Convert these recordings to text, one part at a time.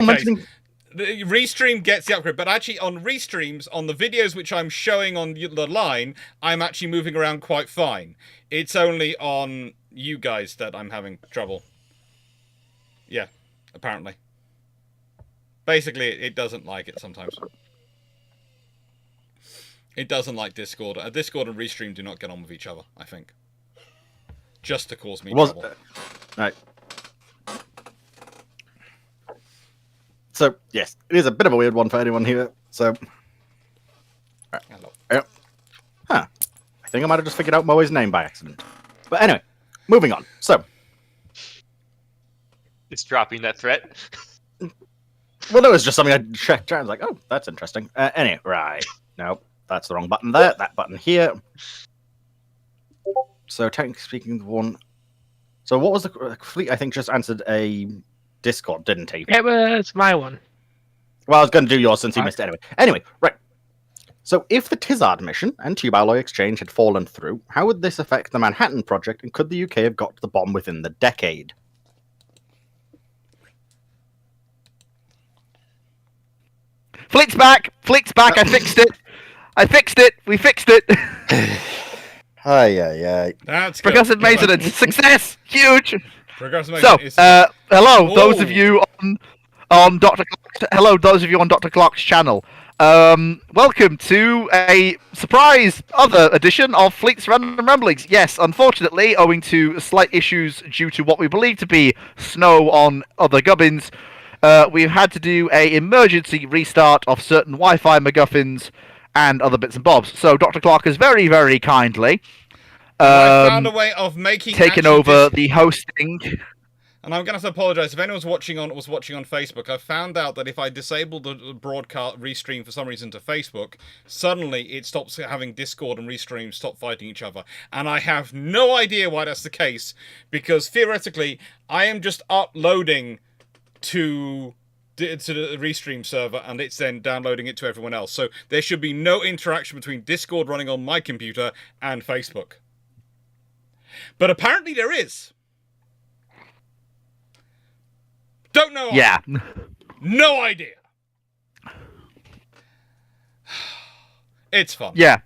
mentioning... The Restream gets the upgrade, but actually on Restreams, on the videos which I'm showing on the line, I'm actually moving around quite fine. It's only on you guys that I'm having trouble. Yeah, apparently. Basically, it doesn't like it sometimes. It doesn't like Discord. Discord and Restream do not get on with each other, I think. Just to cause me trouble. Right. So, yes, it is a bit of a weird one for anyone here. So, right. Hello. Yep. Huh. I think I might have just figured out Moe's name by accident. But anyway, moving on. So, It's dropping that threat. well, it was just something I checked. I was like, oh, that's interesting. Anyway, right. No, that's the wrong button there. That button here. So, technically speaking, the one... So, what was the fleet? I think just answered a Discord, didn't he? It was my one. Well, I was going to do yours since he missed it anyway. Anyway, right. So, if the Tizard mission and tube alloy exchange had fallen through, how would this affect the Manhattan Project, and could the UK have got the bomb within the decade? Fleet's back! Fleet's back! I fixed it! I fixed it! We fixed it! Aye. That's good. Progressive maintenance! Success! Huge! Progressive So, maintenance hello, Ooh. those of you on Dr. Clarke's, hello, those of you on Dr. Clarke's channel. Welcome to a surprise other edition of Fleet's Random Ramblings. Yes, unfortunately, owing to slight issues due to what we believe to be snow on other gubbins, we've had to do a emergency restart of certain Wi-Fi MacGuffins and other bits and bobs. So Dr. Clarke has very, very kindly I found a way of making taken over the hosting. And I'm going to have to apologise if anyone's was watching on Facebook. I found out that if I disable the broadcast restream for some reason to Facebook, suddenly it stops having Discord and Restream stop fighting each other. And I have no idea why that's the case, because theoretically I am just uploading to the Restream server and it's then downloading it to everyone else. So there should be no interaction between Discord running on my computer and Facebook. But apparently there is. Don't know. Yeah. No idea. It's fun. Yeah.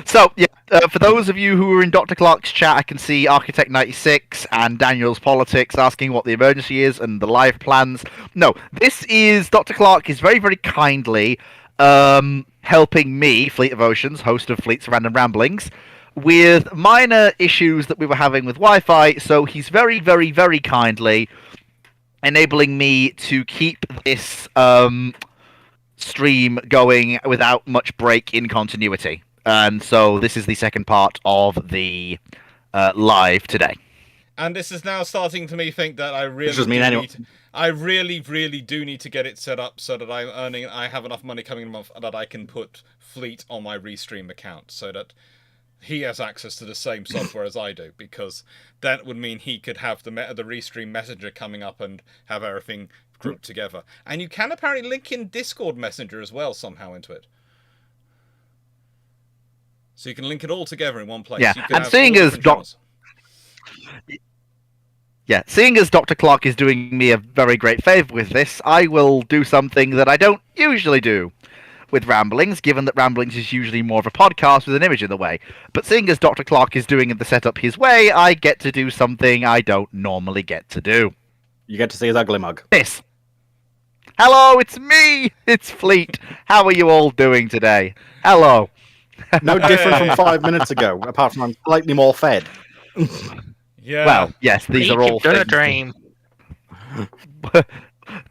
So, yeah, for those of you who are in Dr. Clarke's chat, I can see Architect96 and Daniel's Politics asking what the emergency is and the live plans. No, this is Dr. Clarke is very, very kindly helping me, Fleet of Oceans, host of Fleet's Random Ramblings, with minor issues that we were having with Wi-Fi. So he's very, very, very kindly enabling me to keep this stream going without much break in continuity. And so this is the second part of the live today. And this is now starting to me think that I really really do need to get it set up so that I have enough money coming in a month that I can put Fleet on my Restream account so that he has access to the same software as I do, because that would mean he could have the Restream Messenger coming up and have everything grouped together. And you can apparently link in Discord Messenger as well somehow into it. So you can link it all together in one place. Yeah, and seeing as seeing as Dr. Clarke is doing me a very great favour with this, I will do something that I don't usually do with Ramblings, given that Ramblings is usually more of a podcast with an image in the way. But seeing as Dr. Clarke is doing the setup his way, I get to do something I don't normally get to do. You get to see his ugly mug. This. Hello, it's me! It's Fleet. How are you all doing today? Hello. No different from 5 minutes ago, apart from I'm slightly more fed. Yeah. Well, yes, these are all a dream. But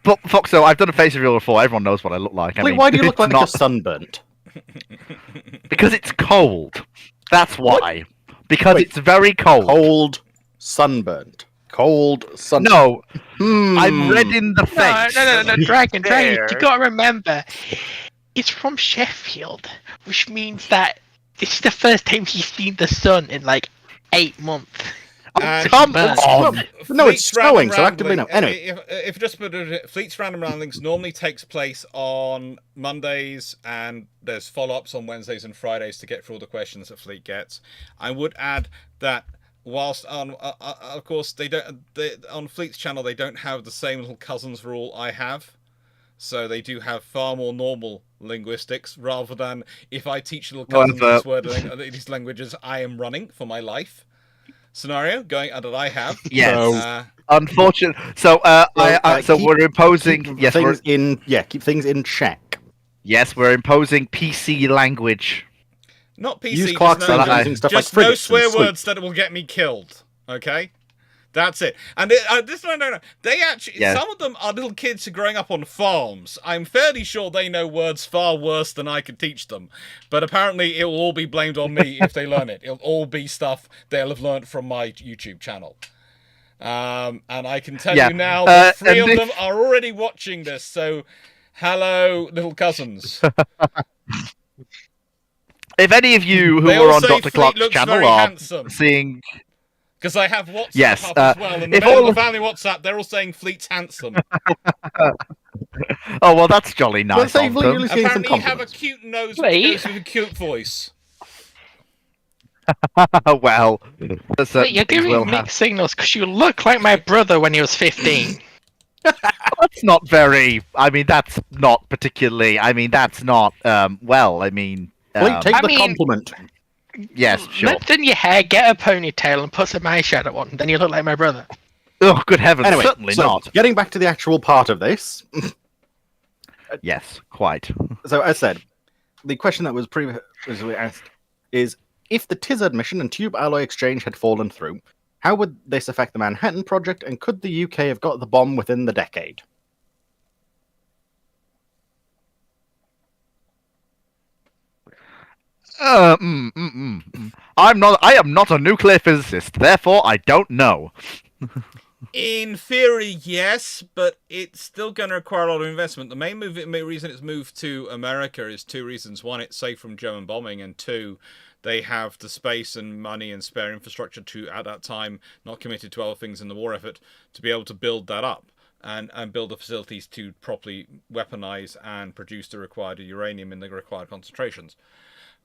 Foxo, I've done a face reveal before. Everyone knows what I look like. Wait, why do you look like you're sunburnt? Because it's cold. That's why. Because it's very cold. Cold, sunburnt. Cold, sunburnt. No, I'm red in the face. No, Dragon. You gotta remember, it's from Sheffield, which means that this is the first time he's seen the sun in like 8 months. Come on! No, it's snowing, so actively no. Anyway. If just put it, Fleet's Random Ramblings normally takes place on Mondays, and there's follow-ups on Wednesdays and Fridays to get through all the questions that Fleet gets. I would add that whilst on, of course, on Fleet's channel they don't have the same little cousins rule I have, so they do have far more normal linguistics rather than if I teach little cousins these languages I am running for my life scenario going that I have. Yes. Unfortunate. So we're imposing keep things in check. Yes, we're imposing PC language. Not PC. Use Clarke's using stuff just like no frigates swear and words sloops. that will get me killed. Okay, that's it. And no. They actually some of them are little kids who are growing up on farms. I'm fairly sure they know words far worse than I could teach them. But apparently, it will all be blamed on me if they learn it. It'll all be stuff they'll have learned from my YouTube channel. And I can tell you now that 3 of them are already watching this. So, hello, little cousins. If any of you who are on Dr. Clarke's channel are seeing... Because I have WhatsApp up as well, and the family WhatsApp, they're all saying Fleet's handsome. Oh, well, that's jolly nice of them. Apparently you have a cute nose that goes with a cute voice. Well, you're giving mixed signals because you look like my brother when he was 15. That's not very... I mean, that's not particularly... I mean, that's not... well, I mean... Wait, take the compliment. Yes, sure. Lift in your hair, get a ponytail, and put some eyeshadow on. Then you look like my brother. Oh, good heavens, anyway, certainly not. Getting back to the actual part of this. Yes, quite. So, as said, the question that was previously asked is, if the Tizard mission and tube alloy exchange had fallen through, how would this affect the Manhattan Project, and could the UK have got the bomb within the decade? I am not a nuclear physicist, therefore I don't know. In theory, yes, but it's still going to require a lot of investment. The main reason it's moved to America is 2 reasons. 1, it's safe from German bombing, and 2, they have the space and money and spare infrastructure to, at that time, not committed to other things in the war effort, to be able to build that up and build the facilities to properly weaponize and produce the required uranium in the required concentrations.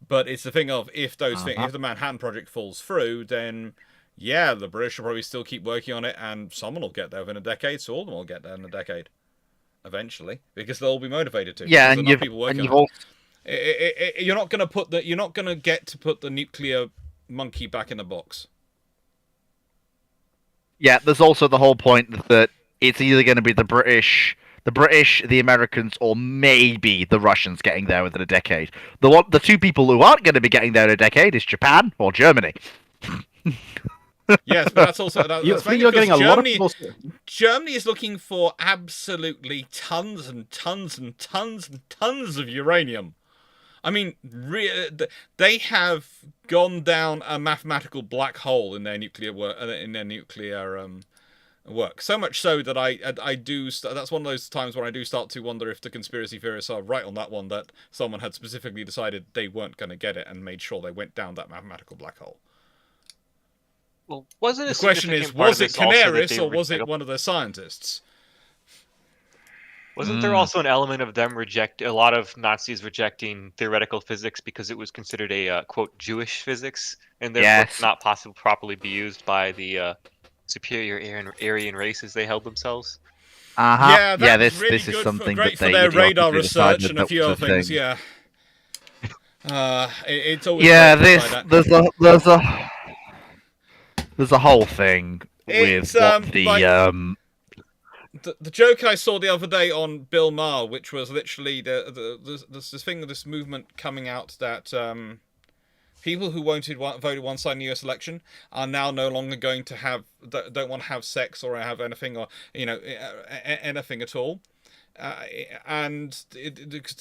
But it's the thing of, if if the Manhattan Project falls through, then yeah, the British will probably still keep working on it, and someone will get there within a decade, so all of them will get there in a decade, eventually, because they'll all be motivated to. Yeah, and you're not going to get to put the nuclear monkey back in the box. Yeah, there's also the whole point that it's either going to be the British, the Americans, or maybe the Russians getting there within a decade. The 2 people who aren't going to be getting there in a decade is Japan or Germany. Yes, but that's also you're getting a lot of people. Germany is looking for absolutely tons and tons and tons and tons of uranium. I mean, they have gone down a mathematical black hole in their nuclear work. Work so much so that I do. That's one of those times where I do start to wonder if the conspiracy theorists are right on that one. That someone had specifically decided they weren't going to get it and made sure they went down that mathematical black hole. Well, wasn't the question is, was it Canaris or was it one of the scientists? Wasn't there also an element of them a lot of Nazis rejecting theoretical physics because it was considered a quote Jewish physics and therefore not possible properly be used by the superior Aryan races they held themselves? Yeah, this really is something great that for they their radar research and a few other things. Thing. Yeah, it's always there's a whole thing with the joke I saw the other day on Bill Maher, which was literally this movement coming out that people who voted one side in the US election are now no longer going to don't want to have sex or have anything or anything at all. And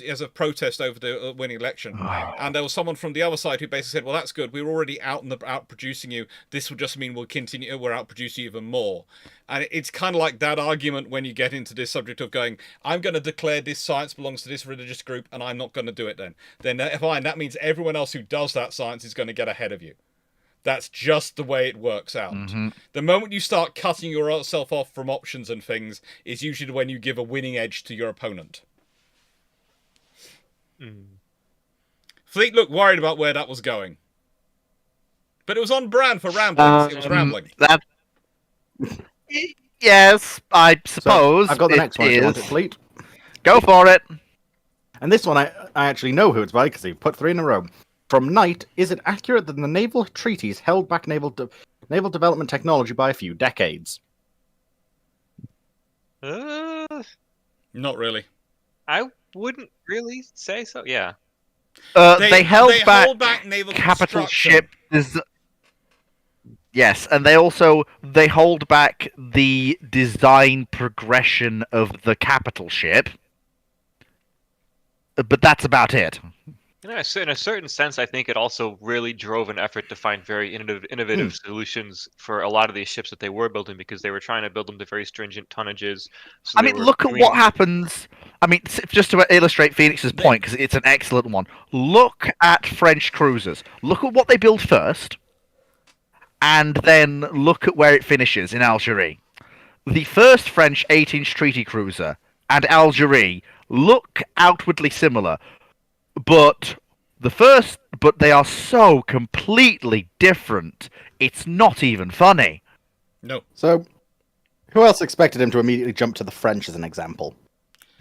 as a protest over the winning election, and there was someone from the other side who basically said, "Well, that's good. We were already out producing you. This will just mean we'll continue. We're out producing you even more." And it's kind of like that argument when you get into this subject of going, "I'm going to declare this science belongs to this religious group, and I'm not going to do it." Then fine. That means everyone else who does that science is going to get ahead of you. That's just the way it works out. Mm-hmm. The moment you start cutting yourself off from options and things is usually when you give a winning edge to your opponent. Fleet looked worried about where that was going. But it was on brand for ramblings. It was rambling. That. Yes, I suppose. I've got the next one if you want it, is. Fleet. Go for it. And this one, I actually know who it's by because he put 3 in a row. From Knight, is it accurate that the naval treaties held back naval development technology by a few decades? Not really. I wouldn't really say so. Yeah. They held hold back naval capital construction. ship. Yes, and they hold back the design progression of the capital ship. But that's about it. In a certain sense, I think it also really drove an effort to find very innovative solutions for a lot of these ships that they were building, because they were trying to build them to very stringent tonnages. So I mean, look at what happens. I mean, just to illustrate Phoenix's point, because it's an excellent one. Look at French cruisers. Look at what they build first, and then look at where it finishes in Algerie. The first French 8-inch treaty cruiser and Algerie look outwardly similar, but they are so completely different. It's not even funny. No. So, who else expected him to immediately jump to the French as an example?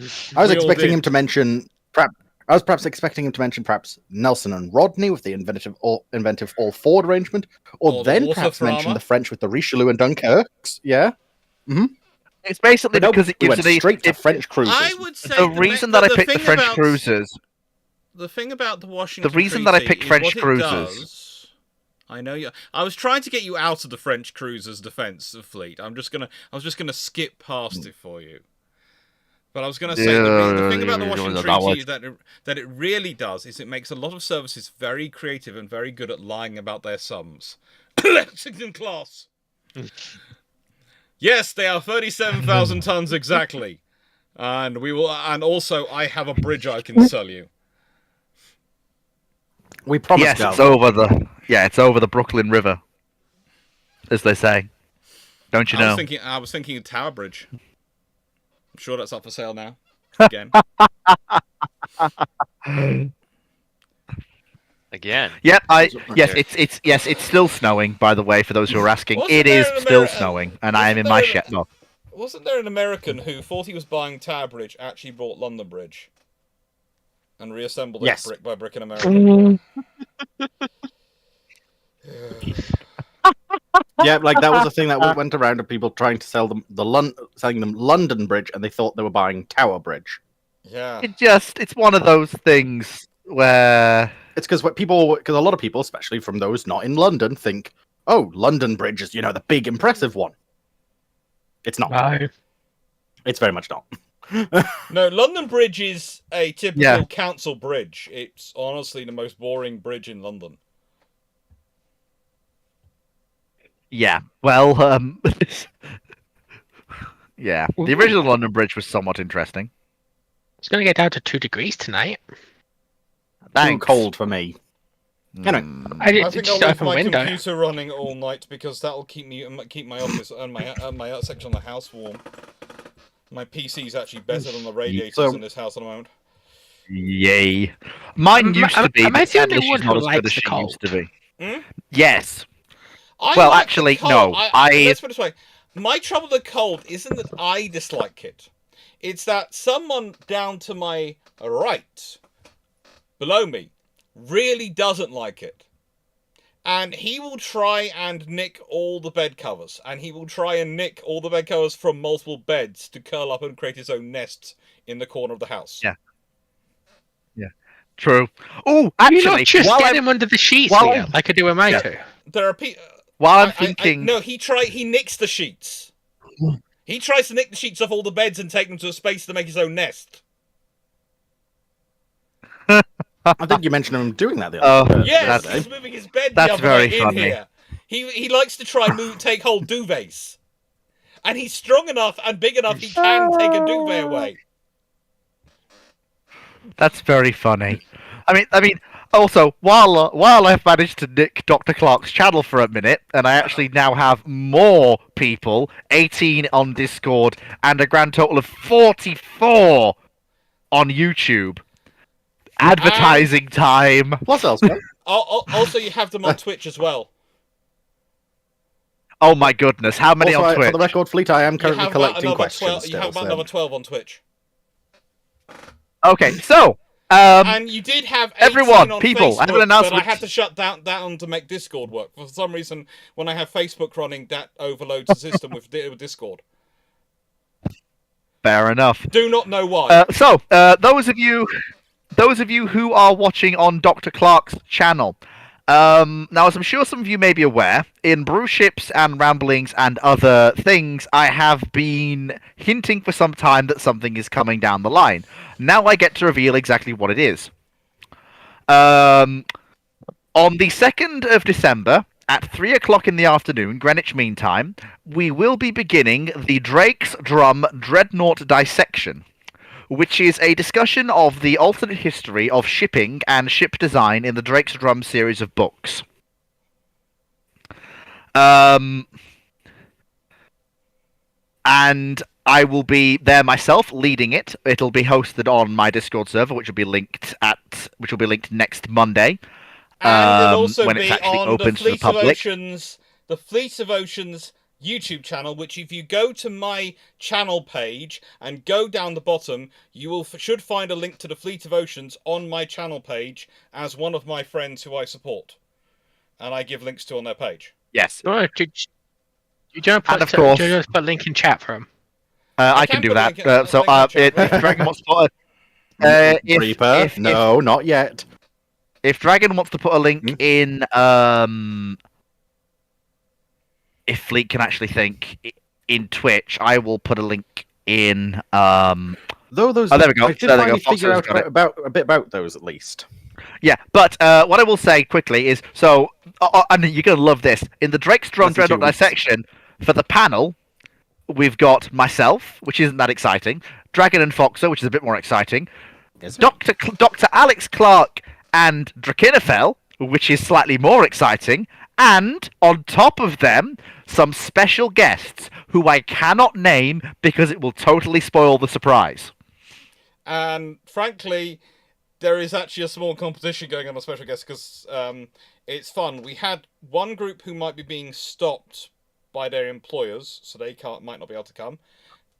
I was We all expecting did. him to mention. I was perhaps expecting him to mention perhaps Nelson and Rodney with the inventive all-forward arrangement, or Or the then Walther perhaps mention Frama. the French with the Richelieu and Dunkirk. Yeah. It's basically But no, because it we gives went an straight to French cruisers. I would say the reason that I picked the French cruisers. The thing about the Washington The reason that I picked Treaty is French what it cruisers. does- I know you. I was trying to get you out of the French cruisers' defense of fleet. I was just gonna skip past it for you. But I was going to say the thing about the Washington Treaty is that it really does is it makes a lot of services very creative and very good at lying about their sums. Lexington class. Yes, they are 37,000 tons exactly, and we will. And also, I have a bridge I can sell you. We promised. Yes, Gal. it's over the Brooklyn River, as they say. Don't you know? I was thinking of Tower Bridge. I'm sure that's up for sale now. Again. Again. Yep, Okay. it's still snowing, by the way, for those who are asking. Wasn't It there is an still Ameri- snowing, and I am in my shed. No. Wasn't there an American who thought he was buying Tower Bridge, actually bought London Bridge? And reassembled it brick by brick in America? Yeah, like that was a thing that went around of people trying to sell them selling them London Bridge, and they thought they were buying Tower Bridge. Yeah. It's one of those things where It's because a lot of people, especially from those not in London, think, "Oh, London Bridge is the big impressive one." It's not. No. It's very much not. No, London Bridge is a typical Yeah. council bridge. It's honestly the most boring bridge in London. yeah. Well, yeah. The original London Bridge was somewhat interesting. It's going to get down to 2 degrees tonight. Too Thanks. cold for me. Anyway, I I did think just I'll leave open my window. computer running all night because that'll keep my office and my section of the house warm. My PC's actually better than the radiators So- in this house at the moment. Yay. Mine used to be, am I but the only sadly one she's who not as good likes as the she cold? used to be. Hmm? Yes. I Well, like the actually, cold. no, Let's put it this way. My trouble with the cold isn't that I dislike it. It's that someone down to my right, below me, really doesn't like it. And he will try and nick all the bed covers. And he will try and nick all the bed covers from multiple beds to curl up and create his own nest in the corner of the house. Yeah. True. Oh, You actually, not just while get I'm- him under the sheets while- here, like I do with my Yeah. two. There are people. while I'm thinking, No, he nicks the sheets. He tries to nick the sheets off all the beds and take them to a space to make his own nest. I think you mentioned him doing that the other day. Yes, Saturday. he's moving his bed That's the other very way in funny. here. He likes to try and take whole duvets. And he's strong enough and big enough he can take a duvet away. that's very funny. I mean, also, while I've managed to nick Dr. Clarke's channel for a minute, and I actually now have more people, 18 on Discord, and a grand total of 44 on YouTube. Advertising time. What else? man? Also, you have them on Twitch as well. Oh my goodness, how many Also, on Twitch? for the record, Fleet, I am You currently have about collecting another questions 12. You still. have about So. another 12 on Twitch. Okay, so And you did have 18 everyone, on people, I have an Facebook, but I announcement. had to shut down to make Discord work. For some reason, when I have Facebook running, that overloads the system with Discord. Fair enough. Do not know why. Those of you who are watching on Dr. Clarke's channel, now as I'm sure some of you may be aware, in Brew Ships and Ramblings and other things, I have been hinting for some time that something is coming down the line. Now I get to reveal exactly what it is. On the 2nd of December, at 3 o'clock in the afternoon, Greenwich Mean Time, we will be beginning the Drake's Drum Dreadnought Dissection, which is a discussion of the alternate history of shipping and ship design in the Drake's Drum series of books. And I will be there myself leading it. It'll be hosted on my Discord server, which will be linked next Monday. And it'll also when be it's actually on open the to the Fleet of public. Oceans, the Fleet of Oceans YouTube channel, which if you go to my channel page and go down the bottom, you should find a link to the Fleet of Oceans on my channel page as one of my friends who I support. And I give links to on their page. Yes. You don't put, And of course- put a link in chat for him. I can can do put a that. link in- So link in if chat. Dragon wants to put a, Reaper? No, not yet. if Dragon wants to put a link in, if Fleet can actually think in Twitch, I will put a link in. Though those, Oh, there we go. I did There we finally go. figure Fox's out got it. about a bit about those at least. Yeah, but what I will say quickly is, so, and you're gonna love this. In the Drake's Drum Less than 2 Dreadnought weeks. dissection for the panel, we've got myself, which isn't that exciting. Dragon and Foxer, which is a bit more exciting. Is it? Dr. Alex Clarke and Drakinifel, which is slightly more exciting, and on top of them, some special guests who I cannot name because it will totally spoil the surprise. And frankly, there is actually a small competition going on with special guests because it's fun. We had one group who might be being stopped by their employers, so they might not be able to come.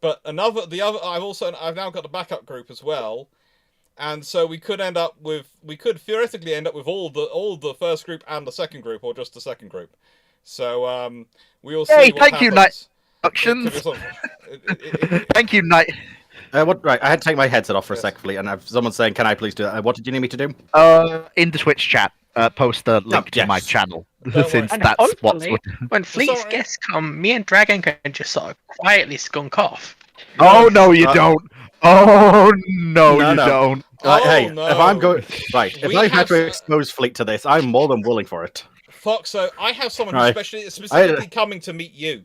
But I've now got a backup group as well, and so we could theoretically end up with all the first group and the second group, or just the second group. So we will see. Hey, what thank you, happens. Night It could be Productions. something. Thank you, Night. Right, I had to take my headset off for a Yes. sec, Fleet, and someone's saying, "Can I please do that?" What did you need me to do? In the Twitch chat, post the link to my yes. channel, worry. since And that's what's. hopefully, when Fleet's Sorry. guests come, me and Dragon can just sort of quietly skunk off. Oh no, you Uh, don't. Oh no, No, you no. don't. Hey, no. if I'm going right, if We I had have to expose Fleet to this, I'm more than willing for it. Fox, so I have someone Right. who's specifically coming to meet you.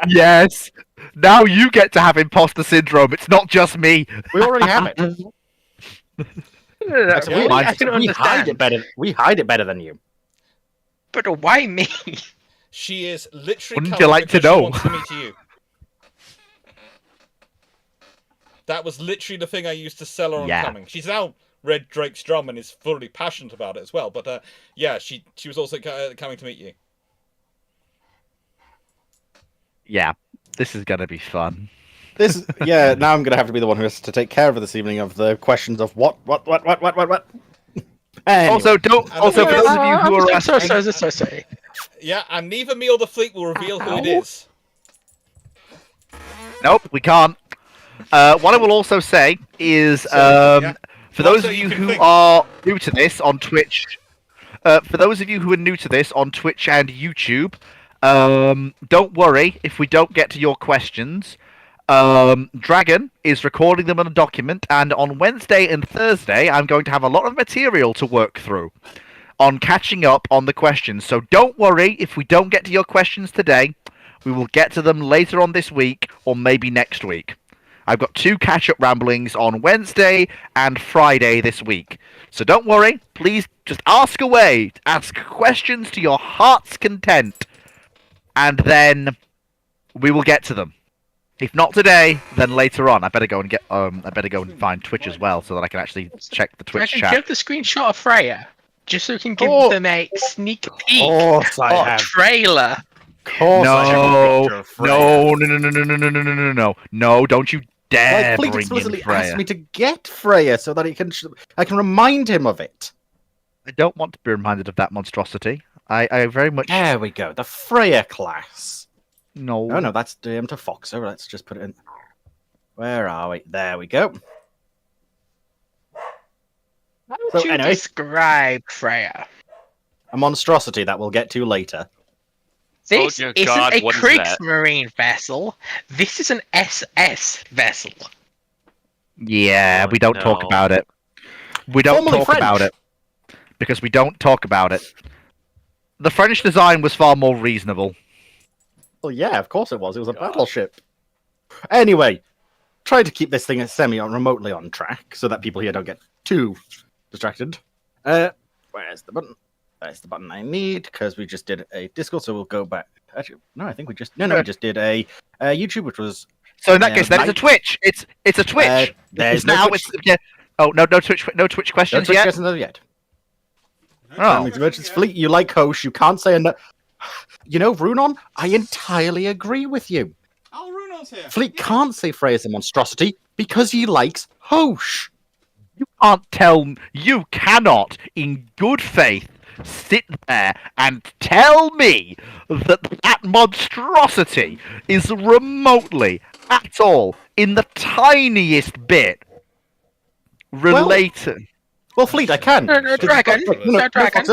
Yes. Now you get to have imposter syndrome. It's not just me. We already have it. Actually, Yeah. I can we hide it understand. better. We hide it better than you. But why me? She is literally Wouldn't coming you like to because she know? wants to meet you. That was literally the thing I used to sell her on Yeah. coming. She's now read Drake's Drum and is fully passionate about it as well. But yeah, she was also coming to meet you. Yeah, this is gonna be fun. This, yeah. Now I'm gonna have to be the one who has to take care of this evening of the questions of what. Anyway. Also, don't. And Also, the for way- those of you who are I'm so asking, sorry. Yeah, and neither me or the fleet will reveal who it is. nope, we can't. What I will also say is, yeah. for those Also, of you you can who think. are new to this on Twitch, for those of you who are new to this on Twitch and YouTube, don't worry if we don't get to your questions. Dragon is recording them on a document, and on Wednesday and Thursday, I'm going to have a lot of material to work through on catching up on the questions. So don't worry if we don't get to your questions today. We will get to them later on this week, or maybe next week. I've got 2 catch-up ramblings on Wednesday and Friday this week. So don't worry, please just ask away. Ask questions to your heart's content. And then we will get to them. If not today, then later on. I better go and find Twitch as well, so that I can actually check the Twitch Dragon, do you chat. have the screenshot of Freya? just so we can give Oh. them a sneak peek course I or have. trailer. Course I have a No, picture of Freya. no! Don't you dare Like, Fleet bring in explicitly Freya. asked me to get Freya so that I can remind him of it. I don't want to be reminded of that monstrosity. I very much There we go, the Freya class. no. Oh no, that's DM to Foxer. Let's just put it in. Where are we? There we go. How would So you anyway, describe Freya? a monstrosity that we'll get to later. This dear isn't God, a what is that? Kriegsmarine vessel. This is an SS vessel. Yeah, Oh, we don't talk no. about it. We don't Formerly talk French. about it because we don't talk about it. The French design was far more reasonable. Well, yeah, of course it was. It was a battleship. Anyway, try to keep this thing remotely on track so that people here don't get too distracted. Where's the button? There's the button I need because we just did a Discord, so we'll go back. Actually, no, I think we just we just did a YouTube, which was So in that case, then it's a Mike? Twitch. It's a Twitch. there's It's no now. Twitch. It's yeah. Oh no Twitch questions Twitch yet. questions yet. Oh. It's Fleet, you like Hosh, you can't say no. You know, Runon, I entirely agree with you. Oh, Runon's here. Fleet can't say Freya's a monstrosity because he likes Hosh. You cannot, in good faith, sit there and tell me that that monstrosity is remotely, at all, in the tiniest bit, related. Well, Fleet, I can. No, dragon. No, dragon.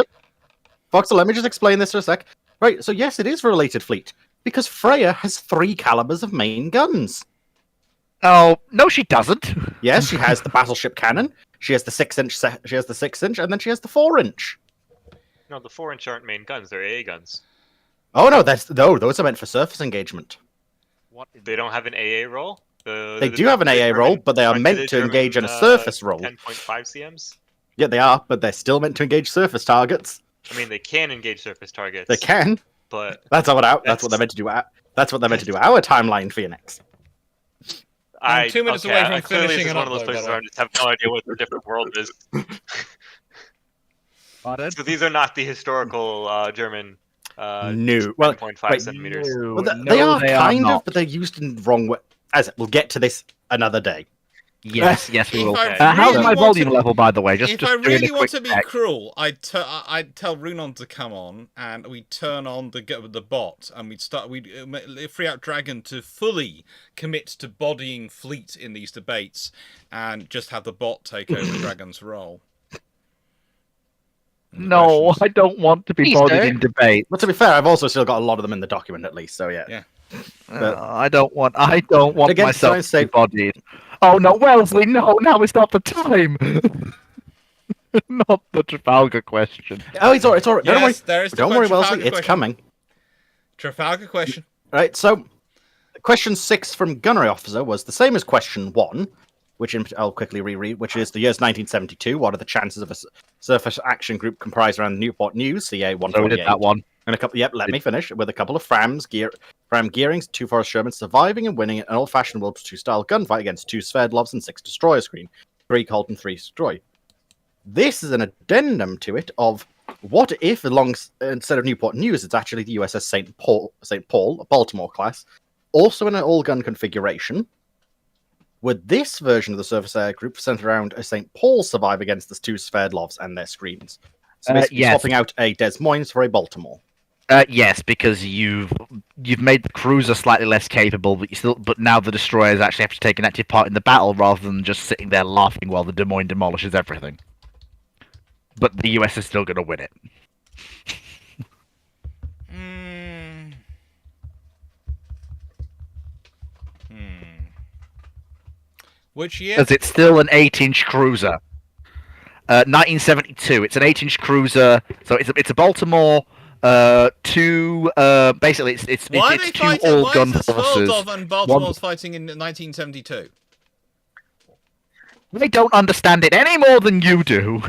Foxer, let me just explain this for a sec. Right, so yes, it is related, Fleet, because Freya has 3 calibers of main guns. Oh no, she doesn't. Yes, she has the battleship cannon. She has the 6-inch. She has the 6-inch, and then she has the 4-inch. No, the 4-inch aren't main guns; they're AA guns. Oh no, those are meant for surface engagement. What? They don't have an AA roll. They do have an AA roll, but they are meant to engage in a surface roll. 10.5 cms. Yeah, they are, but they're still meant to engage surface targets. I mean, they can engage surface targets. They can. But That's what they're meant to do. That's what they're meant to do. Our timeline, Phoenix. I'm 2 minutes away from clearly finishing this is an one of those upload, places by the where I way. just have no idea what the different world is. So these are not the historical German No, well, 10.5 right. centimeters. Well, they are kind of, but they're used in the wrong way. We'll get to this another day. Yes, we will. If I How's really my want volume to- level, by the way? If I doing really a want quick to be check. cruel, I'd tell Runon to come on, and we turn on the bot, and we'd free out Dragon to fully commit to bodying Fleet in these debates, and just have the bot take over Dragon's role. No, Questions. I don't want to be Please bodied do. in debate. But to be fair, I've also still got a lot of them in the document, at least. So yeah. Yeah. But- I don't want Again, myself so to say- be bodied. Oh no, Wellesley, no, now is not the time. Not the Trafalgar question. Oh, it's all right. It's all right. Don't worry. Yes, there is the Don't worry, Trafalgar Wellesley. It's question. coming. Trafalgar question. Right. So, question 6 from Gunnery Officer was the same as question 1, which I'll quickly reread. Which is the year's 1972. What are the chances of a surface action group comprised around Newport News, CA So we 148? did that one. And a couple. Yep. Let me finish with a couple of Fram Gearings, 2 Forest Shermans surviving and winning an old-fashioned World War II style gunfight against 2 Sverdlovs and 6 destroyer screen, 3 Colt and 3 destroy. This is an addendum to it of what if, instead of Newport News, it's actually the USS St. Paul, a Baltimore class, also in an all-gun configuration. Would this version of the surface air group centered around a St. Paul survive against the 2 Sverdlovs and their screens? So basically yes. swapping out a Des Moines for a Baltimore. Yes, because you've made the cruiser slightly less capable, but now the destroyers actually have to take an active part in the battle rather than just sitting there laughing while the Des Moines demolishes everything. But the US is still going to win it. Which year? Because it's still an 8-inch cruiser. 1972. It's an 8-inch cruiser, so it's a Baltimore. Basically, it's Why are it's they 2 fighting? all-gun Why is forces. Sverdlov and Baltimore's fighting in 1972? I don't understand it any more than you do.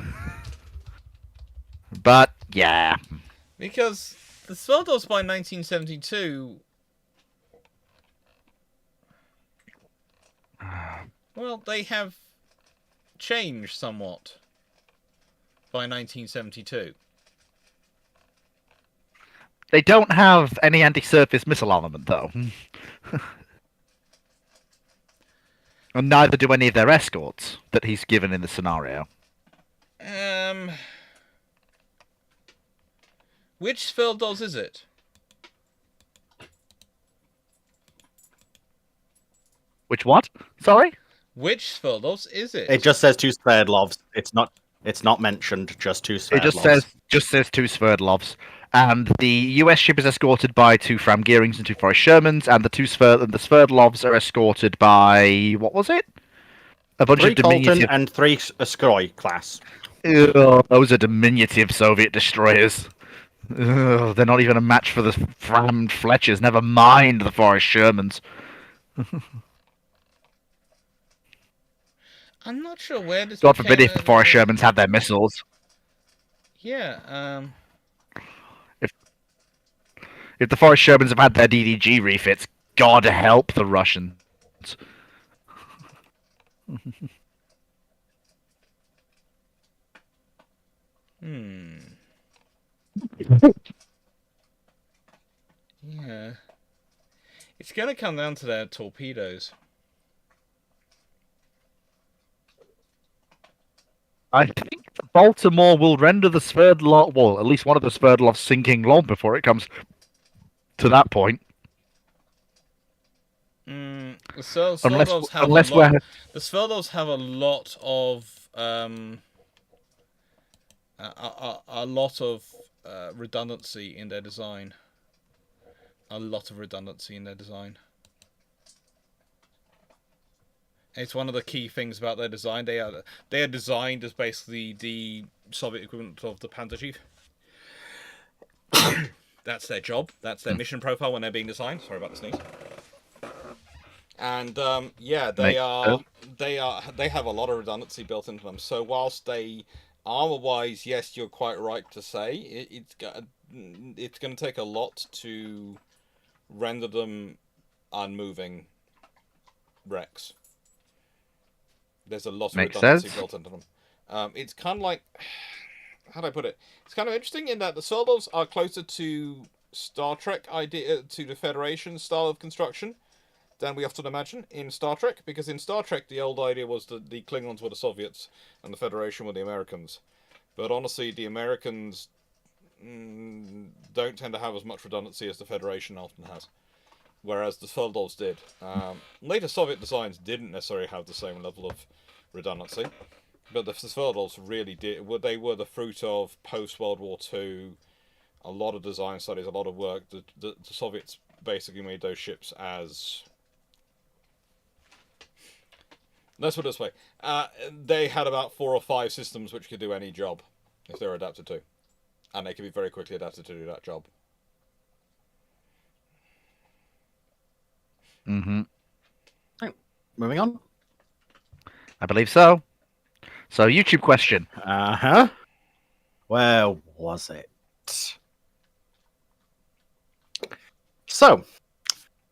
But yeah, Because the Sverdlovs by 1972. Well, they have changed somewhat. by 1972. They don't have any anti-surface missile armament, though. And neither do any of their escorts that he's given in the scenario. Which Sveldos is it? Which what? Sorry? Which Sveldos is it? It just says 2 Sverdlovs. It's not mentioned, just 2 Sverdlovs. It just says 2 Sverdlovs. And the US ship is escorted by 2 Fram Gearings and 2 Forrest Shermans, and the Sverdlovs are escorted by what was it? A bunch 3 of diminutive Colton and 3 Skroy class. Ugh, those are diminutive Soviet destroyers. Ugh, they're not even a match for the Fram Fletchers, never mind the Forrest Shermans. I'm not sure where this. God forbid if the Forrest Shermans had their missiles. Yeah. If the Forrest Shermans have had their DDG refits, God help the Russians. Yeah. It's gonna come down to their torpedoes. I think Baltimore will render the Sverdlov, well, at least one of the Sverdlovs sinking long before it comes to that point. The Unless Sveldos have a lot of redundancy in their design. A lot of redundancy in their design. It's one of the key things about their design. They are designed as basically the Soviet equivalent of the Panzer Chief. That's their job. That's their mission profile when they're being designed. Sorry about the sneeze. And they have a lot of redundancy built into them. So whilst they armor-wise, yes, you're quite right to say it's going to take a lot to render them unmoving wrecks. There's a lot of redundancy built into them. It's kind of like, how do I put it? It's kind of interesting in that the Sveldos are closer to Star Trek idea, to the Federation style of construction than we often imagine in Star Trek, because in Star Trek the old idea was that the Klingons were the Soviets and the Federation were the Americans. But honestly, the Americans don't tend to have as much redundancy as the Federation often has, whereas the Sveldos did. Later Soviet designs didn't necessarily have the same level of redundancy, but the Sveldos really did. They were the fruit of post-World War II, a lot of design studies, a lot of work. The Soviets basically made those ships as... Let's put it this way. They had about 4 or 5 systems which could do any job if they were adapted to. And they could be very quickly adapted to do that job. Mm-hmm. Right. Moving on. I believe so. So, YouTube question. Uh-huh. Where was it? So,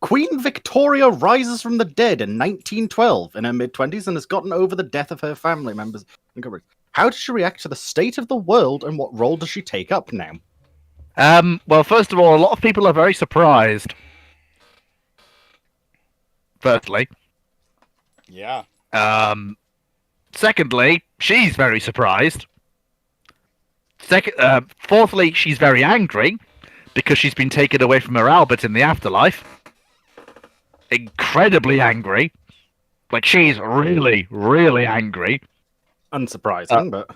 Queen Victoria rises from the dead in 1912 in her mid-20s and has gotten over the death of her family members. How does she react to the state of the world, and what role does she take up now? Well, first of all, a lot of people are very surprised. Firstly. Yeah. Secondly, she's very surprised. Fourthly, she's very angry because she's been taken away from her Albert in the afterlife. Incredibly angry. Like, she's really, really angry. Unsurprising, but...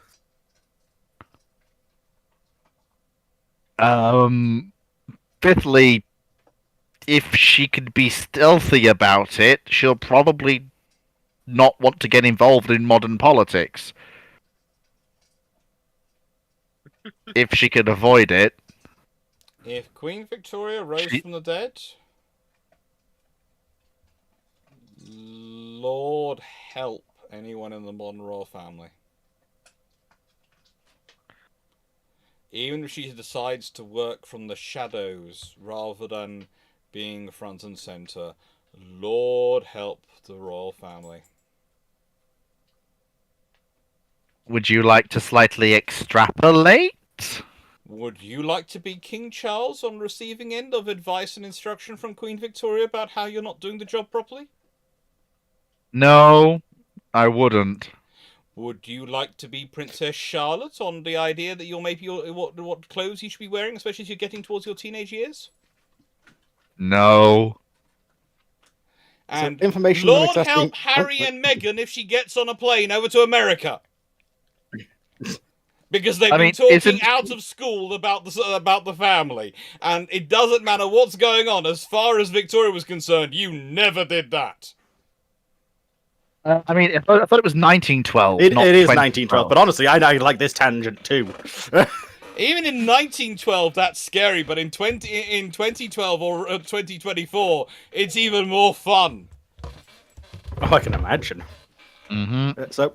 Fifthly, if she could be stealthy about it, she'll probably not want to get involved in modern politics. If she could avoid it. If Queen Victoria rose from the dead... Lord help anyone in the modern royal family. Even if she decides to work from the shadows rather than being front and center, Lord help the royal family. Would you like to slightly extrapolate? Would you like to be King Charles on receiving end of advice and instruction from Queen Victoria about how you're not doing the job properly? No, I wouldn't. Would you like to be Princess Charlotte on the idea that you're maybe what clothes you should be wearing, especially as you're getting towards your teenage years? No. And so information Lord accessing... help Harry and Meghan if she gets on a plane over to America. Because they've been talking out of school about the family, and it doesn't matter what's going on. As far as Victoria was concerned, you never did that. I mean, I thought it was 1912. It not is 2012. 1912, but honestly, I like this tangent too. Even in 1912, that's scary, but in 2012 or 2024, it's even more fun. Oh, I can imagine. So,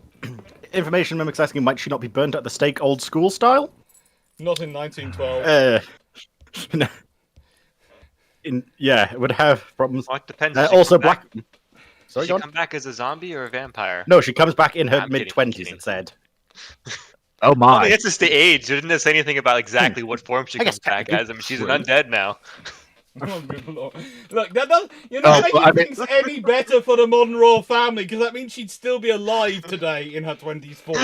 information mimics asking, might she not be burnt at the stake old school style? Not in 1912. No. Yeah, it would have problems. Well, it depends. Also, Black... Sorry, Does she come back as a zombie or a vampire? No, she comes back in her I'm mid-20s, kidding. it said. Oh I my. mean, it's just the age. It didn't say anything about exactly what form she I guess comes back technically as. I mean, she's an true. undead now. Oh, good lord. Look, that does, you're not making things any better for the modern royal family, because that means she'd still be alive today in her 20s form.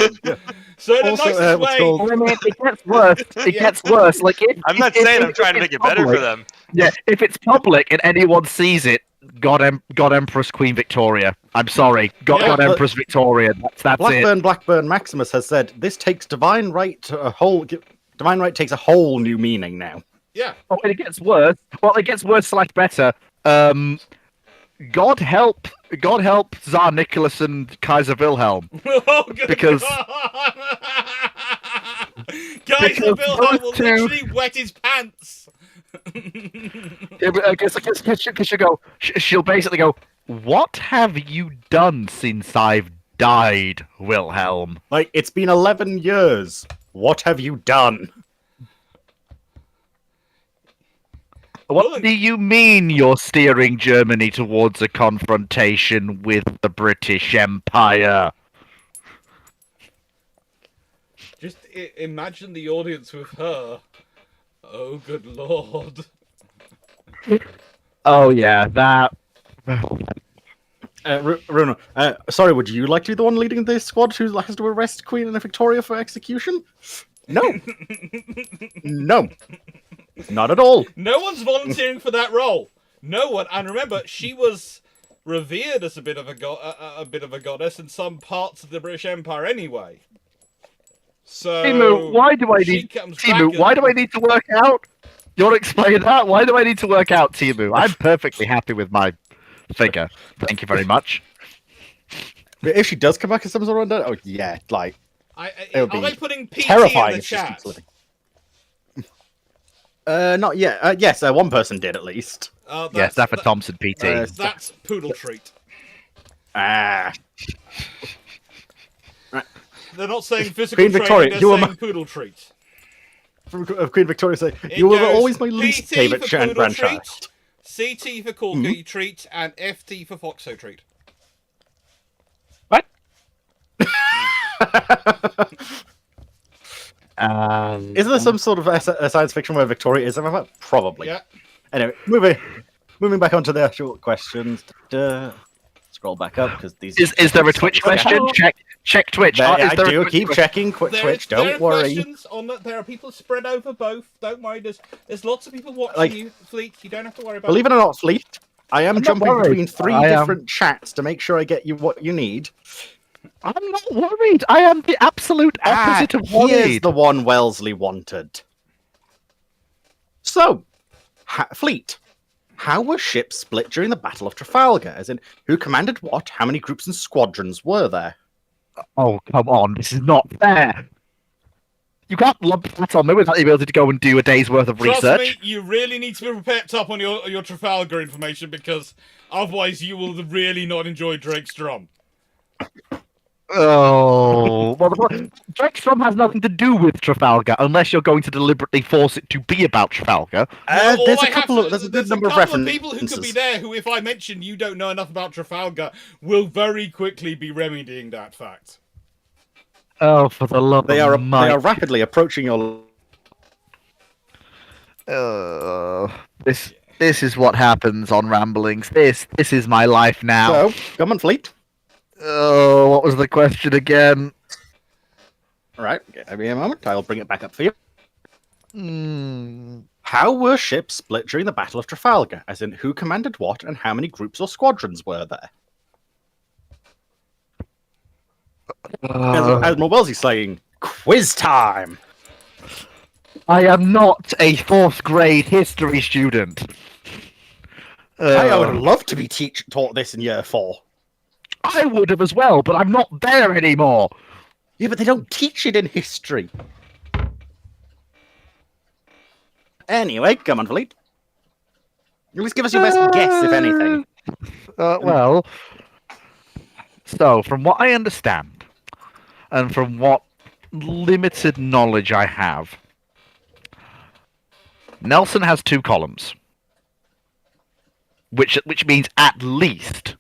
So in Also, the nicest what's way... called- I mean, it gets worse. It gets worse. Like, I'm not saying I'm trying to make it better for them. Yeah, if it's public and anyone sees it, God Empress Queen Victoria. I'm sorry, God but- Empress Victoria. That's it. Blackburn Maximus has said, this takes divine right to a whole... Divine right takes a whole new meaning now. Yeah. Oh, and it gets worse. Well, it gets worse / better. God help Tsar Nicholas and Kaiser Wilhelm. Oh, good Because- God. Kaiser Wilhelm will those two- literally wet his pants. Yeah, but I guess she'll basically go, what have you done since I've died, Wilhelm? Like, it's been 11 years. What have you done? What do you mean you're steering Germany towards a confrontation with the British Empire? Just imagine the audience with her. Oh, good lord. Oh yeah, that. Runa, sorry, would you like to be the one leading the squad who has to arrest Queen and Victoria for execution? No. No. Not at all. No one's volunteering for that role. No one. And remember, she was revered as a bit of a goddess in some parts of the British Empire anyway. So Timu, why do I need to work out? You want to explain that? Why do I need to work out, Timu? I'm perfectly happy with my figure. Thank you very much. But if she does come back as some sort of undead, oh yeah, like Are would be they putting PT terrifying in the if she chat? keeps living. Not yet. Yes, one person did at least. Yeah, Stafford Thompson, PT. That's poodle treat. Ah. They're not saying physical Queen training, Victoria, they're you were saying poodle treat. Queen Victoria say, It you were goes always my least PT favorite for Chan poodle franchise. treat, CT for corky treat, and FT for foxo treat. What? Is there some sort of a science fiction where Victoria is about? Probably. Yeah. Anyway, moving back onto the actual questions. Scroll back up because these. Is there a Twitch question? Check Twitch. I Is there do a keep Twitch checking Twitch. Don't worry. Questions on that. There are people spread over both. Don't worry. There's lots of people watching Like- you, Fleet. You don't have to worry about. Believe it or not, Fleet, I am not jumping worried. between three I am. different chats to make sure I get you what you need. I'm not worried. I am the absolute opposite of Here's worried. the one Wellesley wanted. So, Fleet. How were ships split during the Battle of Trafalgar? As in, who commanded what? How many groups and squadrons were there? Oh, come on. This is not fair. You can't lump that on me without being able to go and do a day's worth of Trust research. me, you really need to be prepared up on your Trafalgar information, because otherwise you will really not enjoy Drake's drum. Oh, well, Drexstrom has nothing to do with Trafalgar unless you're going to deliberately force it to be about Trafalgar. Well, There's all a I have couple to- of there's a there's good number of couple references. people who could be there who, if I mention you don't know enough about Trafalgar, will very quickly be remedying that fact. Oh, for the love They of are Mike. they are rapidly approaching your. This is what happens on Ramblings. This is my life now. So, government fleet. Oh, what was the question again? All right, give me a moment. I'll bring it back up for you. Hmm. How were ships split during the Battle of Trafalgar? As in, who commanded what, and how many groups or squadrons were there? Admiral Wellesley saying, "Quiz time." I am not a fourth grade history student. I would love to be taught this in year 4. I would have as well, but I'm not there anymore. Yeah, but they don't teach it in history. Anyway, come on, fleet. At least give us your best guess, if anything. Well, so from what I understand, and from what limited knowledge I have, Nelson has 2 columns, which means at least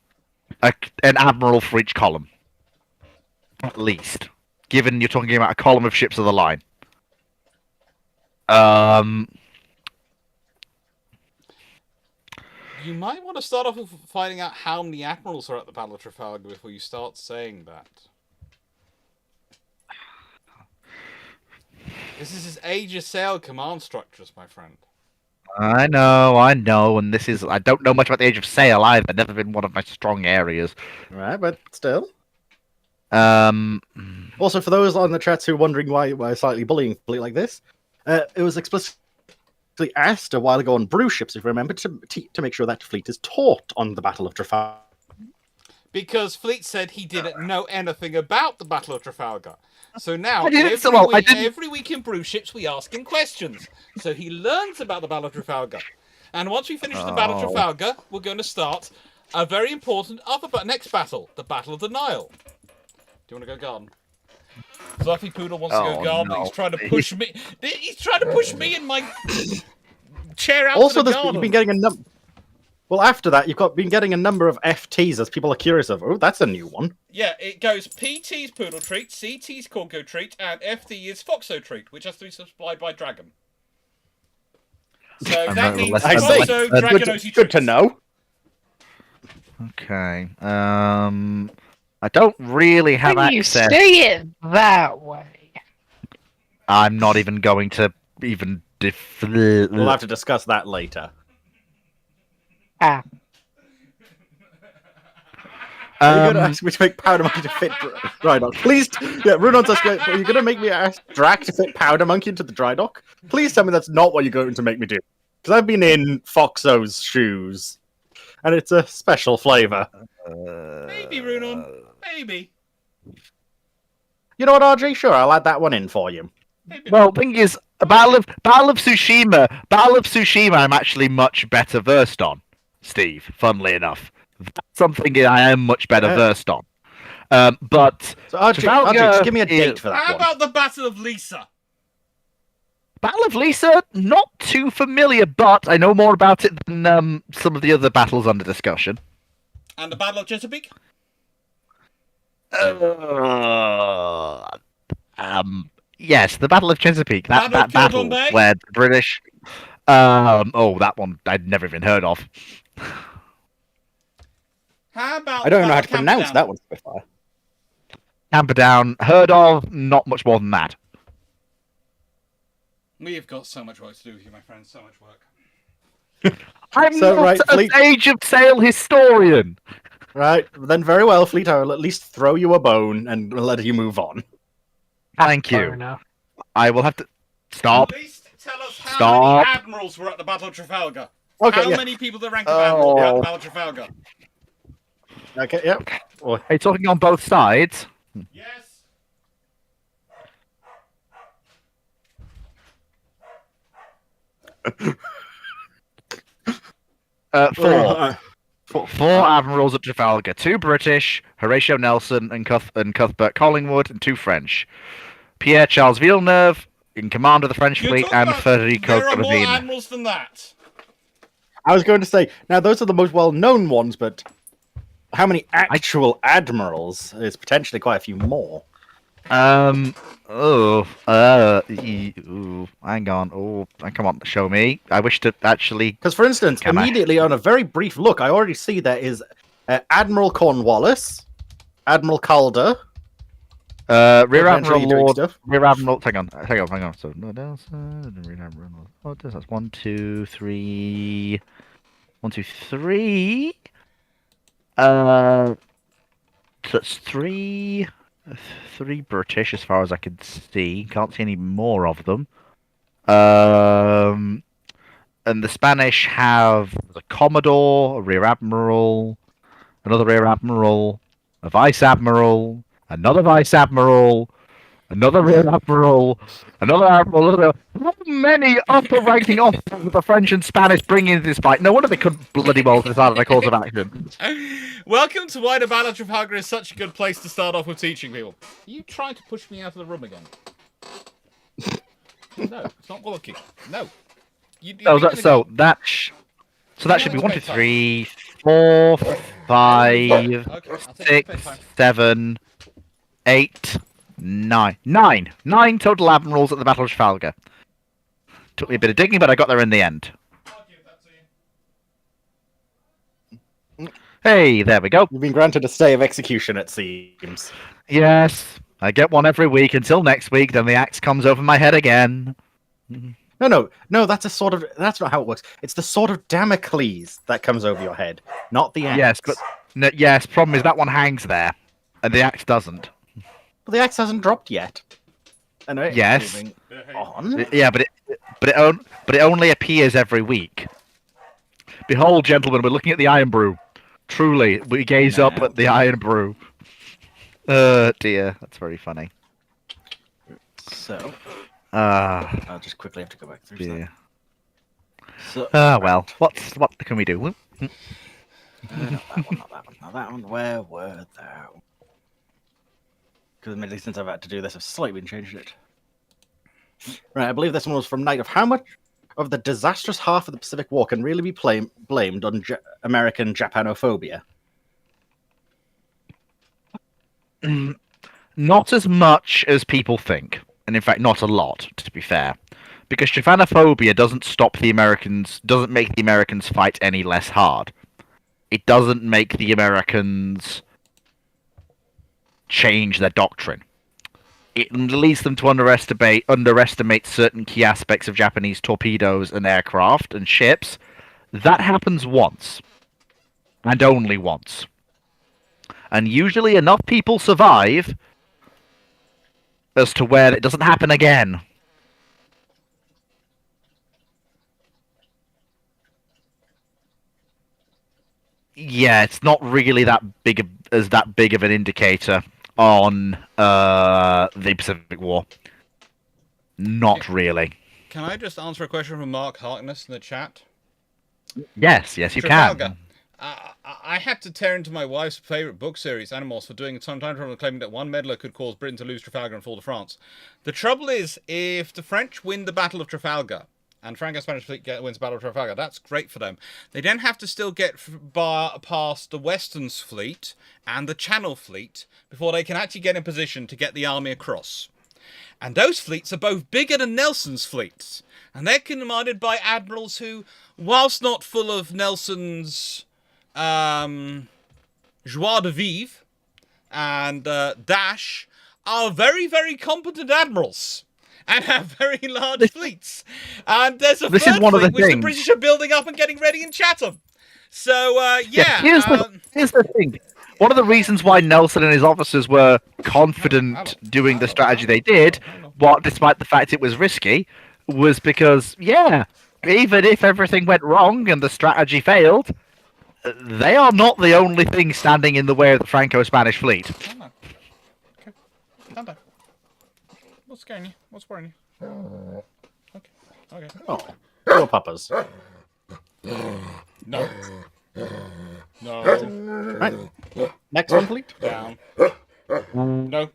an admiral for each column. At least, given you're talking about a column of ships of the line. You might want to start off with finding out how many admirals are at the Battle of Trafalgar before you start saying that. This is his Age of Sail command structures, my friend. I know, and this is... I don't know much about the Age of Sail either. Never been one of my strong areas. Right, but still. Um... Also, for those on the chat who are wondering why we're slightly bullying a fleet like this, it was explicitly asked a while ago on Brew ships, if you remember, to make sure that fleet is taught on the Battle of Trafalgar. Because Fleet said he didn't know anything about the Battle of Trafalgar. So now, I every week in Brew ships, we ask him questions. So he learns about the Battle of Trafalgar. And once we finish the Battle of Trafalgar, we're going to start a very important next battle, the Battle of the Nile. Do you want to go garden? Fluffy Poodle wants to go garden. No. He's trying to push me. He's trying to push me in my chair out Also, to the garden. you've been getting a number. Well, after that, you've been getting a number of FTs as people are curious of. Oh, that's a new one. Yeah, it goes PT's Poodle Treat, CT's Corgo Treat, and FD is Foxo Treat, which has to be supplied by Dragon. So that means I see. Foxo Dragonosi Good to know. Okay. I don't really have When you access. say it that way. I'm not even going to even We'll have to discuss that later. Ah. Are you going to ask me to make Powder Monkey to fit Dry Dock? Please, yeah, Runon's asking, are you going to make me ask Drac to fit Powder Monkey into the Dry Dock? Please tell me that's not what you're going to make me do. Because I've been in Foxo's shoes, and it's a special flavour. Maybe, Runon. Maybe. You know what, RJ? Sure, I'll add that one in for you. Maybe Well, thing is, Battle of Tsushima, I'm actually much better versed on, Steve. Funnily enough, that's something I am much better versed on. But So RJ, just give me a date for that How one. about the Battle of Lisa? Battle of Lisa, not too familiar, but I know more about it than some of the other battles under discussion. And the Battle of Chesapeake? Yes, the Battle of Chesapeake. That Battle of battle Cordon Bay? where the British. That one I'd never even heard of. How about I don't the know how Battle to of pronounce Camperdown? that one, Spitfire. Camperdown, heard of, not much more than that. We have got so much work to do with you, my friend. So much work. I'm So, not right, an Fleet- Age of Sail historian. Right, then very well, Fleet. I'll at least throw you a bone and let you move on. Thank Fair you. enough. I will have to stop. At least tell us how Stop. many admirals were at the Battle of Trafalgar. Okay, How yeah. many people that rank of admiral were at Oh. the Battle of Trafalgar? Okay, yeah. Well, Are you talking on both sides? Yes. Four. Four admirals at Trafalgar. 2 British, Horatio Nelson and Cuthbert Collingwood, and 2 French. Pierre Charles Villeneuve in command of the French You're fleet, talking and about Federico there are more Gravina. admirals than that. I was going to say, now those are the most well-known ones, but how many actual admirals is potentially quite a few more. Hang on. Oh, come on, show me. I wish to actually. Because, for instance, Can I? immediately on a very brief look, I already see there is Admiral Cornwallis, Admiral Calder. Rear Potentially Admiral doing Lord. stuff. Rear Admiral. Hang on. So no, Rear Admiral. Oh, that's 1, 2, 3. 1, 2, 3. So that's three British as far as I can see. Can't see any more of them. And the Spanish have a Commodore, a Rear Admiral, another Rear Admiral, a Vice Admiral, another Vice Admiral, another Rear Admiral, another Admiral. How many upper-ranking officers with the French and Spanish bring into this fight? No wonder they couldn't bloody well decide on a course of action. Welcome to why the Battle of Trafalgar is such a good place to start off with teaching people. Are you trying to push me out of the room again? No, it's not working. No. That should be 1, 2, 3, 4, 5, 6, 7, 8, 9. 9 total admirals at the Battle of Trafalgar. Took me a bit of digging, but I got there in the end. Hey, there we go. You've been granted a stay of execution, it seems. Yes, I get one every week until next week, then the axe comes over my head again. No, that's not how it works. It's the sword of Damocles that comes over your head, not the axe. Yes, problem is that one hangs there, and the axe doesn't. But the axe hasn't dropped yet. Anyway, yes. moving on. Yeah, but it only appears every week. Behold, gentlemen, we're looking at the Iron Brew. Truly, we gaze up at the Iron Brew. Dear, that's very funny. So, I'll just quickly have to go back through. Dear. So, well, what can we do? not that one. Where were they? Because admittedly, since I've had to do this, I've slightly changed it. Right, I believe this one was from Night of. How much of the disastrous half of the Pacific War can really be blamed on American Japanophobia? Not as much as people think. And in fact, not a lot, to be fair. Because Japanophobia doesn't make the Americans fight any less hard. It doesn't make the Americans change their doctrine. It leads them to underestimate certain key aspects of Japanese torpedoes and aircraft and ships. That happens once. And only once. And usually enough people survive as to where it doesn't happen again. Yeah, it's not really that big of an indicator on the Pacific War. Not really. Can I just answer a question from Mark Harkness in the chat? Yes, you Trafalgar. can. I had to tear into my wife's favourite book series, Animals, for doing some time travel, claiming that one meddler could cause Britain to lose Trafalgar and fall to France. The trouble is, if the French win the Battle of Trafalgar, and Franco-Spanish fleet wins the Battle of Trafalgar, that's great for them. They then have to still get past the Western's fleet and the Channel fleet before they can actually get in position to get the army across. And those fleets are both bigger than Nelson's fleets. And they're commanded by admirals who, whilst not full of Nelson's joie de vivre and dash, are very, very competent admirals and have very large fleets. And there's a third fleet which the British are building up and getting ready in Chatham. So, Here's the thing. One of the reasons why Nelson and his officers were confident doing the strategy they did, despite the fact it was risky, was because, even if everything went wrong and the strategy failed, they are not the only thing standing in the way of the Franco-Spanish fleet. Okay. Calm down. What's scaring you? What's worrying you? Okay. Oh, poor papas. No. Right. Next one, please. Down. No.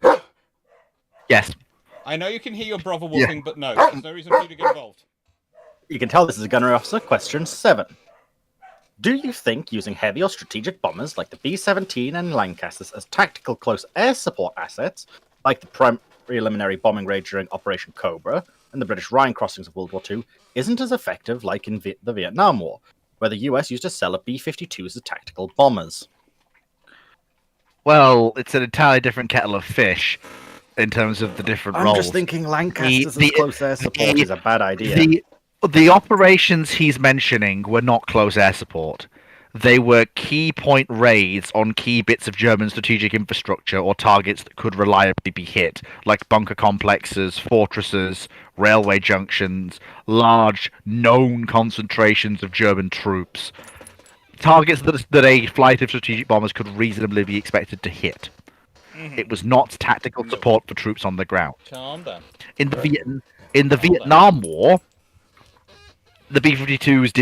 Yes. I know you can hear your brother whooping, but no. There's no reason for you to get involved. You can tell this is a gunnery officer. Question 7. Do you think using heavy or strategic bombers like the B-17 and Lancasters as tactical close air support assets like the preliminary bombing raid during Operation Cobra and the British Rhine crossings of World War II, isn't as effective like in the Vietnam War, where the US used to sell up B-52s as tactical bombers. Well, it's an entirely different kettle of fish in terms of the different roles. I'm just thinking Lancasters as close air support is a bad idea. The operations he's mentioning were not close air support. They were key point raids on key bits of German strategic infrastructure or targets that could reliably be hit, like bunker complexes, fortresses, railway junctions, large known concentrations of German troops. Targets that a flight of strategic bombers could reasonably be expected to hit. It was not tactical support for troops on the ground. Calm down. In the Vietnam War, the B-52s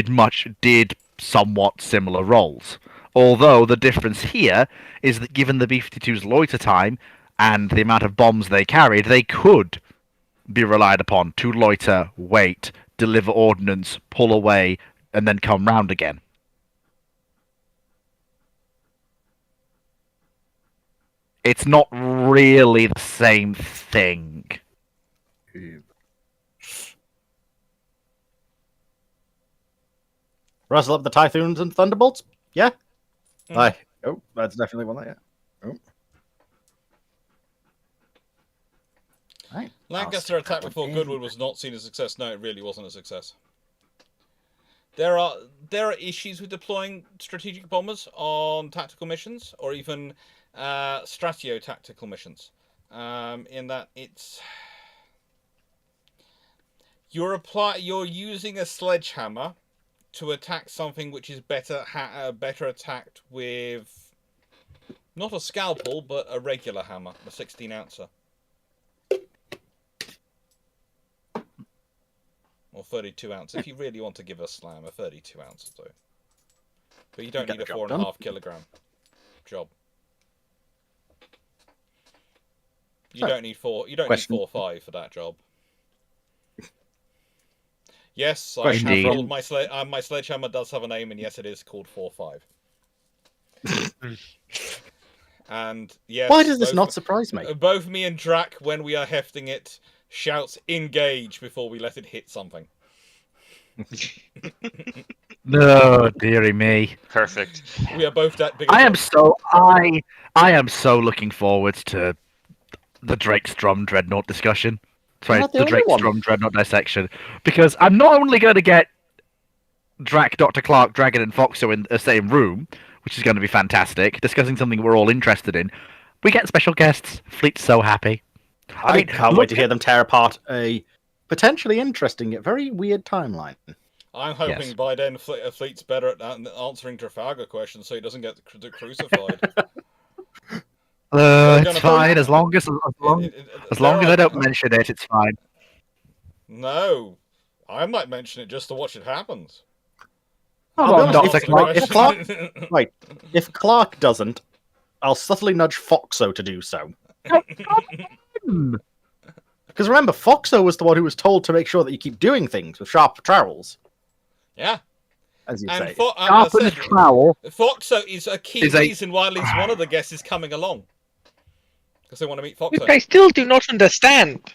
did somewhat similar roles. Although the difference here is that given the B-52's loiter time and the amount of bombs they carried, they could be relied upon to loiter, wait, deliver ordnance, pull away, and then come round again. It's not really the same thing. Rustle up the Typhoons and Thunderbolts? Yeah? Aye. Oh, that's definitely one that, yeah. Oh. Right. Lancaster attack before Goodwood was not seen as a success. No, it really wasn't a success. There are issues with deploying strategic bombers on tactical missions, or even stratio-tactical missions. In that it's you're using a sledgehammer to attack something which is better attacked with not a scalpel but a regular hammer, a 16-ouncer. Or 32 ounce, if you really want to give a slam, a 32 ounces though. But you don't need a 4.5 kilogram job. You don't need 4.5 for that job. Yes, I have rolled my sledgehammer does have a name, and yes, it is called 4.5. And yes, why does this not surprise me? Both me and Drac, when we are hefting it, shouts "engage" before we let it hit something. No, dearie me. Perfect. We are both that big. I am so looking forward to the Drake's Drum Dreadnought discussion. Sorry, the Drake's Drum Dreadnought dissection. Because I'm not only going to get Drac, Dr. Clarke, Dragon, and Foxo in the same room, which is going to be fantastic, discussing something we're all interested in. We get special guests. Fleet's so happy. I mean, can't wait to hear them tear apart a potentially interesting yet very weird timeline. I'm hoping by then Fleet's better at answering Trafalgar questions so he doesn't get crucified. It's fine as long as I don't mention it. It's fine. No, I might mention it just to watch it happen. If Clarke doesn't, I'll subtly nudge Foxo to do so. Because remember, Foxo was the one who was told to make sure that you keep doing things with sharp trowels. Yeah. As you say. Sharpened trowel. Foxo is a key reason why at least one of the guests is coming along. Because they want to meet Foxo. Which I still do not understand.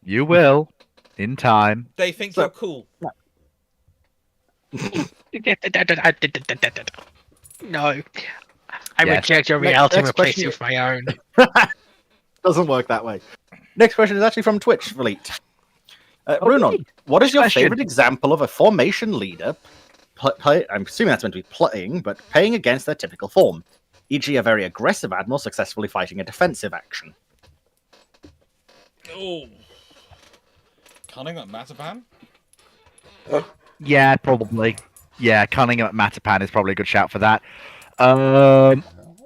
You will, in time. They think you're cool. No. I reject your reality and replace it with my own. Doesn't work that way. Next question is actually from Twitch, Fleet. Brunon, what is your favorite example of a formation leader, I'm assuming that's meant to be playing, but playing against their typical form? E.g. a very aggressive admiral successfully fighting a defensive action. Oh. Cunningham at Matapan? Yeah, probably. Yeah, Cunningham at Matapan is probably a good shout for that.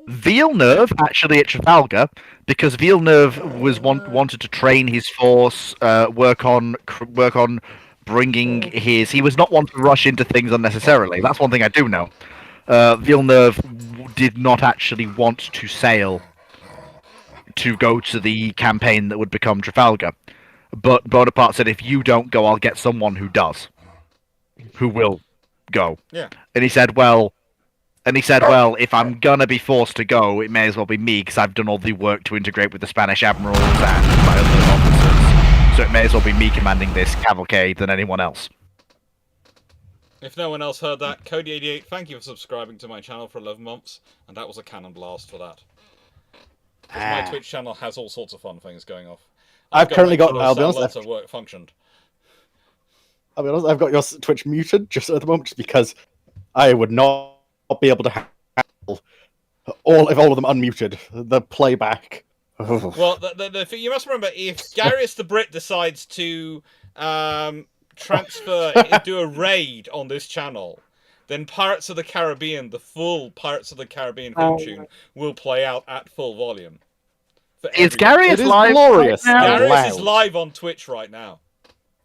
Villeneuve actually at Trafalgar, because Villeneuve was wanted to train his force, work on bringing his. He was not one to rush into things unnecessarily. That's one thing I do know. Villeneuve did not actually want to sail to go to the campaign that would become Trafalgar, but Bonaparte said, "If you don't go, I'll get someone who does, who will go." Yeah, and he said, "Well, And he said, well, if I'm going to be forced to go, it may as well be me, because I've done all the work to integrate with the Spanish admirals and my other officers. So it may as well be me commanding this cavalcade than anyone else. If no one else heard that, Cody88, thank you for subscribing to my channel for 11 months, and that was a cannon blast for that. Because my Twitch channel has all sorts of fun things going off. I've currently got, I'll be honest, work functioned. I'll be honest, I've got your Twitch muted just at the moment, just because I would not be able to handle all of them unmuted. The playback. Well, you must remember, if Garius the Brit decides to do a raid on this channel, then Pirates of the Caribbean, the full Pirates of the Caribbean theme tune, will play out at full volume. Is Garius live? Glorious. Right Garius is live on Twitch right now.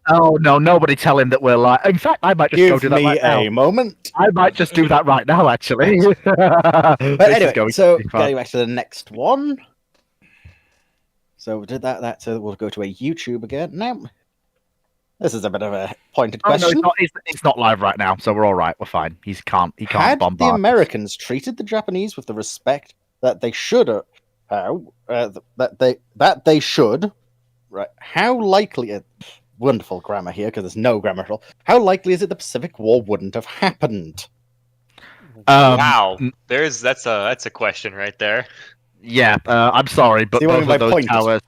Oh no! Nobody tell him that we're live. In fact, I might just go do that right now. Give me a moment. I might just do that right now, actually. But anyway, so getting back to the next one. So we did that. So we'll go to a YouTube again now. This is a bit of a pointed question. No, it's not live right now, so we're all right. We're fine. He can't Had bombard. the Americans treated the Japanese with the respect that they should, that they should, right? How likely? Wonderful grammar here, because there's no grammar at all. How likely is it the Pacific War wouldn't have happened? Wow, that's a question right there. Yeah, I'm sorry, but both of those powers.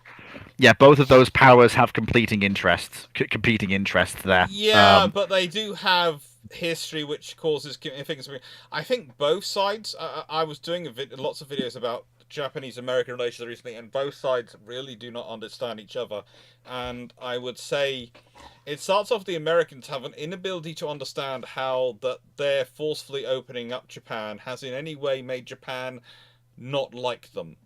Yeah, both of those powers have competing interests there. Yeah, but they do have history which causes things. I think both sides. I was doing lots of videos about Japanese-American relations recently, and both sides really do not understand each other. And I would say it starts off the Americans have an inability to understand how that their forcefully opening up Japan has in any way made Japan not like them.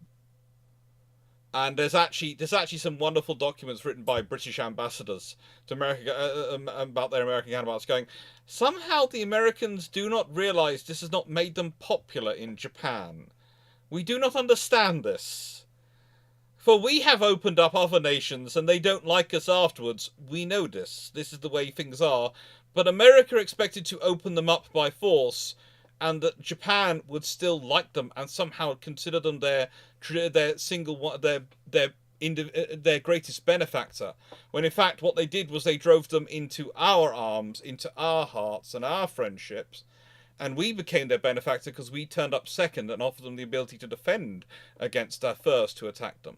And there's actually some wonderful documents written by British ambassadors to America about their American counterparts going, somehow the Americans do not realize this has not made them popular in Japan. We do not understand this. For we have opened up other nations and they don't like us afterwards. We know this. This is the way things are. But America expected to open them up by force, and that Japan would still like them and somehow consider them their greatest benefactor. When in fact what they did was they drove them into our arms, into our hearts and our friendships. And we became their benefactor because we turned up second and offered them the ability to defend against our first who attacked them.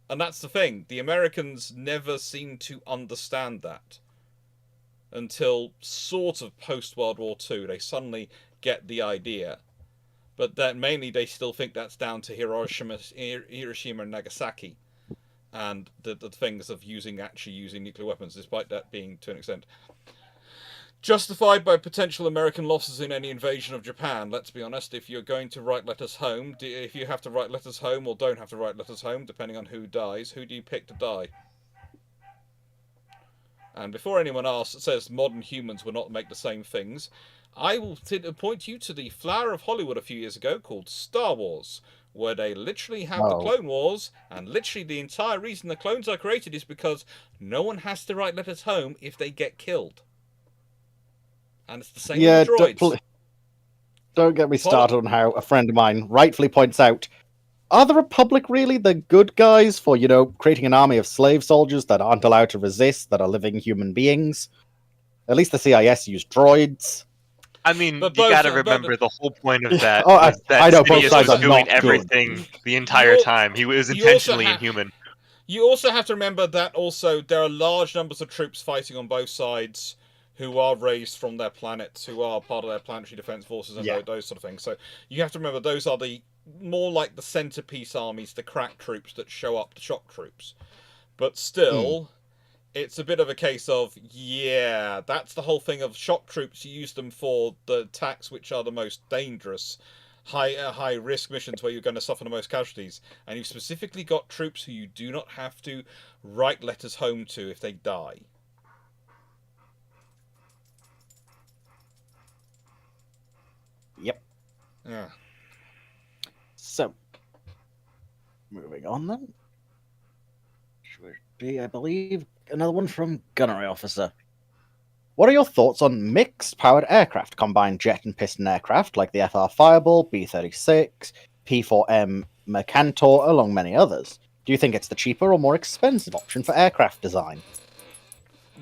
And that's the thing. The Americans never seemed to understand that. Until sort of post-World War II. They suddenly get the idea. But that mainly they still think that's down to Hiroshima and Nagasaki. And the things of actually using nuclear weapons, despite that being, to an extent, justified by potential American losses in any invasion of Japan. Let's be honest, if you're going to write letters home, if you have to write letters home or don't have to write letters home, depending on who dies, who do you pick to die? And before anyone else says modern humans will not make the same things, I will point you to the flower of Hollywood a few years ago called Star Wars, where they literally have the Clone Wars, and literally the entire reason the clones are created is because no one has to write letters home if they get killed. And it's the same with the droids. Don't get me started on how a friend of mine rightfully points out, are the Republic really the good guys for, creating an army of slave soldiers that aren't allowed to resist, that are living human beings? At least the CIS use droids. I mean, you gotta remember the whole point of that was that I know, both Sidious sides was are doing not everything the entire time. He was intentionally inhuman. You also have to remember that also there are large numbers of troops fighting on both sides who are raised from their planets, who are part of their planetary defense forces and those sort of things. So you have to remember those are the more like the centerpiece armies, the crack troops that show up, the shock troops. But still, it's a bit of a case of, that's the whole thing of shock troops. You use them for the attacks which are the most dangerous, high risk missions where you're going to suffer the most casualties. And you've specifically got troops who you do not have to write letters home to if they die. Yep. Yeah. So, moving on then. Should be, I believe, another one from Gunnery Officer. What are your thoughts on mixed-powered aircraft, combined jet and piston aircraft like the FR Fireball, B-36, P-4M Mercantor, along many others? Do you think it's the cheaper or more expensive option for aircraft design?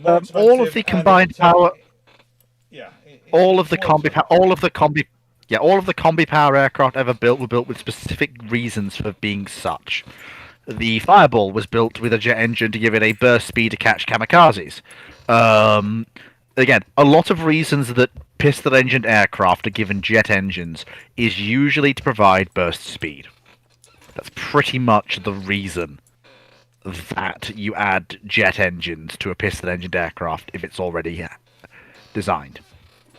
More All of expensive the and combined it's, power, yeah, all it's of the more combi, expensive. all of the combi, yeah, all of the combi power aircraft ever built were built with specific reasons for being such. The Fireball was built with a jet engine to give it a burst speed to catch kamikazes. Again, a lot of reasons that piston-engined aircraft are given jet engines is usually to provide burst speed. That's pretty much the reason that you add jet engines to a piston-engined aircraft if it's already designed.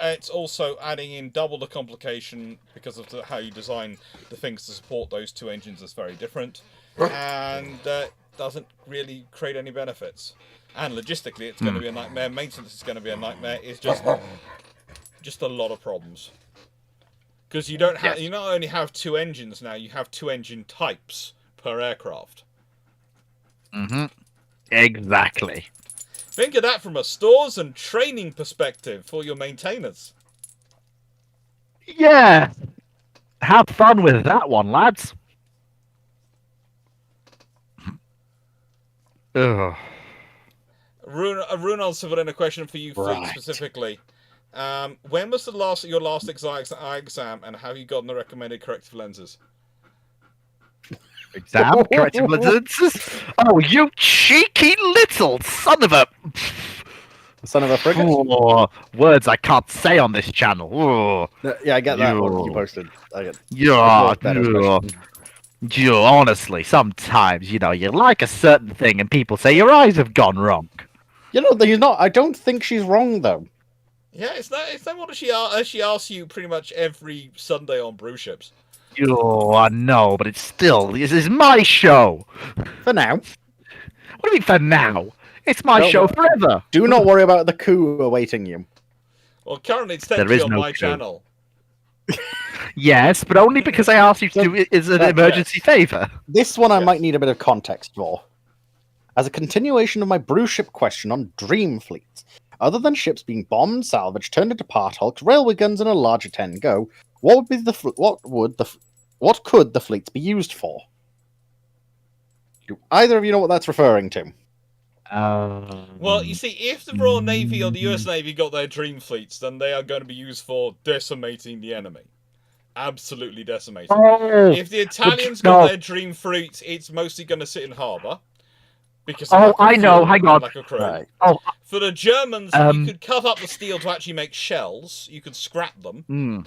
It's also adding in double the complication because of how you design the things to support those two engines is very different, and doesn't really create any benefits. And logistically, it's going to be a nightmare. Maintenance is going to be a nightmare. It's just a lot of problems. Because you don't have, you not only have two engines now, you have two engine types per aircraft. Exactly. Think of that from a stores and training perspective for your maintainers. Yeah. Have fun with that one, lads. Ugh. Rune also put in a question for you, Fleet, Right. specifically. When was your last eye exam, and have you gotten the recommended corrective lenses? Exam corrective lenses. Oh, you cheeky little son of a! Son of a frigate. Oh, words I can't say on this channel. Oh, Yeah, I get that one you You. posted. I get yeah, better yeah. expression. Yeah, honestly, sometimes you like a certain thing, and people say your eyes have gone wrong. You know, he's not. I don't think she's wrong though. Yeah, it's that what she asks you pretty much every Sunday on Brew Ships. Oh, I know, but this is my show. For now, What do you mean for now? It's my Don't show worry. forever. do not worry about the coup awaiting you. Well, currently it's There technically is on no my coup. channel. Yes, but only because I asked you to do it as an Yes. emergency favor. This one I Yes. might need a bit of context for. As a continuation of my brew ship question on dream fleets, other than ships being bombed, salvaged, turned into part hulks, railway guns, and a larger 10 go, what could the fleets be used for? Do either of you know what that's referring to? Well, you see, if the Royal Navy or the US Navy got their dream fleets, then they are going to be used for decimating the enemy. Absolutely decimating. Oh, If the Italians no. got their dream fleet, it's mostly going to sit in harbour. Because of Oh, lack of I know, fuel hang and on. lack of crew. Right. oh, For the Germans, you could cut up the steel to actually make shells. You could scrap them. mm,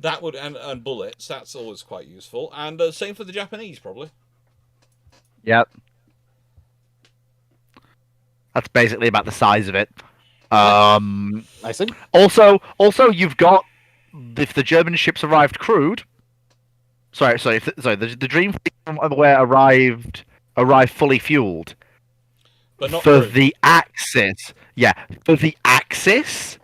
That would and bullets. That's always quite useful. And same for the Japanese, probably. yep. That's basically about the size of it. I see. Also, you've got if the German ships arrived crewed. Sorry. The Dream Fleet, from what I'm aware, arrived fully fueled. But not For crewed. the Axis. Yeah, for the Axis.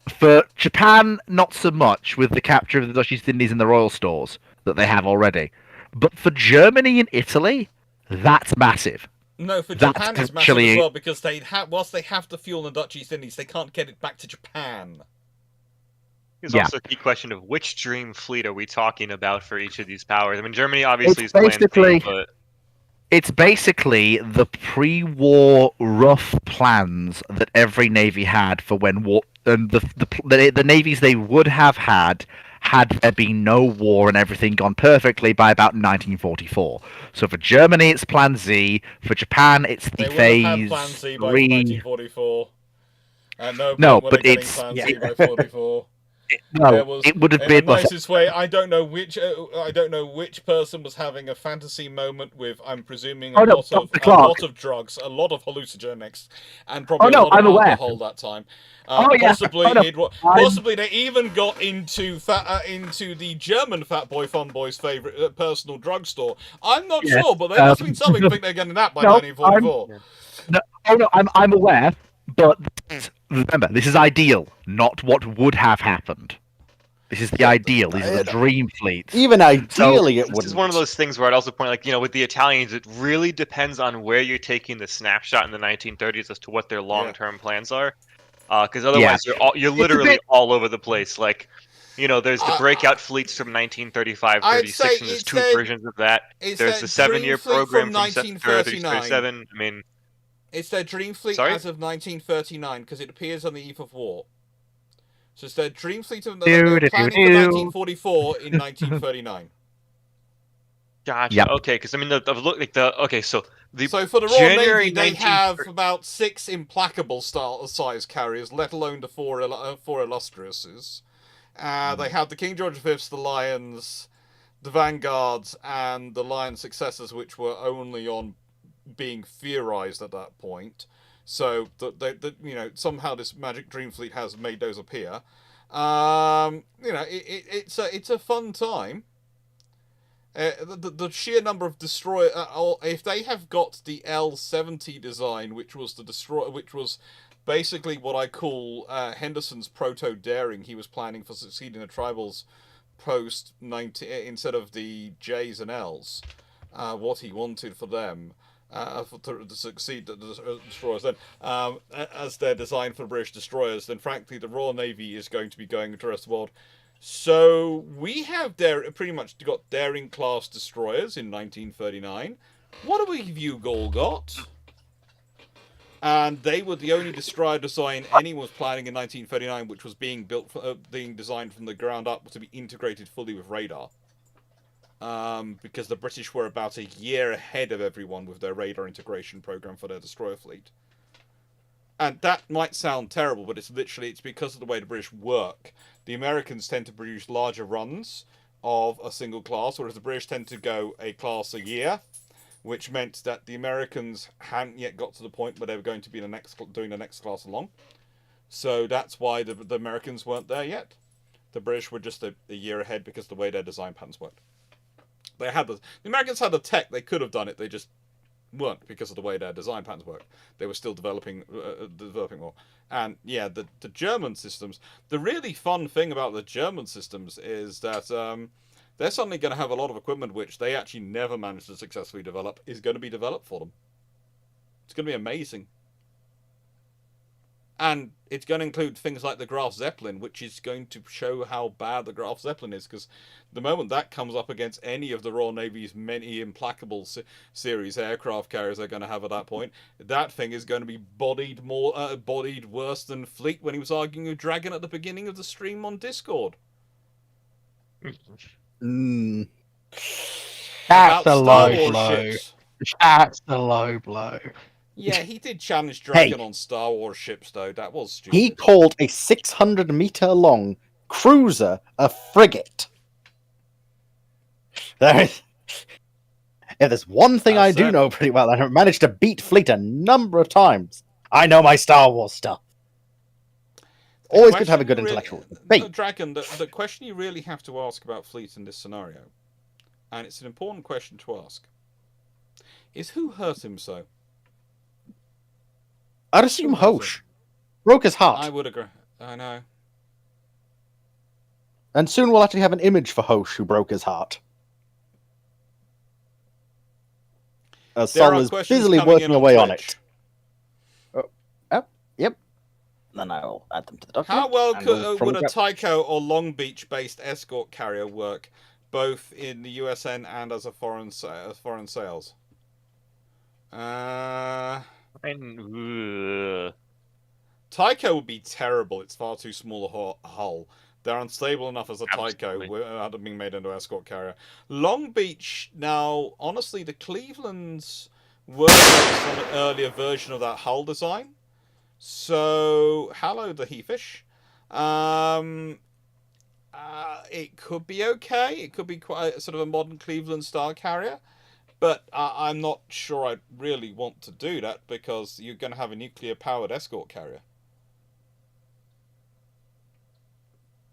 For Japan, not so much with the capture of the Dutch East Indies and the Royal Stores that they have already. But for Germany and Italy, that's massive. No, for That's Japan it's massive actually- as well because whilst they have the fuel in the Dutch East Indies, they can't get it back to Japan. There's Yeah. also a key question of which dream fleet are we talking about for each of these powers? I mean, Germany obviously It's is Plan basically- B, but It's basically the pre-war rough plans that every navy had for when war and the navies they would have had there been no war and everything gone perfectly by about 1944. So for Germany it's Plan Z, for Japan it's the They would have had Phase Plan Z by 3. 1944. No, point were but they getting it's- Plan yeah. Z by 44. No, There was, it would have in been the nicest way. I don't know which person was having a fantasy moment with. I'm presuming Oh, a no, lot of Dr. Clarke. drugs, a lot of hallucinogenics, and probably Oh, no, a lot I'm of aware. alcohol that time. Oh, yeah. Possibly Oh, no, possibly they even got into the German Fat Boy Fun Boy's favorite personal drugstore. I'm not Yes, sure, but there must have been something. I think they're getting that by no, 1944. I'm aware, but remember, this is ideal, not what would have happened. This is the ideal. These are the dream fleets. Even ideally, it This wouldn't. is one of those things where I'd also point, like, with the Italians, it really depends on where you're taking the snapshot in the 1930s as to what their long-term plans are. Because otherwise, you're literally all over the place. Like, there's the breakout fleets from 1935, 36, and there's two versions of that. There's the 7-year program from 36, 37. I mean, it's their dream fleet as of 1939 because it appears on the eve of war. So it's their dream fleet of they were planning for 1944 in 1939. Gotcha. Yep. Okay, because I mean, so for the Royal Navy, they have about 6 implacable size carriers, let alone the 4 illustriouses. They have the King George V, the Lions, the Vanguards, and the Lion successors, which were only on being theorized at that point. So somehow this Magic Dream Fleet has made those appear. It's a fun time. The sheer number of destroyer, if they have got the L-70 design, which was basically what I call Henderson's proto-daring. He was planning for succeeding the tribals post 90 instead of the J's and L's. What he wanted for them. To succeed the destroyers then as they're designed for British destroyers, then frankly the Royal Navy is going to be going to the rest of the world. So we have pretty much got daring class destroyers in 1939. What have you all got? And they were the only destroyer design anyone was planning in 1939, which was being designed from the ground up to be integrated fully with radar. Because the British were about a year ahead of everyone with their radar integration program for their destroyer fleet. And that might sound terrible, but it's because of the way the British work. The Americans tend to produce larger runs of a single class, whereas the British tend to go a class a year, which meant that the Americans hadn't yet got to the point where they were going to be doing the next class along. So that's why the Americans weren't there yet. The British were just a year ahead because of the way their design patterns worked. The Americans had the tech, they could have done it, they just weren't because of the way their design patterns work. They were still developing more. And yeah, the German systems, the really fun thing about the German systems is that they're suddenly going to have a lot of equipment which they actually never managed to successfully develop is going to be developed for them. It's going to be amazing. And it's going to include things like the Graf Zeppelin, which is going to show how bad the Graf Zeppelin is, because the moment that comes up against any of the Royal Navy's many implacable series aircraft carriers they're going to have at that point, that thing is going to be bodied worse than Fleet when he was arguing with Dragon at the beginning of the stream on Discord. That's a low blow. That's a low blow. Yeah, he did challenge Dragon on Star Wars ships, though. That was stupid. He called a 600-meter-long cruiser a frigate. If there's one thing I do know pretty well, and I've managed to beat Fleet a number of times, I know my Star Wars stuff. Always good to have a good intellectual debate. Dragon, the question you really have to ask about Fleet in this scenario, and it's an important question to ask, is who hurt him so? I'd assume Hosh. Broke his heart. I would agree. I know. And soon we'll actually have an image for Hosh who broke his heart. Sol is busily working away on it. Yep. Then I'll add them to the document. How well would a Tycho or Long Beach-based escort carrier work, both in the USN and as a foreign sales? Tycho would be terrible. It's far too small a hull. They're unstable enough as a Tycho without being made into an escort carrier. Long Beach, now, honestly, the Clevelands were based on an earlier version of that hull design. So, hello, the Heafish. It could be okay. It could be quite a, sort of a modern Cleveland style carrier. But I'm not sure I really want to do that because you're going to have a nuclear-powered escort carrier.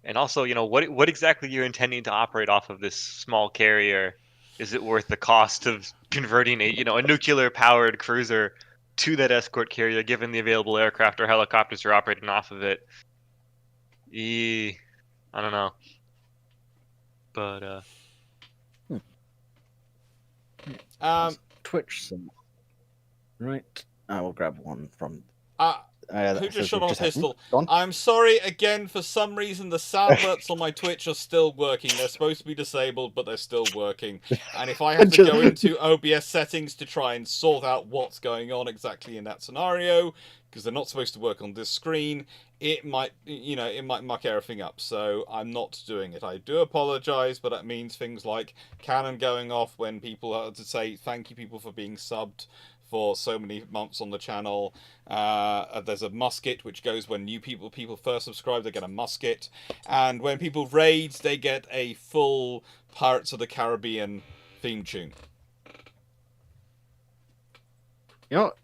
And also, what exactly you're intending to operate off of this small carrier? Is it worth the cost of converting a nuclear-powered cruiser to that escort carrier, given the available aircraft or helicopters you're operating off of it? I don't know. But Twitch symbol. Right. I will grab one from. Who just shut on a just happened. pistol? Go on. I'm sorry again. For some reason, the sound alerts on my Twitch are still working. They're supposed to be disabled, but they're still working. And if I have to go into OBS settings to try and sort out what's going on exactly in that scenario, because they're not supposed to work on this screen, it might, it might muck everything up. So I'm not doing it. I do apologize, but that means things like cannon going off when people have to say thank you, people, for being subbed for so many months on the channel. There's a musket which goes when new people first subscribe, they get a musket, and when people raid, they get a full Pirates of the Caribbean theme tune.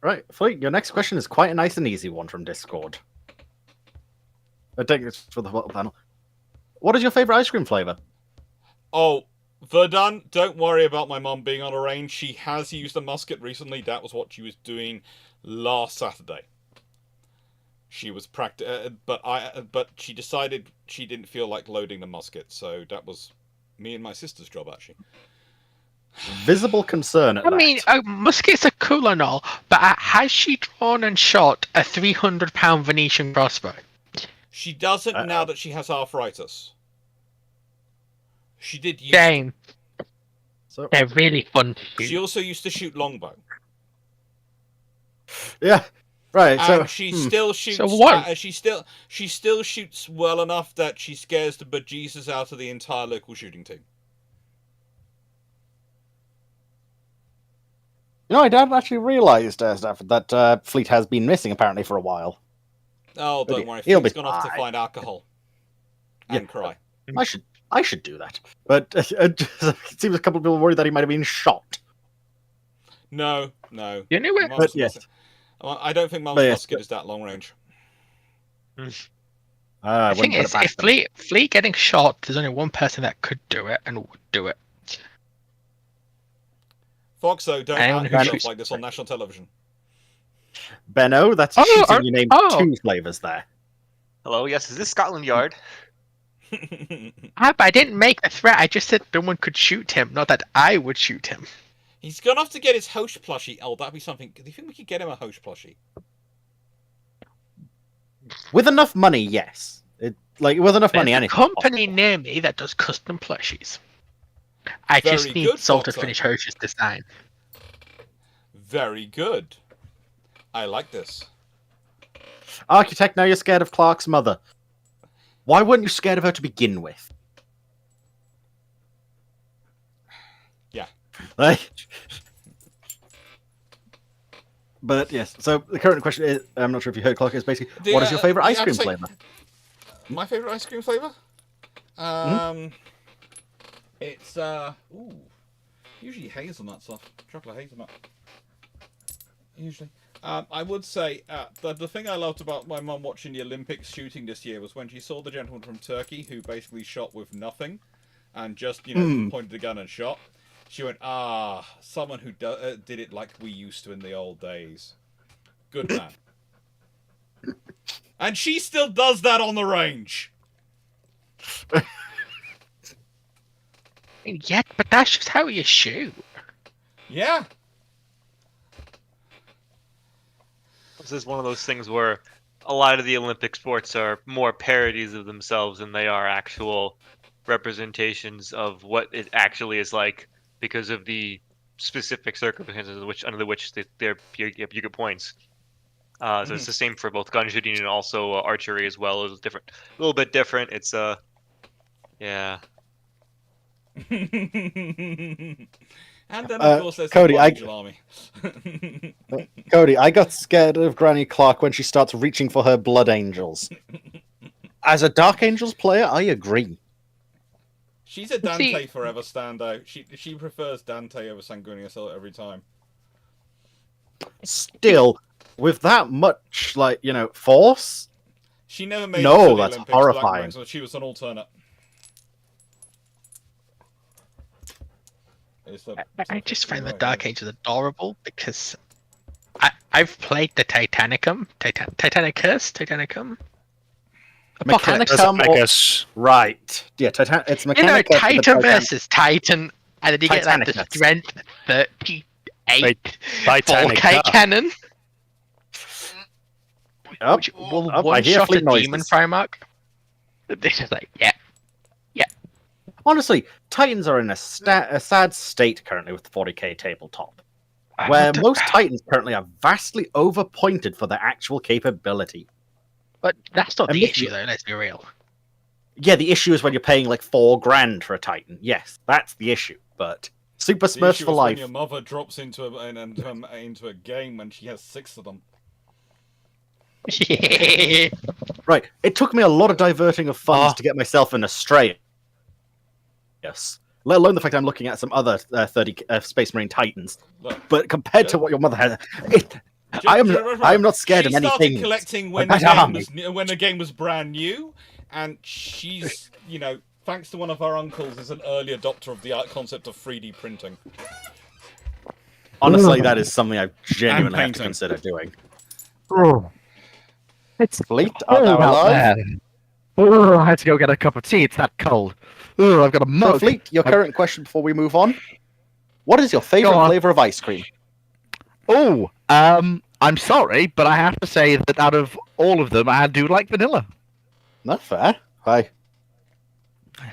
Right, Fleet, your next question is quite a nice and easy one from Discord. I take this for the panel. What is your favorite ice cream flavor? Oh, Verdun, don't worry about my mum being on a range. She has used a musket recently. That was what she was doing last Saturday. She was but she decided she didn't feel like loading the musket, so that was me and my sister's job, actually. Visible concern at that. I mean, muskets are cool and all, but has she drawn and shot a 300-pound Venetian crossbow? She doesn't now that she has arthritis. She did use Shame. So, They're really fun to shoot. She also used to shoot longbow. yeah, right. And So she still shoots. So what? She still shoots well enough that she scares the bejesus out of the entire local shooting team. I hadn't actually realised, Stafford, that Fleet has been missing apparently for a while. Oh, don't worry. He'll Fleet's be gone off to fine. find alcohol and cry. I should do that. But it seems a couple of people worried that he might have been shot. No. You know what? But yes. I don't think Mum's But yes, musket is that long range. I The thing wouldn't is, put it if past them. Fleet getting shot, there's only one person that could do it and would do it. Foxo, don't Anyone out who yourself shoots- like this on national television. Benno, that's Oh, cheating. You named two flavors there. hello, yes, is this Scotland Yard? But I didn't make a threat. I just said no one could shoot him, not that I would shoot him. He's gone off to get his host plushie. Oh, that'd be something. Do you think we could get him a host plushie? With enough money, yes. With enough money, There's a anything. company near me that does custom plushies. I just Very need good, Sol to Foxo. finish Host's design. Very good. I like this. Architect, now you're scared of Clarke's mother. Why weren't you scared of her to begin with? Yeah. But yes, so the current question is, I'm not sure if you heard, Clarke, is basically, what is your favourite ice cream flavour? My favourite ice cream flavour? It's, usually hazelnut stuff. Chocolate hazelnut. Usually. I would say the thing I loved about my mum watching the Olympics shooting this year was when she saw the gentleman from Turkey who basically shot with nothing and just, pointed the gun and shot. She went, someone who did it like we used to in the old days. Good man. And she still does that on the range. Yeah, but that's just how you shoot. Yeah. This is one of those things where a lot of the Olympic sports are more parodies of themselves than they are actual representations of what it actually is like because of the specific circumstances under which you get points. So it's the same for both gun shooting and also archery as well. It's different, a little bit different. It's yeah. And then of course there's Cody, the Angel Army. Cody, I got scared of Granny Clarke when she starts reaching for her blood angels. As a Dark Angels player, I agree. She's a Dante forever standout. She prefers Dante over Sanguinius Assault every time. Still, with that much, force? She never made No, it to the that's Olympics, horrifying. So she was an alternate. I just find the Dark Ages adorable because I've played the Titanicum. Mechanic Doesn't make or- us. Right. Yeah, it's You know, Mechanicum. for the Titan versus Titan, and then you get like the Titanicus. strength 38 Titanic 4K car. cannon, Up, which will up, I hear one-shot a fleet noises. demon Primarch. This is like, yeah. Honestly, Titans are in a sad state currently with the 40k tabletop, I where want to- most Titans currently are vastly overpointed for their actual capability. But that's not And the this- issue, though. Let's be real. Yeah, the issue is when you're paying like $4,000 for a Titan. Yes, that's the issue. But Super The Smurfs issue for is when life. your mother drops into into a game when she has 6 of them. Right. It took me a lot of diverting of funds to get myself in Australia. Yes. Let alone the fact I'm looking at some other 30 Space Marine Titans. Look, But compared to what your mother has, I am not scared of she started anything. collecting A when the better game army. was when the game was brand new, and she's thanks to one of our uncles, is an early adopter of the concept of 3D printing. Honestly, that is something I genuinely have to painting. consider doing. It's Fleet, are cold thou out alive? there. Oh, I had to go get a cup of tea. It's that cold. Oh, I've got a So, mug. Fleet, your current question before we move on. What is your favorite Go on. flavor of ice cream? Oh, I'm sorry, but I have to say that out of all of them, I do like vanilla. Not fair. Hi.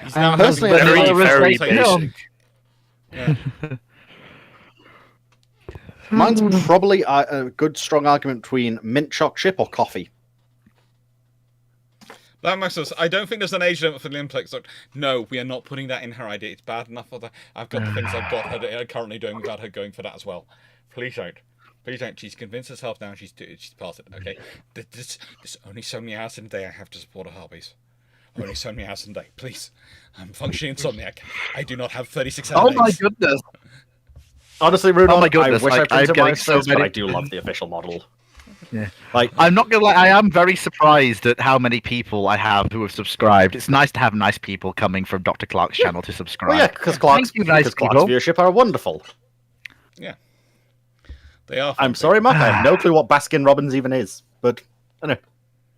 He's now personally, having I Very, was very conversation. basic. Yeah. Mine's probably a good strong argument between mint choc chip or coffee. That makes us. I don't think there's an age limit for the Olympics. Like, no, we are not putting that in her idea. It's bad enough for that. I've got the things I've got her currently doing without her going for that as well. Please don't. Please don't. She's convinced herself now. She's past it. Okay. There's only so many hours in a day I have to support her hobbies. Only so many hours in a day. Please. I'm functioning insomniac. I do not have 36 hours. Oh my goodness! Honestly, Rudolph, Oh my goodness, I wish I like, printed I'm my getting so first, but many- I do love the official model. Yeah. Like, I'm not gonna lie. I am very surprised at how many people I have who have subscribed. It's nice to have nice people coming from Dr. Clark's channel to subscribe. well, yeah, because Clark's, Thank you, nice because Clark's people. viewership are wonderful. They are. I'm sorry, Mark, I have no clue what Baskin Robbins even is, but I know.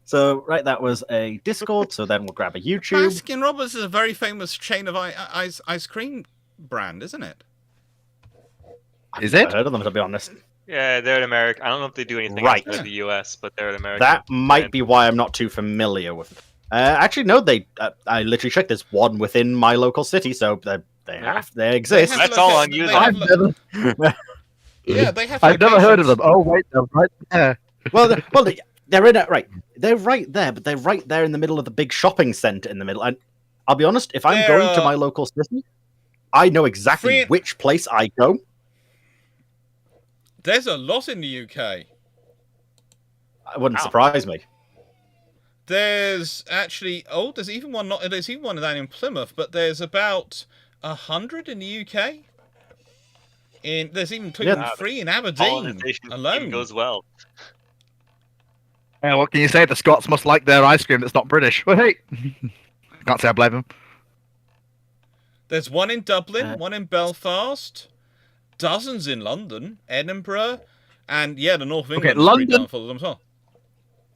So, right, that was a Discord, so then we'll grab a YouTube. Baskin Robbins is a very famous chain of ice cream brand, isn't it? Is I've it? heard of them, to be honest. Yeah, they're in America. I don't know if they do anything Right. outside of the US, but they're in America. That might be why I'm not too familiar with them. Actually, no, I literally checked. There's one within my local city, so they exist. That's all on you, They then. have yeah, they have. I've never heard of locations. them. Oh wait, they're right there. They're in it, right. They're right there, but they're right there in the middle of the big shopping center in the middle. And I'll be honest, if I'm They're, going to my local city, I know exactly free- which place I go. There's a lot in the UK. It wouldn't Wow. surprise me. There's actually there's even one down in Plymouth, but there's about 100 in the UK. There's even Yeah. 3 in Aberdeen Colonization alone. goes well. Yeah, what can you say? The Scots must like their ice cream that's not British. Well, hey, can't say I blame them. There's one in Dublin, Uh, one in Belfast, dozens in London, Edinburgh, and the North of England. London- full of them as well.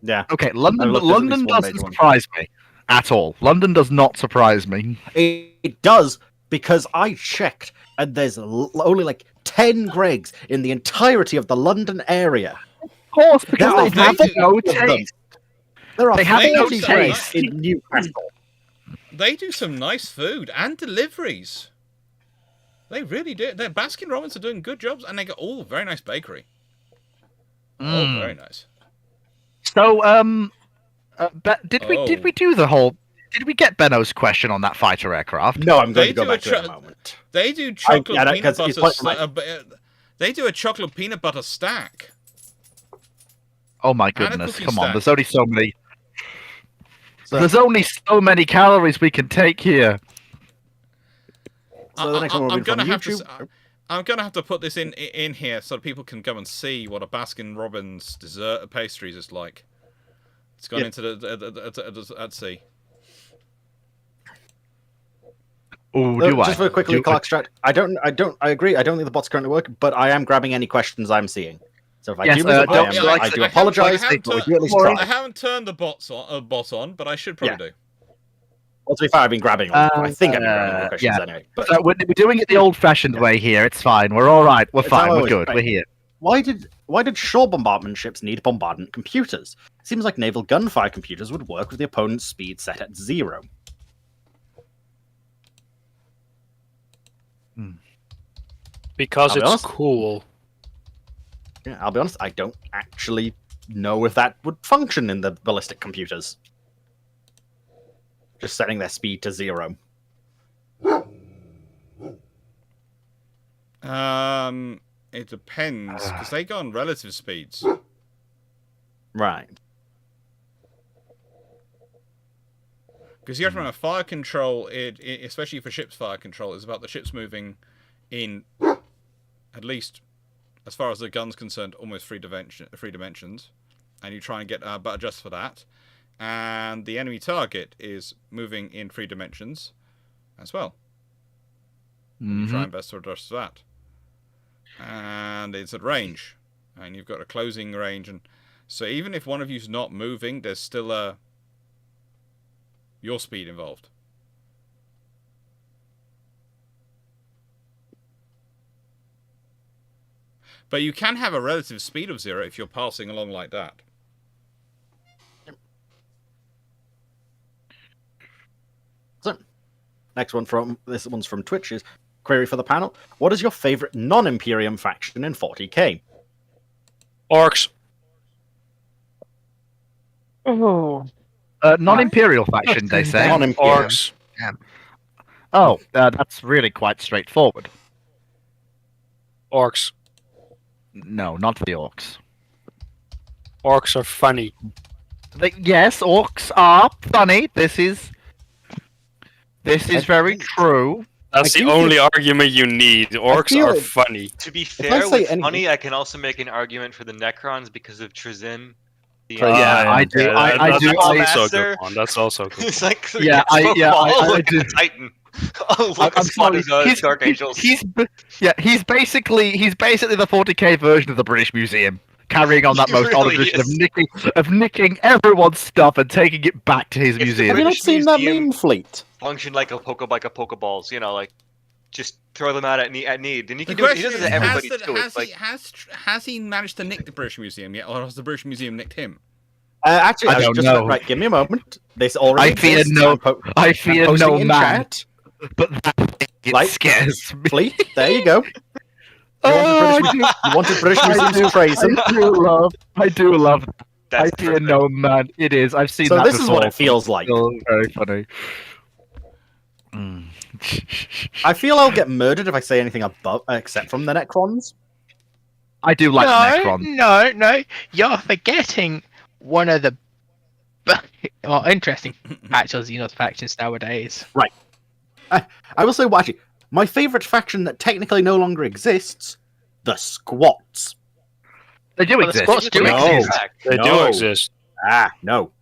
Yeah. Okay, London. I've looked at at London least one doesn't major one. surprise me at all. London does not surprise me. It does, because I checked, and there's only like 10 Gregs in the entirety of the London area. Of course, because There they are have four no of them. taste. There are They have no 40 taste. Gregs in Newcastle. They do some nice food and deliveries. They really do. Their Baskin Robbins are doing good jobs, and they got very nice bakery. Mm. Very nice. So, did we Oh. do the whole? Did we get Benno's question on that fighter aircraft? No, I'm going They to go do a back to it in a moment. They do chocolate yeah, that- peanut 'cause it's butter. like They do a chocolate peanut butter stack. Oh my a goodness! cookie Come on, stack. there's only so many. So- There's only so many calories we can take here. So the next one will be I'm gonna from have to. YouTube. I'm gonna have to put this in here so people can go and see what a Baskin Robbins dessert pastries is like. It's gone Yeah. into let's see. Oh, So, do I? just very quickly, Do- Clark Strat. I agree. I don't think the bot's currently working, but I am grabbing any questions I'm seeing. So if I Yes, do miss a don't- PM, like- I do I apologise, haven't but we turned- do at least Sorry. try. I haven't turned the bot on, but I should probably do. Well, to be fair, I've been grabbing all, I think I've been grabbing all the questions yeah. anyway. But So we're doing it the old-fashioned way here. It's fine. We're all right. We're It's how I fine. We're always good. say. We're here. why did shore bombardment ships need bombardment computers? Seems like naval gunfire computers would work with the opponent's speed set at 0. Because I'll be it's honest. cool. Yeah, I'll be honest, I don't actually know if that would function in the ballistic computers. Just setting their speed to 0. It depends because they go on relative speeds. Right. Because you have to remember, fire control, especially for ships fire control, is about the ships moving in, at least as far as the gun's concerned, almost three dimensions, and you try and get but adjust for that. And the enemy target is moving in 3 dimensions as well. You try and best to adjust that. And it's at range, and you've got a closing range, and so even if one of you's not moving, there's still your speed involved. But you can have a relative speed of 0 if you're passing along like that. So, next one this one's from Twitch is query for the panel. What is your favorite non-Imperium faction in 40k? Orcs. Oh, Non-imperial faction, they say. Non-Imperium. Orcs. Oh, that's really quite straightforward. Orcs. No, not the orcs. Orcs are funny. Yes, orcs are funny. This is very true. That's I the do only argument you need. Orcs feel are it- funny. To be I fair, say with any- funny, I can also make an argument for the Necrons because of Trizin. The, Yeah, I do. I do. That's also a Master. good one. That's also a good It's one. like Yeah, I look do. at Titan. Oh, look I'm at Spawn sorry. of Dark Angels. He's basically the 40k version of the British Museum, carrying on that He most odd really tradition of nicking everyone's stuff and taking it back to his If the museum. Have you not British seen that Museum- meme fleet? Function like a Pokeballs, you know, like just throw them out at need. And he The can do it. He question does is, it to everybody too. It's like has he managed to nick the British Museum yet, or has the British Museum nicked him? Actually, I I was don't just know. right. Give me a moment. This already. I fear exists. no- I I'm fear posting no in man, chat. but that Like- scares me. Fleet. There you go. Oh, You wanted British I Museum's do- treason. I do love. that's I fear perfect. no man. It is. I've seen So that this before. is what it feels like. Still very funny. I feel I'll get murdered if I say anything above, except from the Necrons. I do like Necron. no, you're forgetting one of the more interesting actual Xenos factions nowadays. I will say, well, actually, my favourite faction that technically no longer exists, the Squats. They do Well, the exist. Squats do No. exist. They No. do exist. No.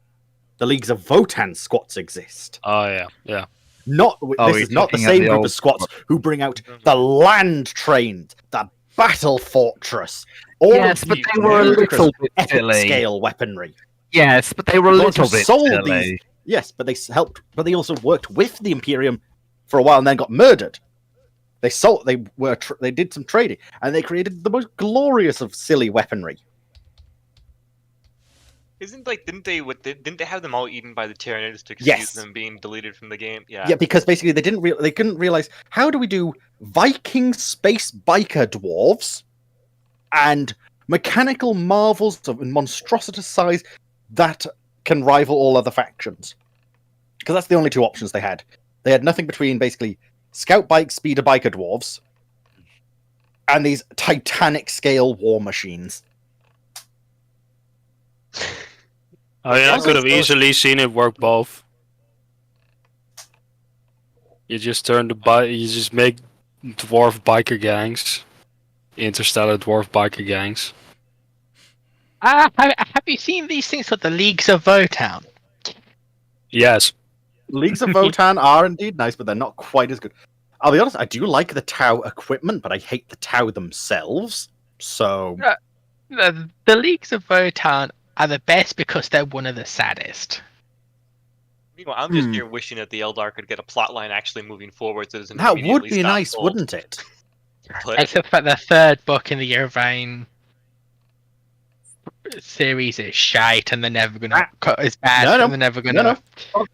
The Leagues of Votan Squats exist. Oh yeah, yeah. Not Oh, this you're is not the looking at same the group old of Squats who bring out the land trained, the battle fortress, all Yes, of but the they were a ludicrous little bit epic silly. scale weaponry. Yes, but they were a The ones who little bit sold silly. these- Yes, but they helped. But they also worked with the Imperium for a while and then got murdered. They sold. They did some trading and they created the most glorious of silly weaponry. Didn't they have them all eaten by the Tyranids to excuse Yes. them being deleted from the game? Yeah. Yeah, because basically they couldn't realize how do we do Viking space biker dwarves and mechanical marvels of monstrositous size that can rival all other factions. Because that's the only two options they had. They had nothing between basically scout bike speeder biker dwarves and these titanic scale war machines. I mean, I Also, could have it's- easily seen it work both. You just you just make dwarf biker gangs, interstellar dwarf biker gangs. Have you seen these things called the Leagues of Votown? Yes. Leagues of Votan are indeed nice, but they're not quite as good. I'll be honest, I do like the Tau equipment, but I hate the Tau themselves. So The leaks of Votan are the best because they're one of the saddest. Meanwhile, I'm just here wishing that the Eldar could get a plotline actually moving forward so it doesn't That immediately would be stop nice, cold. wouldn't it? But Except for the third book in the Irvine series is shite, and they're never gonna cut as bad, No, no. and they're never gonna. No.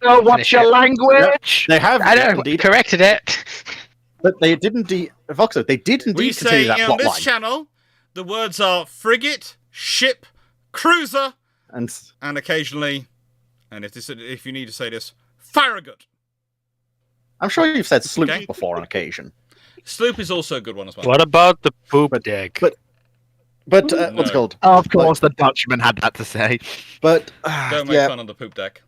Oh, what's your Finish it. language? They have I know, indeed, corrected it. but they did indeed. Voxo, they did We indeed say continue that on plot this line. channel, the words are frigate, ship, cruiser, And and occasionally, and if you need to say this, Farragut. I'm sure you've said sloop Okay. before on occasion. Sloop is also a good one as well. What about the poop deck? but- But what's it No. called? Of course, the Dutchman had that to say. But Don't make yeah, fun of the poop deck.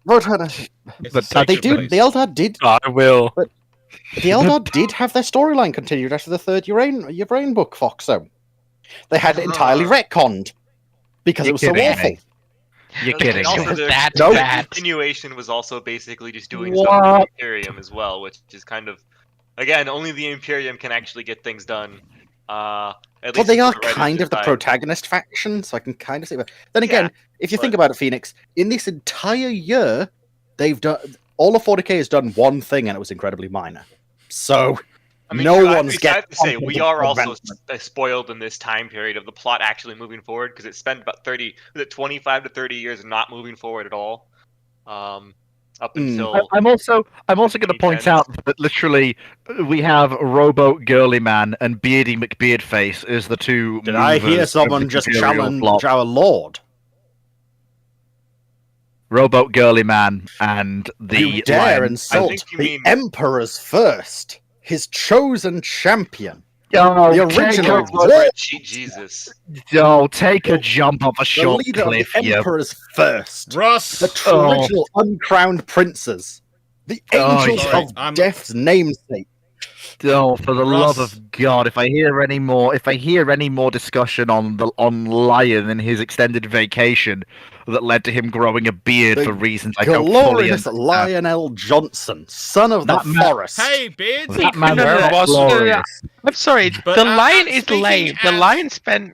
Votan, It's But a sacred they do. place. The Eldar did. I will. The Eldar did have their storyline continued after the third Ukraine book, Foxo. They had it entirely retconned because it You're was so kidding awful. me. You're And kidding. also It was their that No. bad. continuation was also basically just doing What? stuff with the Imperium as well, which is kind of, again, only the Imperium can actually get things done. At Well, least they are until the writers kind of the decide. protagonist faction, so I can kind of see. Then again, if you think but- about it, Phoenix, in this entire year, they've done all of 40k has done one thing, and it was incredibly minor. So I mean, no true, I one's have to say, getting we are also advancement. spoiled in this time period of the plot actually moving forward because it spent about 25 to 30 years not moving forward at all. Up until I'm also going to point out that literally we have Rowboat Girly Man and Beardy McBeardface as the two. Did I movers hear of someone the just Imperial challenge plot. our lord? Rowboat Girly Man and the You dare Lion. insult think you the mean- Emperor's first, his chosen champion, Oh, the take original a- war, spreadsheet Jesus. Oh, take a jump off a the short leader of cliff, the you. Emperor's first, Russ! the Oh. original uncrowned princes, the Oh, angels sorry, of I'm- death's namesake. Oh, for the love Russ. of God! If I hear any more discussion on Lion and his extended vacation that led to him growing a beard The for reasons I don't fully Glorious understand. Lionel Johnson, son of That the man- forest. Hey, Beards! That man No, no, was no, was glorious. I'm sorry, But, the lion is speaking lame. The as- lion spent.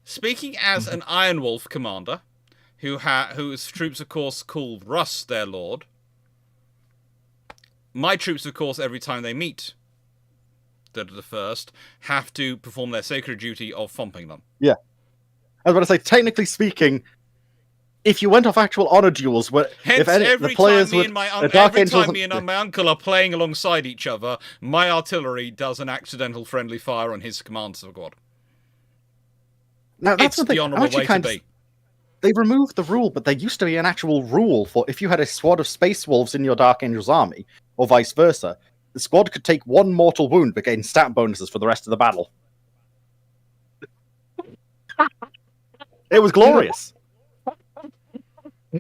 Speaking as an Iron Wolf commander, whose troops, of course, called Russ their lord, my troops, of course, every time they meet the first, have to perform their sacred duty of thumping them. I was about to say, technically speaking, if you went off actual honor duels, where Hence, if any, every the players time, would, every Dark Angels time me and my uncle are playing alongside each other, my artillery does an accidental friendly fire on his command squad. now that's It's the thing. the I'm honourable actually way to kind of- be. They removed the rule, but there used to be an actual rule for if you had a squad of Space Wolves in your Dark Angels army, or vice versa, the squad could take one mortal wound but gain stat bonuses for the rest of the battle. It was glorious.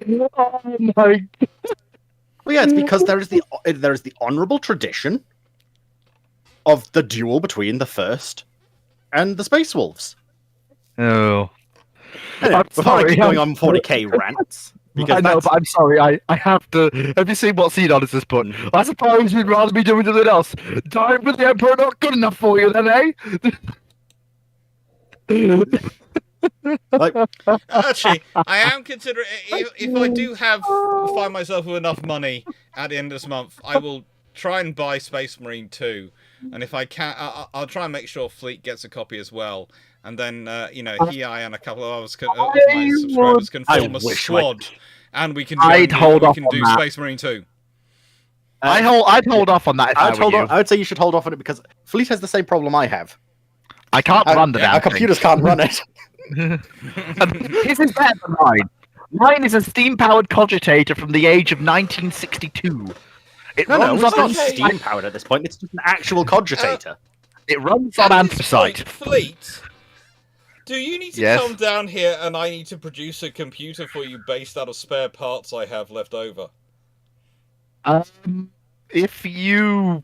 Oh my! Well, yeah, it's because there is the honourable tradition of the duel between the first and the Space Wolves. Oh, Anyway, I'm before I sorry, keep going I'm- on 40k rants, because I know, that's- but I'm sorry. I have to. Have you seen what Xenon has put? I suppose you'd rather be doing something else. Time with the Emperor not good enough for you, then, eh? like, Actually, I am considering if I do find myself with enough money at the end of this month, I will try and buy Space Marine 2, and if I can, I'll try and make sure Fleet gets a copy as well, and then I and a couple of others of my subscribers can I form a wish squad, and we can I'd hold off on do that. Space Marine 2. I'd hold off on that if I I'd were you. I would say you should hold off on it because Fleet has the same problem I have. I can't run the damn Our thing. computers can't run it. This is better than mine. Mine is a steam-powered cogitator from the age of 1962. It No, runs it's on not okay. steam powered at this point. It's just an actual cogitator. It runs on At this point, anthracite. Fleet, do you need to Yes. come down here and I need to produce a computer for you based out of spare parts I have left over? If you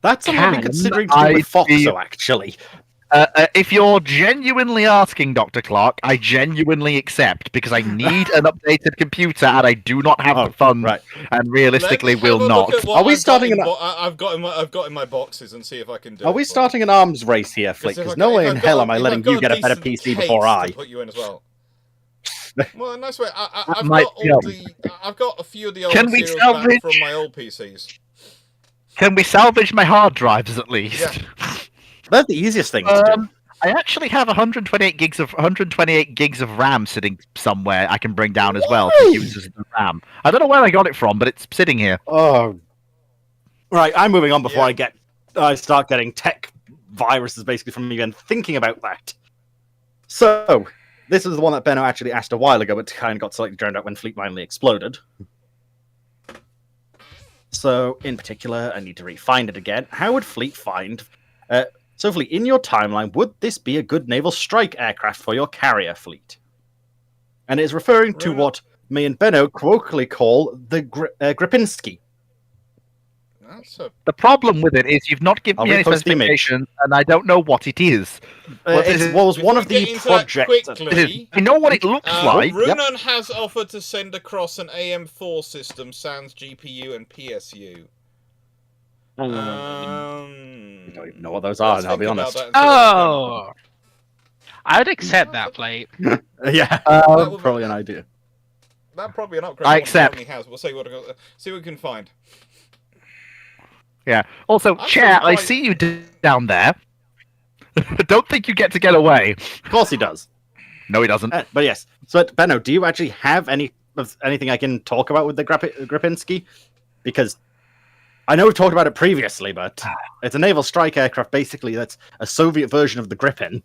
That's something I've been Can considering to do with I be- Foxo, actually. If you're genuinely asking, Dr. Clarke, I genuinely accept because I need an updated computer and I do not have the funds, right. and realistically Let me have will a look not. at what Are we I've starting got in, an- I've got in my boxes and see if I can do it. Are we for you. starting an arms race here, Flick? if Because I've no got- way if in I've got hell a- am I if letting I've got you a get a better decent PC before I. to put you in as well. Well, nice way. That I've might got all help. I've got a few of the old Can we materials salvage- back from my old PCs. Can we salvage my hard drives at least? Yeah. That's the easiest thing to do. I actually have 128 gigs of RAM sitting somewhere I can bring down as well to use as the RAM. I don't know where I got it from, but it's sitting here. Oh. Right, I'm moving on before Yeah. I start getting tech viruses basically from even thinking about that. So, this is the one that Benno actually asked a while ago, but kind of got slightly drowned out when Fleet finally exploded. So, in particular, I need to re-find it again. How would Fleet find... So, Fleet, in your timeline, would this be a good naval strike aircraft for your carrier fleet? And it is referring to what me and Benno colloquially call the Gripinski. That's a... The problem with it is you've not given I'll me any repost the image. specifications, and I don't know what it is. It was one of If we the get into that projects. quickly, I know what it looks like. Runan has offered to send across an AM4 system, sans GPU and PSU. I don't even know what those are, let's I'll be think about honest. that and see what Oh, I would accept that plate. Yeah, That would probably be- an idea. That'd probably be an upgrade. I on what it accept. currently has. We'll see what we can find. Yeah. Also, I'm chat, I surprised- see you down there. Don't think you get to get away. Of course he does. No, he doesn't. But yes. So, Benno, do you actually have anything I can talk about with the Gripinski? Because I know we've talked about it previously, but it's a naval strike aircraft, basically, that's a Soviet version of the Gripen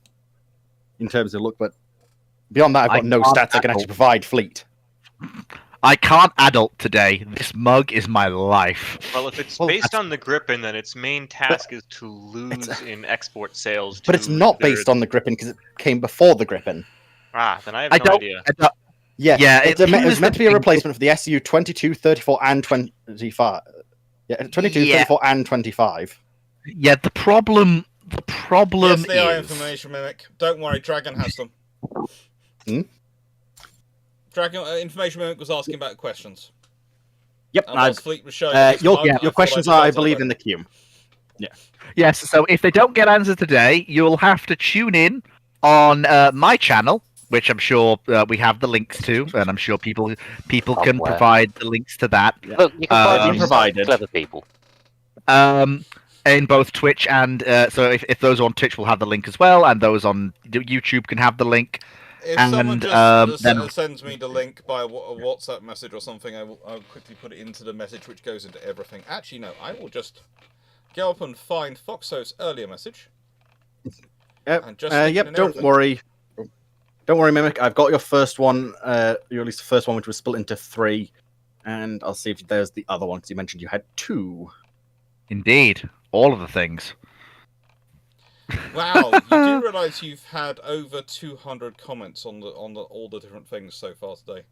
in terms of look, but beyond that, I've got no can't stats I can actually provide Fleet. I can't adult today. This mug is my life. Well, if it's Well, based on the Gripen, then its main task is to lose in export sales. But it's to not their- based on the Gripen because it came before the Gripen. Ah, then I have I no don't. idea. I don't- Yeah, Yeah, it's it- it here's was meant the to be a thing. replacement for the SU 22, 34, and 25. Yeah, 22, Yeah. 34, and 25. Yeah, the problem Yes, they are is information mimic. Don't worry, Dragon has them. Hmm? Dragon information mimic was asking about questions. Yep, And whilst Fleet was showing this your mug, I thought questions I'd are, I just believe, answer in the queue. yes. So if they don't get answered today, you'll have to tune in on my channel, which I'm sure we have the links to, and I'm sure people can Somewhere. provide the links to that. Look, you can find Um, these provided. clever people. In both Twitch and so if those on Twitch will have the link as well, and those on YouTube can have the link. If And, someone just then- sends me the link by a WhatsApp message or something, I'll quickly put it into the message which goes into everything. Actually, no, I will just go up and find Foxo's earlier message. Yep, And just stick it yep, in don't everything. worry. Don't worry, Mimic. I've got your first one, your at least the first one, which was split into 3. And I'll see if there's the other one, because you mentioned you had 2. Indeed, all of the things. Wow, you do realise you've had over 200 comments on all the different things so far today.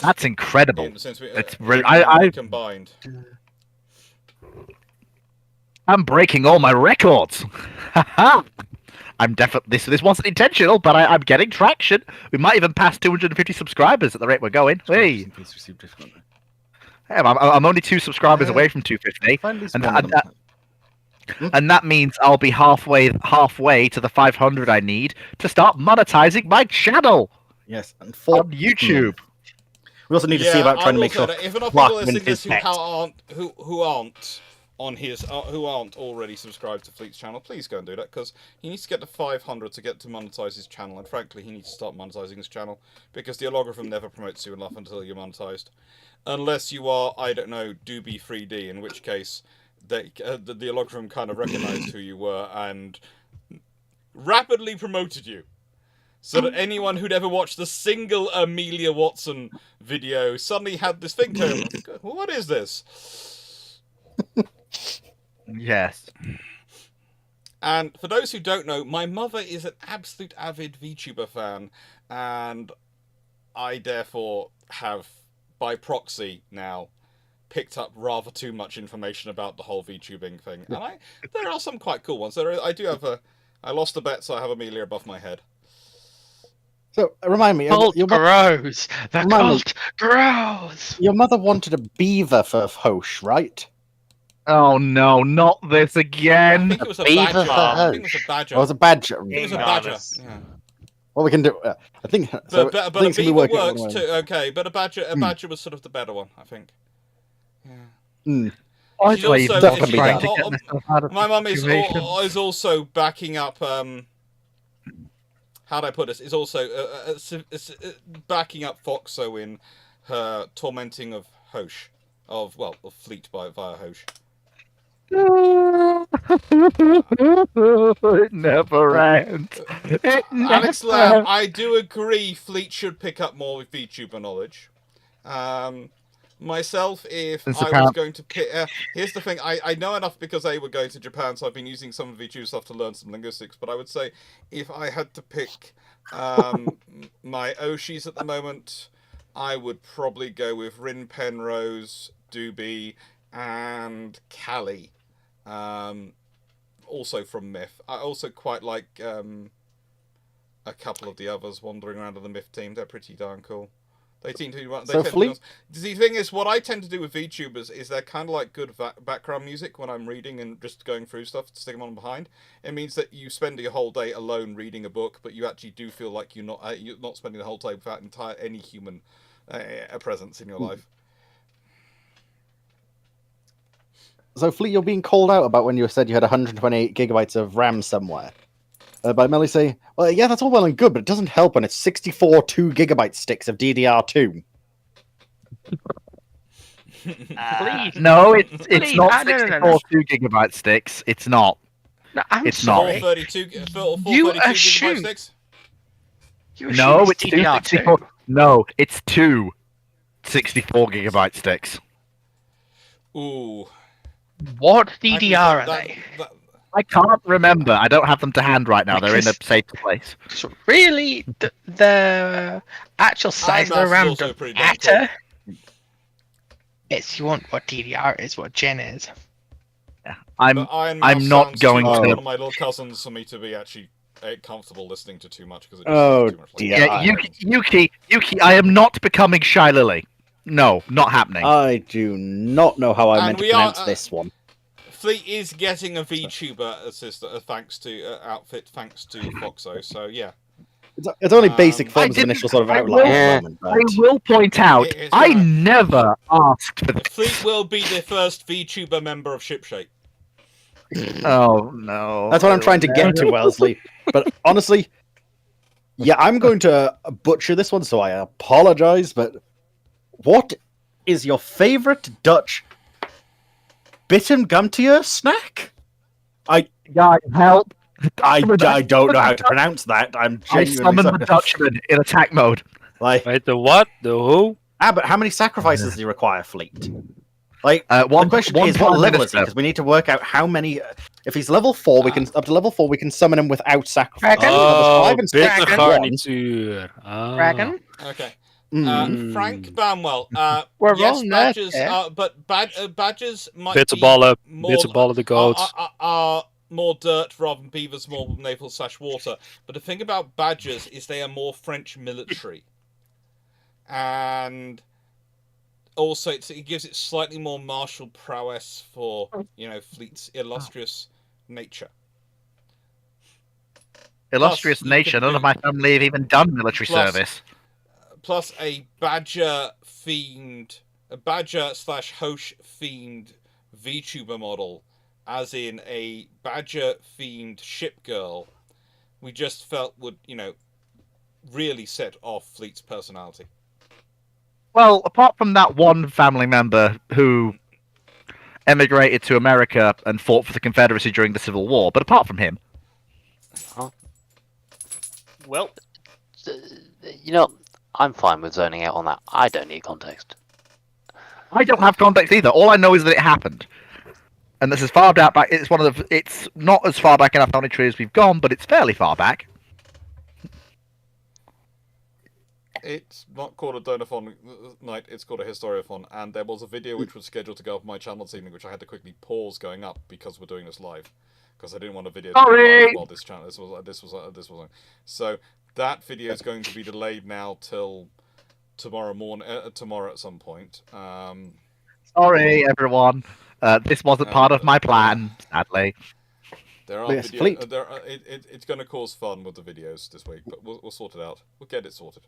That's incredible. Since we It's combined. I'm breaking all my records. I'm definitely this wasn't intentional, but I'm getting traction. We might even pass 250 subscribers at the rate we're going. Hey, I'm only 2 subscribers away from 250, and that means I'll be halfway to the 500 I need to start monetizing my channel Yes, and on YouTube. We also need to see about trying to make sure if enough Clarke people wins listening to his this bet. who aren't on his who aren't already subscribed to Fleet's channel, please go and do that, because he needs to get to 500 to get to monetize his channel, and frankly he needs to start monetizing his channel, because the algorithm never promotes you enough until you're monetized, unless you are, I don't know, Doobie 3D, in which case the algorithm kind of recognized who you were and rapidly promoted you. So that anyone who'd ever watched the single Amelia Watson video suddenly had this thing to them. Well, what is this? Yes. And for those who don't know, my mother is an absolute avid VTuber fan, and I therefore have, by proxy now, picked up rather too much information about the whole VTubing thing. And there are some quite cool ones. I do have I lost the bet, so I have Amelia above my head. So remind me, Cult grows. The Remind me. cult grows. your mother wanted a beaver for Hosh, right? Oh no, not this I again. think it was a beaver badger. for I think it was a Hosh. badger. Or was it badger? It was a Being badger. honest. Yeah. Well, we can do. I think. So But things a can be beaver worked out works one too. way. Okay, but a badger was sort of the better one, I think. Yeah. Mm. Why She's do I even also- bother she's- trying to oh, get myself out of My this mum is situation? also backing up. How'd I put this? Is also backing up Foxo in her tormenting of Hosh, of Fleet via Hosh. It never ends. It Alex never Lamb, ends. I do agree. Fleet should pick up more with VTuber knowledge. Myself, if Since I was apparent- going to pick, here's the thing: I know enough because we're going to Japan, so I've been using some of VTuber stuff to learn some linguistics. But I would say, if I had to pick my Oshis at the moment, I would probably go with Rin Penrose, Doobie, and Callie. Also from Myth. I also quite like a couple of the others wandering around in the Myth team. They're pretty darn cool. They seem to be. So Fleet- The thing is, what I tend to do with VTubers is they're kind of like good background music when I'm reading and just going through stuff to stick them on behind. It means that you spend your whole day alone reading a book, but you actually do feel like you're not spending the whole day without any human presence in your life. So Fleet, you're being called out about when you said you had 128 gigabytes of RAM somewhere. By Melly say, well, yeah, that's all well and good, but it doesn't help when it's 64 2 GB sticks of DDR2. Please. No, it's Please, not no, 64 no. 2 GB sticks. It's not. No, I'm It's not. sorry. 432 You gigabyte assume- sticks? You No, assume it's two DDR2. 64. No, it's two 64 GB sticks. Ooh. What I can DDR are that- they? that- I can't remember. I don't have them to hand right now. They're in a Because- safe place. So really, the actual size of the Mass is RAM also doesn't pretty damn cool. matter. It's you want what DDR is, what Gen is. I'm But Iron Mouse I'm not sounds going too much to- like one of my little cousins for me to be actually comfortable listening to too much because it just Oh, sounds too much like dear. yeah, Yuki. I am not becoming Shy Lily. No, not happening. I do not know how I And meant to we are, pronounce this one. Fleet is getting a VTuber assistant thanks to outfit, thanks to Foxo. So yeah, It's only basic I forms of didn't- initial sort of I outline will- at the moment. I will point out, It's I gonna- never asked for this. Fleet will be the first VTuber member of Shipshape. Oh no. That's what I'm trying to get to, Wellesley. But honestly, yeah, I'm going to butcher this one, so I apologize. But what is your favorite Dutch bitten gumtier snack? Guys, help! I don't know how to pronounce that. I'm I genuinely summoned sorry. the Dutchman in attack mode. Like, Wait, the what? The who? but how many sacrifices do you require, Fleet? Like, the One question one is, what Prime level is he? Minister. Because we need to work out how many. If he's level 4, we can up to level 4. We can summon him without sacrifice. Dragon? Levels Oh, 5 and 6 bitte are Dragon. one. garnituur. Ah. Dragon? Okay. Mm. Frank Bamwell. We're yes, all nerds badgers. here. But badgers might Bitterballen. be more, Bitterballen the goats. are more dirt rather than beavers, more naval/water. But the thing about badgers is they are more French military, and also it gives it slightly more martial prowess for Fleet's illustrious nature. Illustrious you nature. can None do- of my family have even done military Plus- service. Plus a badger/Hosh themed VTuber model, as in a badger themed ship girl, we just felt would, really set off Fleet's personality. Well, apart from that one family member who emigrated to America and fought for the Confederacy during the Civil War, but apart from him, Well, I'm fine with zoning out on that. I don't need context. I don't have context either. All I know is that it happened. And this is far back. It's one of the. It's not as far back in our family tree as we've gone, but it's fairly far back. It's not called a Donathon night, it's called a Historiathon, and there was a video which was scheduled to go up on my channel this evening, which I had to quickly pause going up because we're doing this live. because I didn't want a video Sorry! to be live while this channel. This was on. So that video is going to be delayed now till tomorrow morning. Tomorrow at some point. Sorry, everyone. This wasn't part of my plan, sadly. There are Yes, videos. Fleet. It's going to cause fun with the videos this week, but we'll sort it out. We'll get it sorted.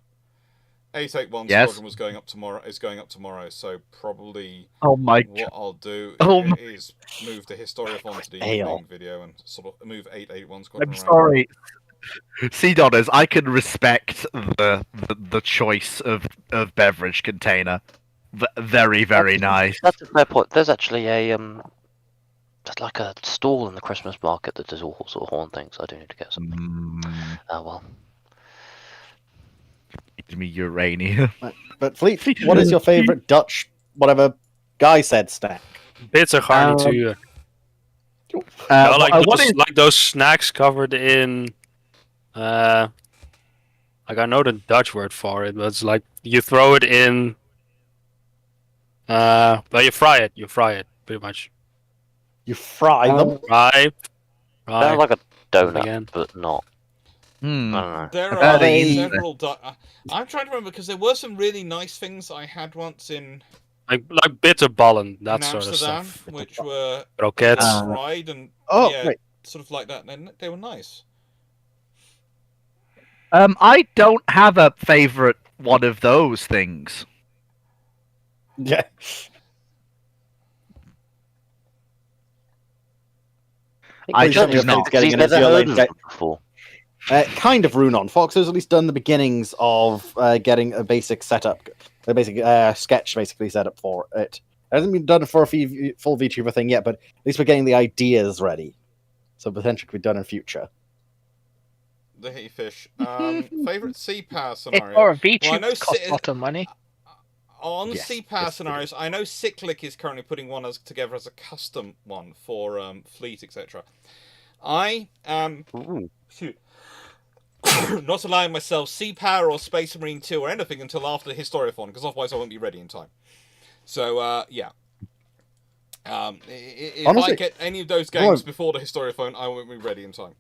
881 Yes. Squadron was going up tomorrow. Is going up tomorrow, so probably Oh my what I'll do Oh my- is move the Historiathon to the Hell. evening video and sort of move 881 Squadron I'm around. sorry. Sea Donners, I can respect the choice of beverage container. Very, very nice. That's a fair point. There's actually a there's like a stall in the Christmas market that does all sort of horn things. I do need to get some. Oh well. Give me uranium. But Fleet, what is your favourite Dutch, whatever Guy said stack? Bitter garnituur. No, like those snacks covered in. Like I know the Dutch word for it, but it's like you throw it in. Well, you fry it. You fry it pretty much. You fry them? Fry. They're like a donut, Again. but not. I don't know. There Are are they- several. I'm trying to remember because there were some really nice things I had once in Like bitterballen, that in sort of Amsterdam, stuff. which were Croquettes. fried and Oh, yeah, right. sort of like that. They were nice. I don't have a favorite one of those things. Yeah. I Please just tell me you're not. getting He's into never your heard late of day- them before. Kind of Runon. Fox has at least done the beginnings of getting a basic setup, a basic sketch basically set up for it. It hasn't been done for a full VTuber thing yet, but at least we're getting the ideas ready. So potentially could be done in future. The Hitty Fish. Favorite sea power If scenario. or a Well, I VTuber know costs a lot of money. On Yes, sea power yes, scenarios, I know Cyclic is currently putting one together as a custom one for fleet, etc. I am not allowing myself sea power or Space Marine 2 or anything until after the Historiathon, because otherwise I won't be ready in time. So yeah. If Honestly, I get any of those games before the Historiathon, I won't be ready in time.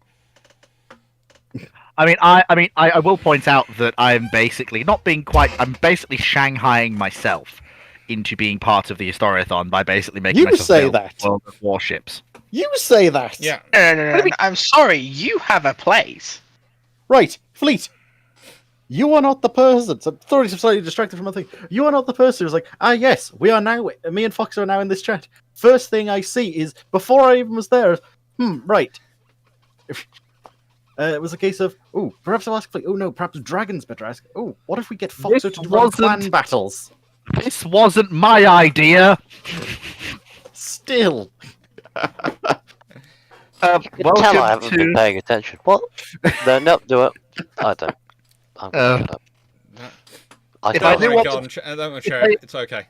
I will point out that I'm basically not being quite. I'm basically Shanghaiing myself into being part of the Historiathon by basically making You myself say build that. World of Warships. You say that. Yeah. No. I'm sorry, you have a place. Right, Fleet. You are not the person. So, sorry to slightly distracted from my thing. You are not the person who's like, yes, we are now. Me and Fox are now in this chat. First thing I see is before I even was there. Right. It was a case of, perhaps I'll ask Fleet. Oh no, perhaps Dragon's better ask. What if we get Fox This to run wasn't- clan battles? This wasn't my idea. Still. You can tell I haven't been paying attention. What? No, do it. I don't. I'm gonna shut up. I If I can't. knew what Don't share it. It's okay.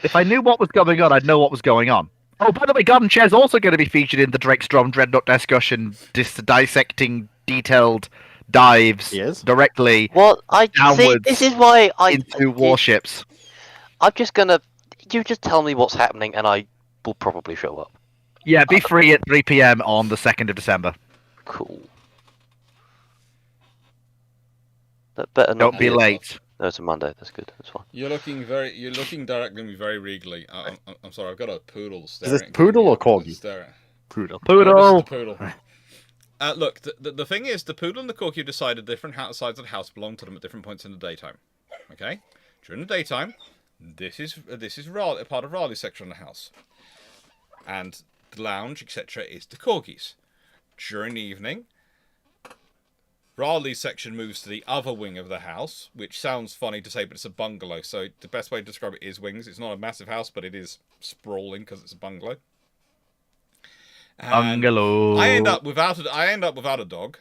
If I knew what was going on, I'd know what was going on. Oh, by the way, Garden Chair's also going to be featured in the Drakestrom Dreadnought discussion, dissecting detailed dives Yes. directly What? I see. downwards This is why I. into warships. I'm just gonna. You just tell me what's happening, and I will probably show up. Yeah, be free at 3 p.m. on the 2nd of December. Cool. That better not Don't be late. No, it's a Monday. That's good. That's fine. You're looking directly at me very regally. I'm sorry. I've got a poodle staring. this at me. poodle or corgi? Staring. Poodle. Oh, this is Poodle! the poodle. Look, the thing is, the poodle and the corgi have decided different sides of the house belong to them at different points in the daytime. Okay, during the daytime, this is a part of Raleigh's section of the house, and the lounge, etc., is the corgis. During the evening, Raleigh's section moves to the other wing of the house, which sounds funny to say, but it's a bungalow. So the best way to describe it is wings. It's not a massive house, but it is sprawling because it's a bungalow. And Bungalow. I end up without a dog,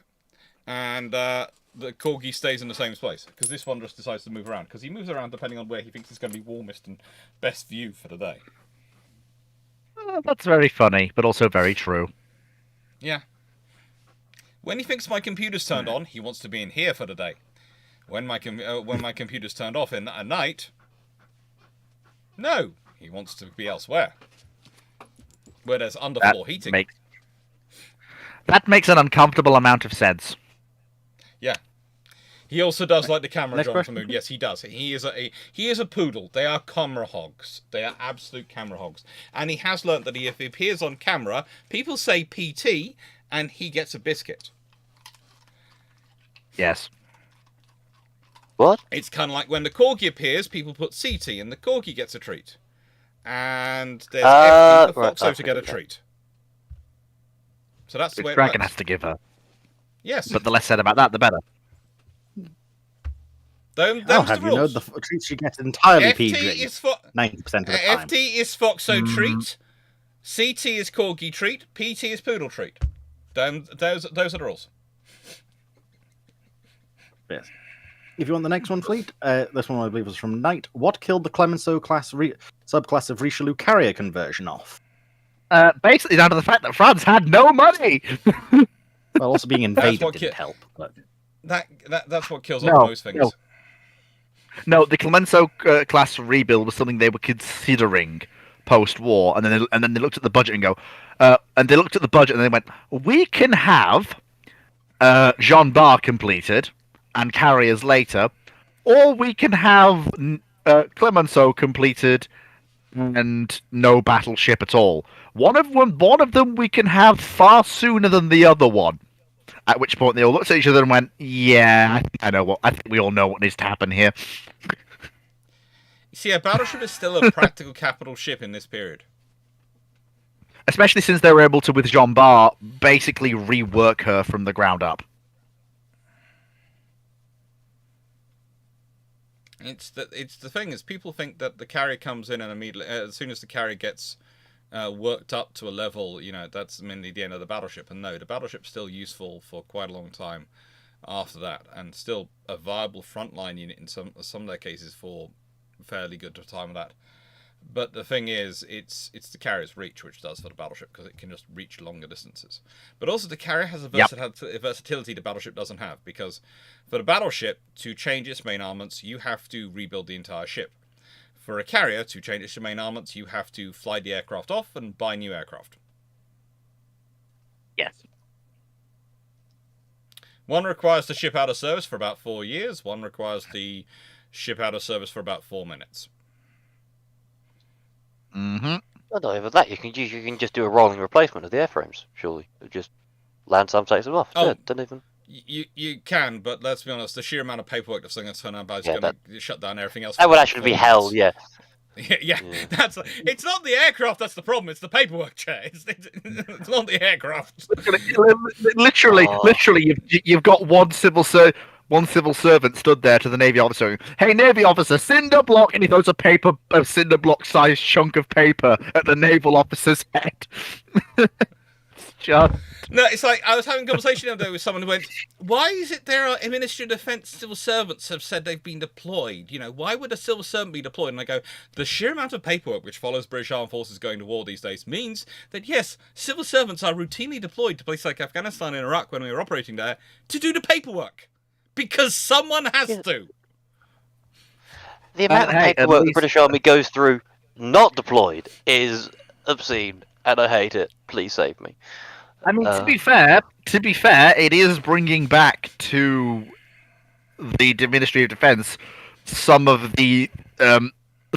and the corgi stays in the same place because this one just decides to move around because he moves around depending on where he thinks is going to be warmest and best view for the day. That's very funny, but also very true. Yeah. When he thinks my computer's turned on, he wants to be in here for the day. When my computer's turned off at night, no, he wants to be elsewhere, where there's underfloor heating. That makes an uncomfortable amount of sense. He also does like the camera Next John question, for Moon. Yes, he does. He is a poodle. They are camera hogs. They are absolute camera hogs. And he has learnt that if he appears on camera, people say PT, and he gets a biscuit. Yes. What? It's kind of like when the corgi appears, people put CT, and the corgi gets a treat. And there's FT for right, Foxo to get a okay. treat. So that's the Which way it Dragon works. has to give her. Yes. But the less said about that, the better. Those Oh, the have you known rules. the treats she gets entirely FT PG? is for 90% of the time. FT is Foxo treat. CT is corgi treat. PT is poodle treat. Those are the rules. Yes. If you want the next one, Fleet, this one I believe was from Knight. What killed the Clemenceau class subclass of Richelieu carrier conversion off? Basically down to the fact that France had no money. Well, also being invaded what didn't help. But That's what kills No, off most things. no. No, the Clemenceau class rebuild was something they were considering post-war, and then they looked at the budget and they went, we can have Jean Bar completed and carriers later, or we can have Clemenceau completed and no battleship at all. One of them we can have far sooner than the other one. At which point they all looked at each other and went, "Yeah, I think we all know what needs to happen here." See, a battleship is still a practical capital ship in this period. Especially since they were able to, with Jean Bar, basically rework her from the ground up. It's the thing is, people think that the carrier comes in and immediately, as soon as the carrier gets worked up to a level, that's mainly the end of the battleship. And no, the battleship's still useful for quite a long time after that, and still a viable frontline unit in some of their cases for a fairly good time of that. But the thing is, it's the carrier's reach which does for the battleship, because it can just reach longer distances. But also the carrier has a versatility the battleship doesn't have, because for the battleship to change its main armaments, you have to rebuild the entire ship. For a carrier to change its main armaments, you have to fly the aircraft off and buy new aircraft. Yes. One requires the ship out of service for about 4 years. One requires the ship out of service for about 4 minutes. Mm-hmm. Well, not even that. You can just do a rolling replacement of the airframes. Surely, just land some, take them off. Oh. Yeah, don't even. You can, but let's be honest, the sheer amount of paperwork that's going to turn out is going to shut down everything else. That would actually be hell. Yeah. Yeah. It's not the aircraft that's the problem. It's the paperwork, Chair. It's not the aircraft. Literally, you've got one civil servant stood there to the Navy officer. Hey, Navy officer, cinder block, and he throws a cinder block sized chunk of paper at the naval officer's head. Just. No, it's like I was having a conversation the other day with someone who went, "Why is it there are Ministry of Defence civil servants have said they've been deployed? Why would a civil servant be deployed?" And I go, the sheer amount of paperwork which follows British Armed Forces going to war these days means that yes, civil servants are routinely deployed to places like Afghanistan and Iraq when we were operating there to do the paperwork. Because someone has to. The amount of paperwork the British Army goes through not deployed is obscene, and I hate it. Please save me. I mean, to be fair, it is bringing back to the Ministry of Defence some of the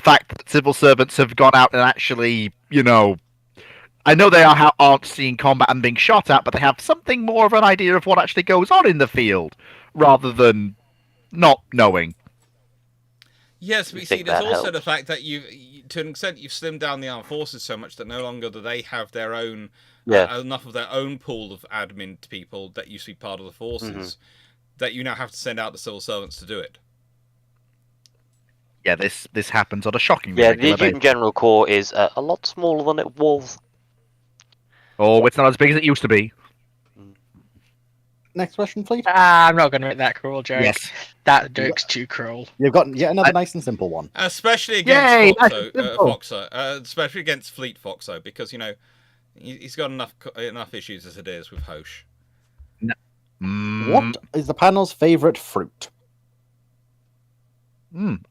fact that civil servants have gone out and actually, I know they aren't seeing combat and being shot at, but they have something more of an idea of what actually goes on in the field, rather than not knowing. Yes, but you see, there's also the fact that to an extent, you've slimmed down the armed forces so much that no longer do they have their own enough of their own pool of admin people that used to be part of the forces that you now have to send out the civil servants to do it. Yeah, this happens on a shocking. Yeah, the Adjutant General Corps is a lot smaller than it was. Oh, it's not as big as it used to be. Next question, please. I'm not going to make that cruel joke. Yes. That joke's too cruel. You've got yet another nice and simple one. Especially against Foxo, especially against Fleet Foxo, because he's got enough issues as it is with Hosh. What is the panel's favourite fruit?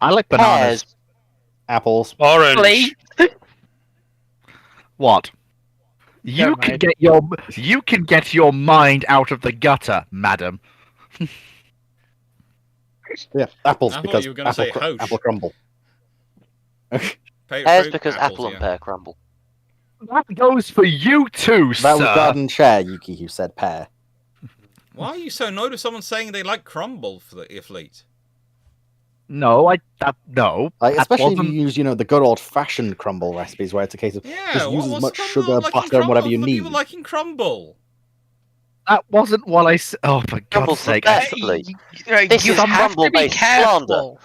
I like bananas. Pears. Apples. Orange. What? You can get your mind out of the gutter, madam. Yeah, apples I thought because you were gonna say Hosh. apple crumble. Pears because apple and pear crumble. That goes for you too, That was sir. Garden Share, Yuki, who said pear. Why are you so annoyed with someone saying they like crumble for the fleet? No. Like, that especially if wasn't- you use, the good old-fashioned crumble recipes, where it's a case of just use as much sugar, butter, and whatever you need. People liking crumble. That wasn't what I said. Oh, for Crumble's God's the sake! best fleet. This You is have to be crumble-based slander. careful.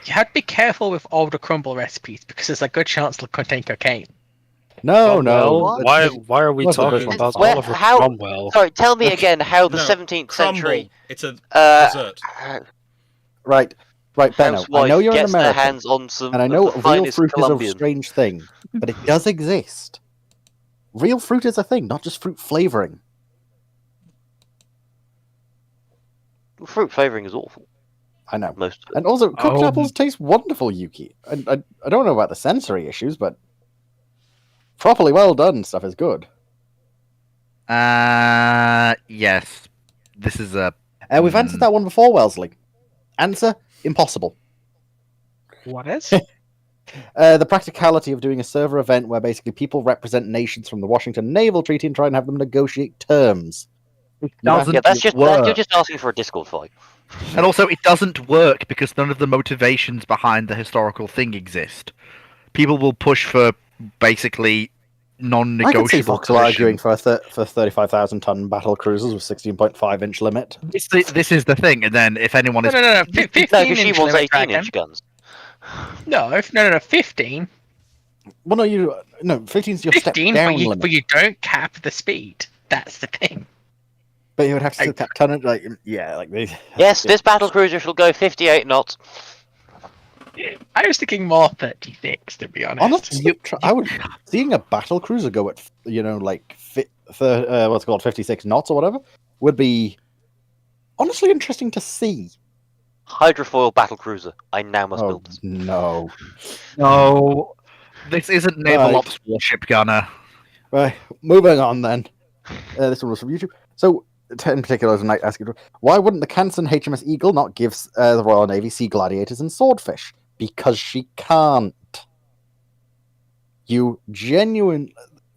You have to be careful with all the crumble recipes because there's a good chance they'll contain cocaine. No, Cromwell? no. Why are we What's the talking difference? about Where- Oliver how- Cromwell? Sorry, tell me again how the No, 17th Crumble. century It's a uh, dessert. Right, Benno. I know housewife you're an gets their American, hands on some and I of know the real finest fruit is a Colombian. strange thing, but it does exist. Real fruit is a thing, not just fruit flavoring. Fruit flavoring is awful. I know. Most of it. And also, cooked Oh. apples taste wonderful, Yuki. I don't know about the sensory issues, but properly well done stuff is good. Yes. This is a. We've answered that one before, Wellesley. Answer, impossible. What is? The practicality of doing a server event where basically people represent nations from the Washington Naval Treaty and try and have them negotiate terms. Doesn't Yeah, that's just work. you're just asking for a Discord fight. And also, it doesn't work because none of the motivations behind the historical thing exist. People will push for basically I can see non-negotiable. Vauxhall arguing for 35,000 ton battle cruisers with 16.5-inch limit. This is the thing, and then if anyone is No. No, 15 because she inch wants limit 18-inch dragon. guns. No, 15. Well, no, 15 is your step 15, down but limit. you don't cap the speed. That's the thing. But you would have to still cap ton, these. Yes, this battle cruiser shall go 58 knots. I was thinking more 36, to be honest. Honestly, I would seeing a battle cruiser go at 56 knots or whatever would be honestly interesting to see. Hydrofoil battle cruiser. I now must build this. No. No, this isn't Naval Right. Ops Warship Gunner. Right, moving on then. This one was from YouTube. So, in particular, tonight asking, why wouldn't the Canson HMS Eagle not give the Royal Navy Sea Gladiators and Swordfish? Because she can't. You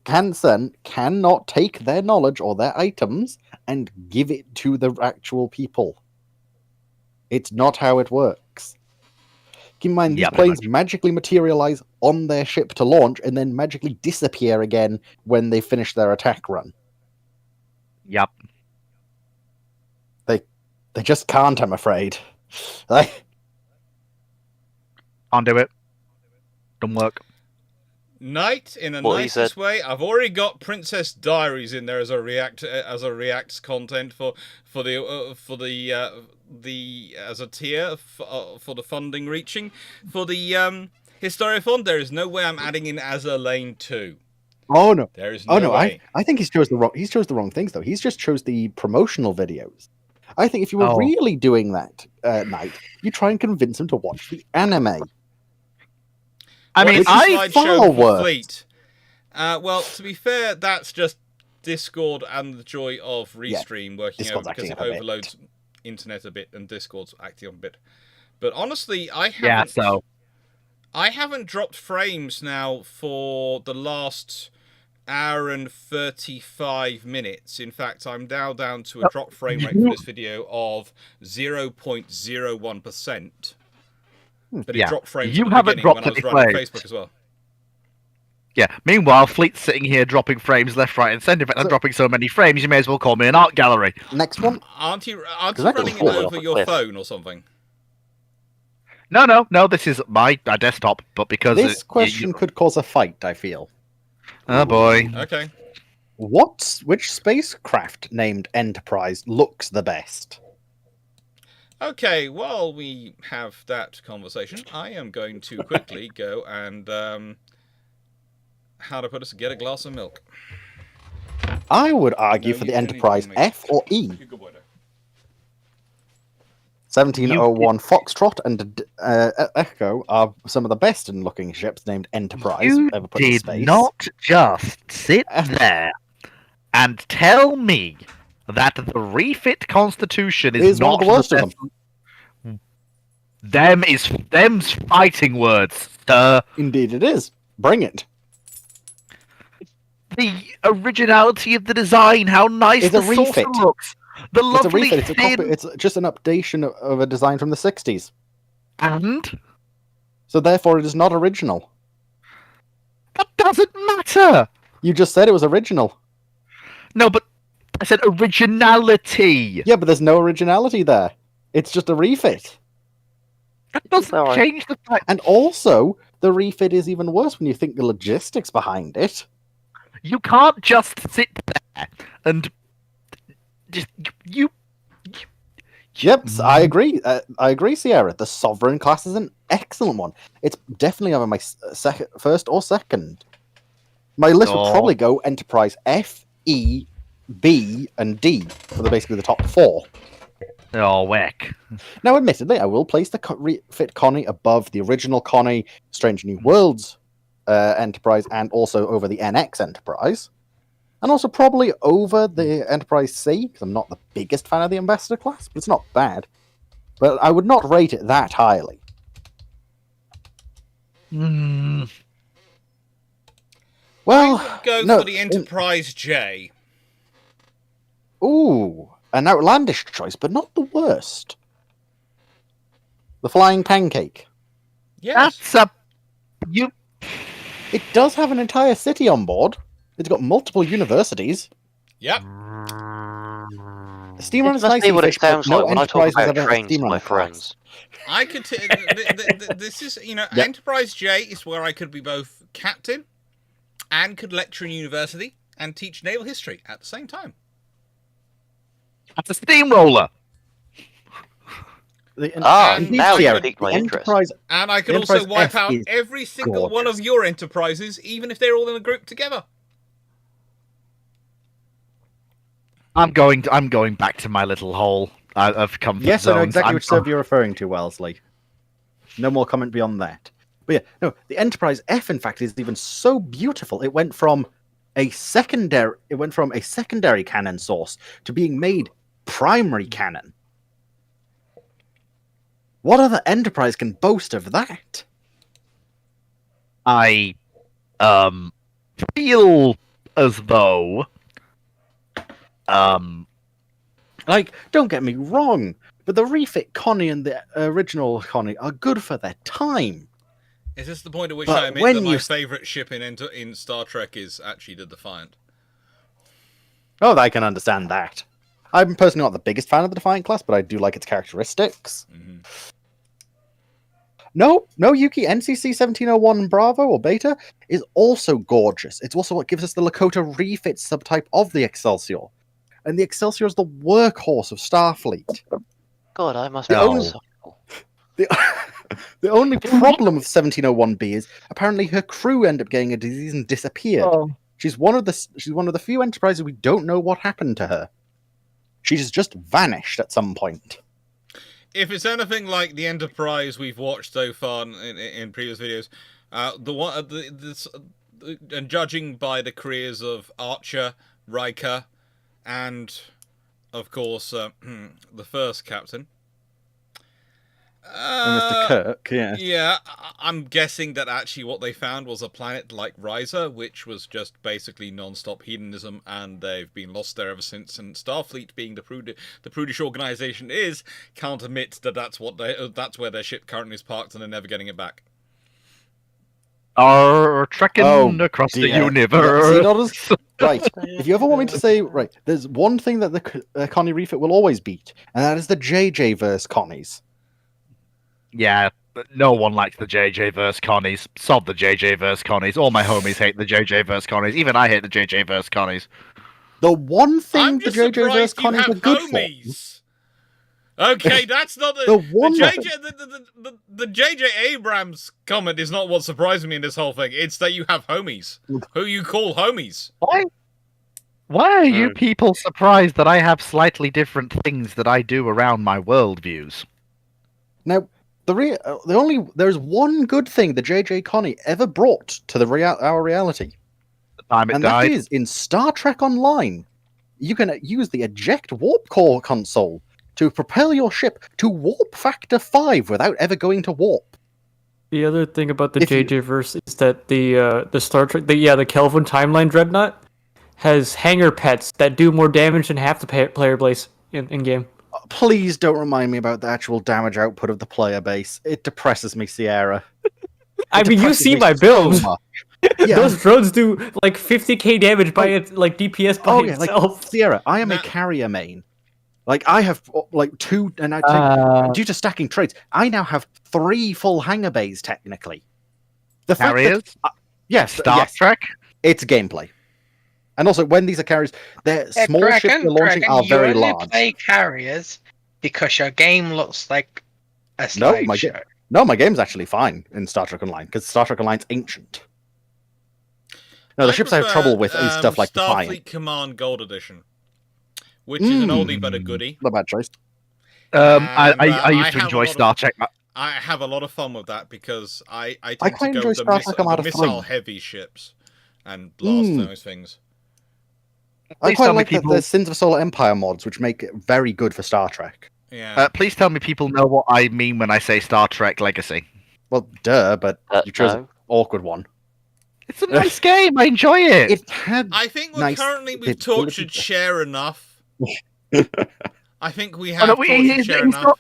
Canson cannot take their knowledge or their items and give it to the actual people. It's not how it works. Keep in mind, these Yeah, planes magically materialize on their ship to launch and then magically disappear again when they finish their attack run. Yep. They just can't, I'm afraid. Like, Can't do it. Don't work. Knight in the What he nicest said. way. I've already got Princess Diaries in there as a React content for the as a tier for the funding reaching for the Historiathon. There is no way I'm adding in as a lane 2. oh no. There is no Oh no, way. I think he's chose the wrong things though. He's just chose the promotional videos. I think if you were really doing that, Knight, you try and convince him to watch the anime. I mean, What is the I slideshow far for worse. Fleet. Well, to be fair, that's just Discord and the joy of Restream working Discord's over because acting it up a bit. overloads internet a bit, and Discord's acting up a bit. But honestly, I haven't dropped frames now for the last hour and 35 minutes. In fact, I'm now down to a drop frame rate for this video of 0.01%. But it dropped frames You at the haven't beginning when dropped I was any running frames. Facebook as well. Yeah. Meanwhile, Fleet's sitting here dropping frames left, right, and centre. In fact, I'm dropping so many frames, you may as well call me an art gallery. Next one. Aren't you that goes running it forward over off a your cliff. phone or something? No. This is my desktop, but because This question could cause a fight, I feel. Oh boy. Okay. Which spacecraft named Enterprise looks the best? Okay, while we have that conversation, I am going to quickly go and how to put us get a glass of milk. I would argue No, for you the don't need Enterprise to make- F or E. You good boy there. 1701 Foxtrot and Echo are some of the best-looking ships named Enterprise You ever put in did space. not just sit there and tell me that the refit Constitution is one not of the worst of them. Them's fighting words, sir. Indeed, it is. Bring it. The originality of the design, how nice It's the a refit. saucer looks, the It's a lovely refit. thin... It's just an updation of a design from the 60s. And So therefore, it is not original. that doesn't matter. You just said it was original. No, but I said originality. Yeah, but there's no originality there. It's just a refit. That doesn't Alright. change the fact. And also, the refit is even worse when you think the logistics behind it. You can't just sit there and just you. Yep, I agree. I agree, Sierra. The Sovereign class is an excellent one. It's definitely over my first or second. My list would probably go Enterprise F, E, B, and D for basically the top 4. Oh, whack. Now, admittedly, I will place the refit Connie above the original Connie, Strange New Worlds Enterprise, and also over the NX Enterprise. And also probably over the Enterprise C, because I'm not the biggest fan of the Ambassador class, but it's not bad. But I would not rate it that highly. Well, I would go no, for the Enterprise J. Ooh, an outlandish choice, but not the worst. The Flying Pancake. Yes. That's a you. It does have an entire city on board. It's got multiple universities. Yep. Steam It Runner's must nice be what it fish, but sounds no like when I talk Enterprise has about ever had a trains Steam to my Runner class. friends. I could. This is, Yep. Enterprise J is where I could be both captain and could lecture in university and teach naval history at the same time. That's a steamroller. Ah, and now Sierra, you piqued my interest. Enterprise, And I could The also Enterprise wipe F out is every single one of gorgeous. your enterprises, even if they're all in a group together. I'm going back to my little hole of comfort yes, I know zones. exactly which server you're referring to, Wellesley. No more comment beyond that. But yeah, no, the Enterprise F, in fact, is even so beautiful. It went from a secondary canon source to being made primary canon. What other Enterprise can boast of that? I feel as though Like, don't get me wrong, but the refit Connie and the original Connie are good for their time. Is this the point at which But I admit when that my you- favourite ship in Star Trek is actually the Defiant? Oh, I can understand that. I'm personally not the biggest fan of the Defiant class, but I do like its characteristics. Mhm. No, Yuki, NCC 1701 Bravo or Beta is also gorgeous. It's also what gives us the Lakota refit subtype of the Excelsior. And the Excelsior is the workhorse of Starfleet. God, I must The be only- insufferable. The only problem with 1701B is apparently her crew end up getting a disease and disappeared. She's one of the few Enterprises we don't know what happened to her. She's just vanished at some point. If it's anything like the Enterprise we've watched so far in previous videos, and judging by the careers of Archer, Riker, and of course the first captain, And Mr. Kirk, yeah. Yeah, I'm guessing that actually what they found was a planet like Risa, which was just basically non-stop hedonism, and they've been lost there ever since. And Starfleet, being the prudish organization is, can't admit that that's where their ship currently is parked, and they're never getting it back. Are trekking across the dear. universe. Yeah, see, not as- right. If you ever want me to say, right, there's one thing that the Connie refit will always beat, and that is the JJ verse Connies. Yeah, but no one likes the JJ verse Connies. Sod the JJ verse Connies. All my homies hate the JJ verse Connies. Even I hate the JJ verse Connies. The one thing I'm the just JJ verse surprised you Connies have are good homies. Okay, that's not The one- the JJ Abrams comment is not what surprised me in this whole thing. It's that you have homies who you call homies. Why are you people surprised that I have slightly different things that I do around my worldviews? Now, there's one good thing the J.J. Connie ever brought to our reality, The time it and died. that is in Star Trek Online. You can use the eject warp core console to propel your ship to warp factor 5 without ever going to warp. The other thing about the If you- JJ verse is that the Star Trek, the Kelvin timeline dreadnought has hangar pets that do more damage than half the player base in game. Please don't remind me about the actual damage output of the player base. It depresses me, Sierra. I mean, you depresses see me my so builds. much. Yeah. Those drones do like 50k damage by it, like DPS by itself. Sierra, I am a Now- carrier main. Like I have like 2, and I think due to stacking traits, I now have 3 full hangar bays technically. The fact Carriers? that, yes, Star yes, Trek? it's gameplay. And also, when these are carriers, their small ships Dragon, they're launching Dragon, are very you only large. play carriers because your game looks like a No, slideshow. my game's actually fine in Star Trek Online because Star Trek Online's ancient. No, the ships I have trouble with is stuff like Starfleet Defiant. Command Gold Edition, which is an oldie but a goodie. Not a bad choice. I I used to have a enjoy lot of- Star Trek. I have a lot of fun with that because I tend quite to go enjoy with the, Star Trek Armada 3. missile heavy ships and blast those things. I Please quite tell me like people- the Sins of Solar Empire mods, which make it very good for Star Trek. Yeah. Please tell me people know what I mean when I say Star Trek Legacy. Well, duh, but you chose an No. awkward one. It's a nice game. I enjoy it. It had. I think nice currently we've ability tortured to- Cher enough. I think we Oh, have no, tortured he's Cher enough.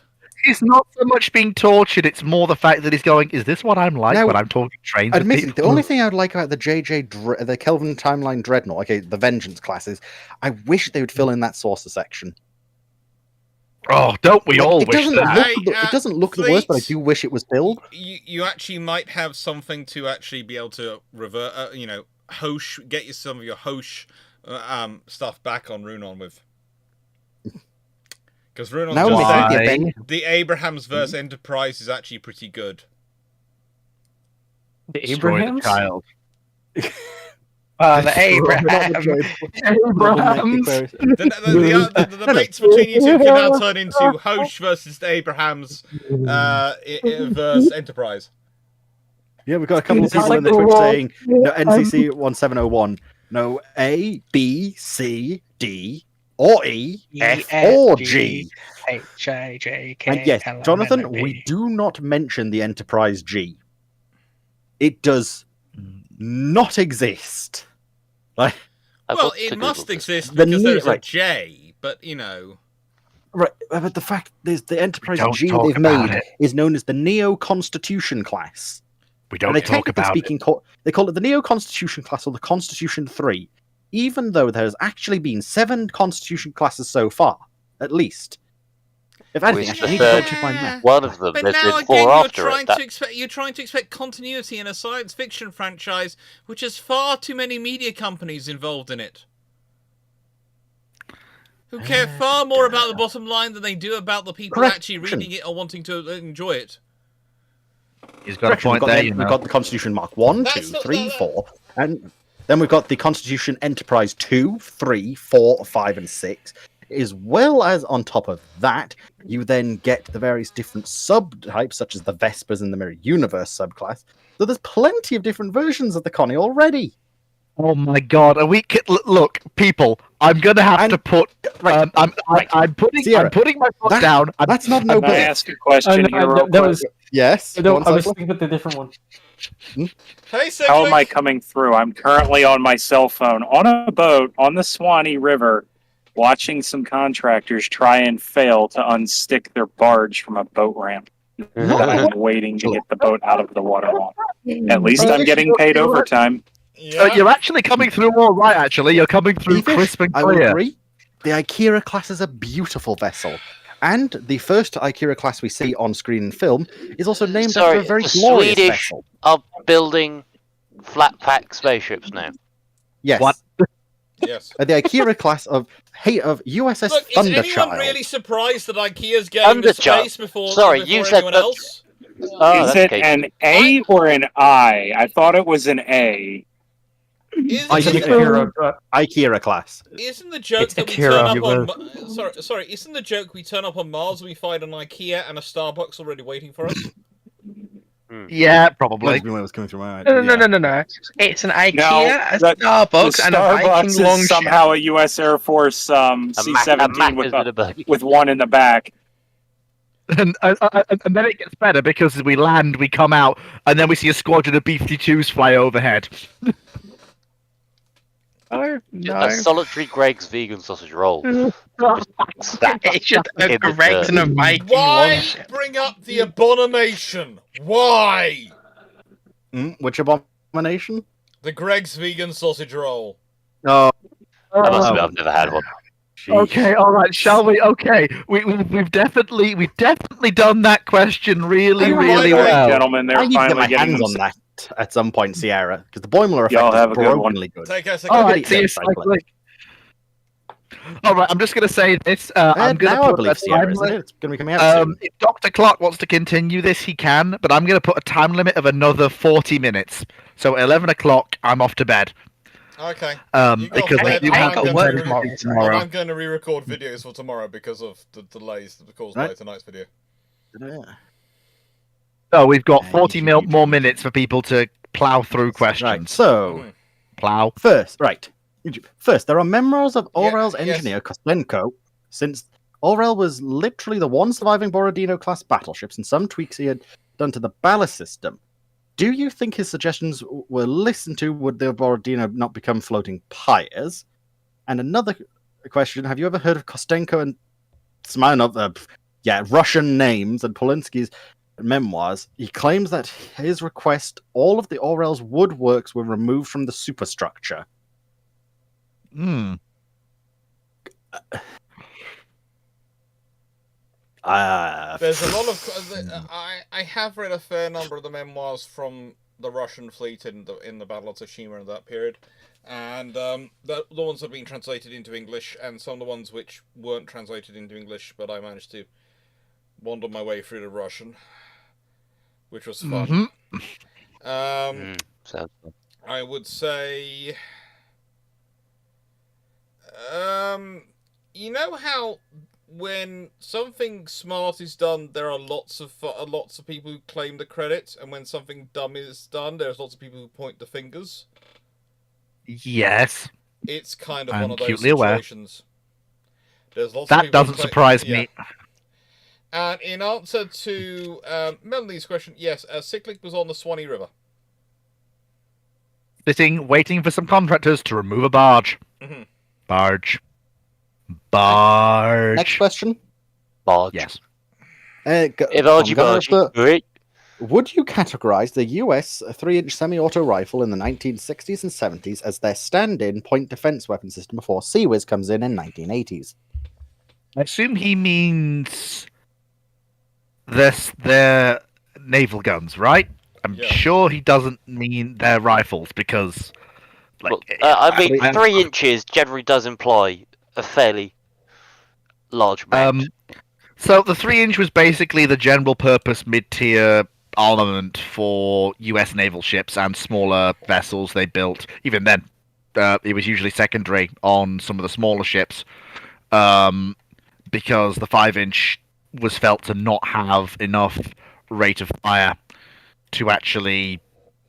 not so much being tortured. It's more the fact that he's going, is this what I'm like Now, when I'm talking trains with Admittedly, the people? only thing I would like about the the Kelvin Timeline Dreadnought, okay, the Vengeance classes, I wish they would fill in that saucer section. Oh, don't we Like, all it wish doesn't that? look Hey, it doesn't look the worst, but I Fleet. do wish it was filled. You actually might have something to actually be able to revert, Hosh, get you some of your Hosh stuff back on Runon with. Because Runon Now just making said the Why? event. the Abrahams versus Enterprise is actually pretty good. The Destroy the Abrahams? child. The Abraham. Abrahams. The debates between you two can now turn into Hosh versus the Abrahams versus Enterprise. Yeah, we've got a couple of It's people like in the the Twitch wall. saying no NCC 1701, no A, B, C, D, or E, F, or G. H I J K. And yes, L, M, Jonathan, N, O, we P. do not mention the Enterprise G. It does not exist. Like, I've Well, got to it Google must this. exist The because there's a right. J, but you know. right, but the fact is, the Enterprise Don't G talk they've about made it. is known as the Neo Constitution class. We And don't they talk technically about it. speaking, they call it the Neo Constitution class or the Constitution 3, even though there's actually been 7 Constitution classes so far, at least. If anything, Which actually, I the need to third- go check my map. One of them. But There's now been again, 4 you're after trying it. That, to expect continuity in a science fiction franchise which has far too many media companies involved in it, who care far more about the bottom line than they do about the people Correct. actually reading it or wanting to enjoy it. He's got a Correction, point we've got, there, the, you we've know. got the Constitution Mark 1, That's 2, not- 3, that- 4, and then we've got the Constitution Enterprise 2, 3, 4, 5, and 6. As well as on top of that, you then get the various different subtypes, such as the Vespers and the Mirror Universe subclass. So there's plenty of different versions of the Connie already. Oh my god, are we look, people, I'm gonna have And- to put Right, I'm putting Sierra, my foot that- down. that's not no Can I bit. ask a question here real that quick? was Yes. no, go on, I was Cypher. thinking about the different one. Hey, How am I Segway. coming through? I'm currently on my cell phone on a boat on the Swanee River watching some contractors try and fail to unstick their barge from a boat ramp. I'm waiting to get the boat out of the water. At least I'm getting paid overtime. Yeah. You're actually coming through all right. Actually, you're coming through Evish, crisp and I will clear. agree. The Ikera class is a beautiful vessel. And the first Ikera class we see on screen and film is also named Sorry, after a very the glorious Swedish- vessel. Are building flat pack spaceships now. Yes. What? Yes. The Ikera class of USS Look, is Thunderchild. anyone really surprised that IKEA's getting the Thunderchild. space before, Sorry, before you said anyone that- else? Oh, Is that's it okay. an A or an I? I thought it was an A. Ikea class. Isn't the joke It's that we Akira, turn you up on? Sorry. Isn't the joke we turn up on Mars and we find an IKEA and a Starbucks already waiting for us? Yeah, probably. Was coming through my No. It's an IKEA, No, a Starbucks, and a Starbucks Viking is somehow a U.S. Air Force C-17 with one in the back. And then it gets better because we land, we come out, and then we see a squadron of B-52s fly overhead. Oh, no. A solitary Greg's vegan sausage roll. It's just a Greg's and a Viking Why longship. bring up the abomination? Why? Which abomination? The Greg's vegan sausage roll. Oh, I must admit, I've never had one. Okay, all right. Shall we? Okay, we've definitely done that question really well, gentlemen. They're I need to get finally my getting hands on that at some point, Sierra, because the Boimler effect Y'all have is a good one. brokenly good. Take us. All right, see you cycling. All right, I'm just going to say this. I'm going now I to put believe a Sierra, time isn't it? limit. It's going to be coming out soon. If Dr. Clarke wants to continue this, he can, but I'm going to put a time limit of another 40 minutes. So at 11 o'clock, I'm off to bed. Okay. Because I do have to work tomorrow. I'm going to re-record videos for tomorrow because of the delays caused by tonight's video. So we've got 40 more minutes for people to plow through questions. Right, so plow first. First, there are memoirs of Orwell's engineer Kostenko, since Orwell was literally the one surviving Borodino-class battleships, and some tweaks he had done to the ballast system. Do you think his suggestions were listened to? Would the Borodino not become floating pyres? And another question, have you ever heard of Kostenko and Smirnov, Russian names, and Polinsky's memoirs? He claims that his request, all of the Orwell's woodworks were removed from the superstructure. Hmm. There's a lot of. I have read a fair number of the memoirs from the Russian fleet in the Battle of Tsushima in that period, and the ones that have been translated into English, and some of the ones which weren't translated into English, but I managed to wander my way through the Russian, which was fun. Sounds fun. I would say, you know how when something smart is done, there are lots of people who claim the credit, and when something dumb is done, there's lots of people who point the fingers. Yes. It's kind of I'm one of those acutely aware. situations. There's lots of That people doesn't surprise me. And in answer to Melanie's question, yes, Cyclic was on the Swanee River. Sitting, waiting for some contractors to remove a barge. Mhm. Barge. Next question. Barge. Yes. Great. Would you categorize the US 3-inch semi-auto rifle in the 1960s and 70s as their stand-in point defense weapon system before CIWS comes in 1980s? I assume he means their naval guns, right? I'm sure he doesn't mean their rifles because, I mean, 3 inches generally does imply a fairly large amount. So the 3-inch was basically the general purpose mid-tier armament for US naval ships and smaller vessels they built. Even then, it was usually secondary on some of the smaller ships, because the 5-inch was felt to not have enough rate of fire to actually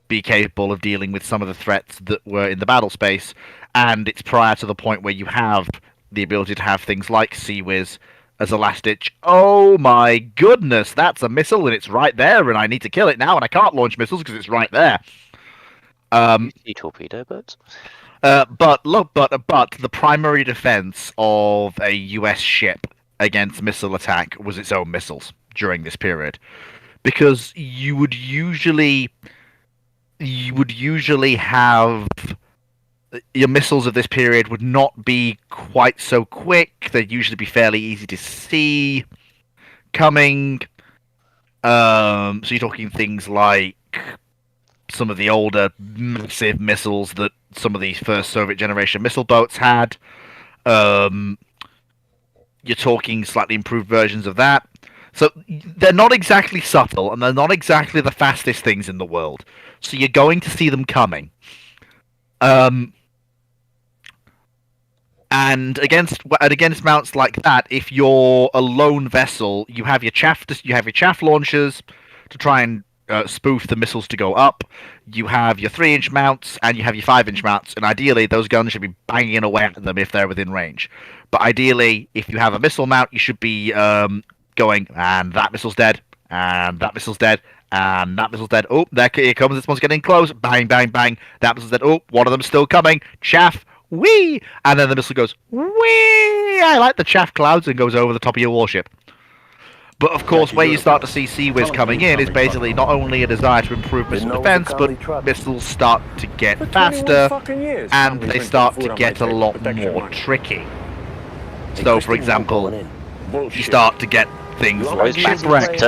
be capable of dealing with some of the threats that were in the battle space, and it's prior to the point where you have the ability to have things like CIWS as a last-ditch, oh my goodness, that's a missile and it's right there and I need to kill it now and I can't launch missiles because it's right there. Torpedo boats. But the primary defense of a US ship against missile attack was its own missiles during this period, because you would usually have your missiles of this period would not be quite so quick. They'd usually be fairly easy to see coming. So you're talking things like some of the older massive missiles that some of these first Soviet generation missile boats had. You're talking slightly improved versions of that. So they're not exactly subtle, and they're not exactly the fastest things in the world. So you're going to see them coming. And against mounts like that, if you're a lone vessel, you have your chaff launchers to try and spoof the missiles to go up. You have your 3-inch mounts and you have your 5-inch mounts, and ideally those guns should be banging away at them if they're within range. But ideally, if you have a missile mount, you should be going, and that missile's dead, and that missile's dead, and that missile's dead. Oh, there it comes. This one's getting close. Bang, bang, bang. That missile's dead. Oh, one of them's still coming. Chaff. Whee! And then the missile goes, whee! I like the chaff clouds, and goes over the top of your warship. But of course, where you start to see Sea-Wiz coming in is basically not only a desire to improve missile defense, but missiles start to get faster, and they start to get a lot more tricky. So, for example, you start to get things like shipwreck.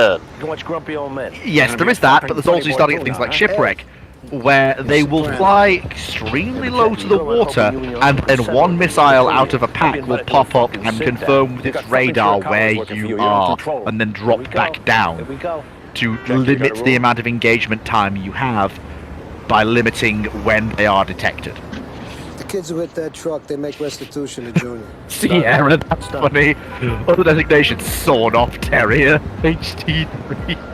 Yes, there is that, but there's also starting to get things like shipwreck, where they will fly extremely low to the water, and then one missile out of a pack will pop up and confirm with its radar where you are, and then drop back down to limit the amount of engagement time you have by limiting when they are detected. The kids who hit that truck, they make restitution to Junior. Sierra, that's funny. Other designation, Sawn-Off Terrier, HT3.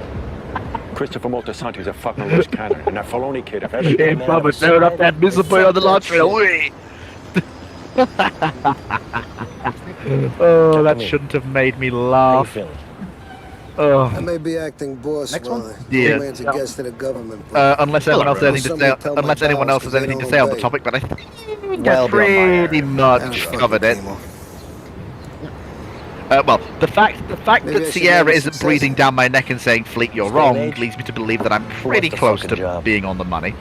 Christopher Moltisanti's a fucking loose cannon, and that Filoni kid, if ever... Hey, Bubba, throw up that missile point on the launch trail. Oh, that shouldn't have made me laugh. Oh. I may be acting boss. Next one? Yeah. Man's a guest of the government. Unless anyone else has anything to say, unless anyone else has anything to say on the topic, but I think I pretty much covered it. Well, the fact that Sierra isn't breathing down my neck and saying, "Fleet, you're wrong," leads me to believe that I'm pretty close to being on the money.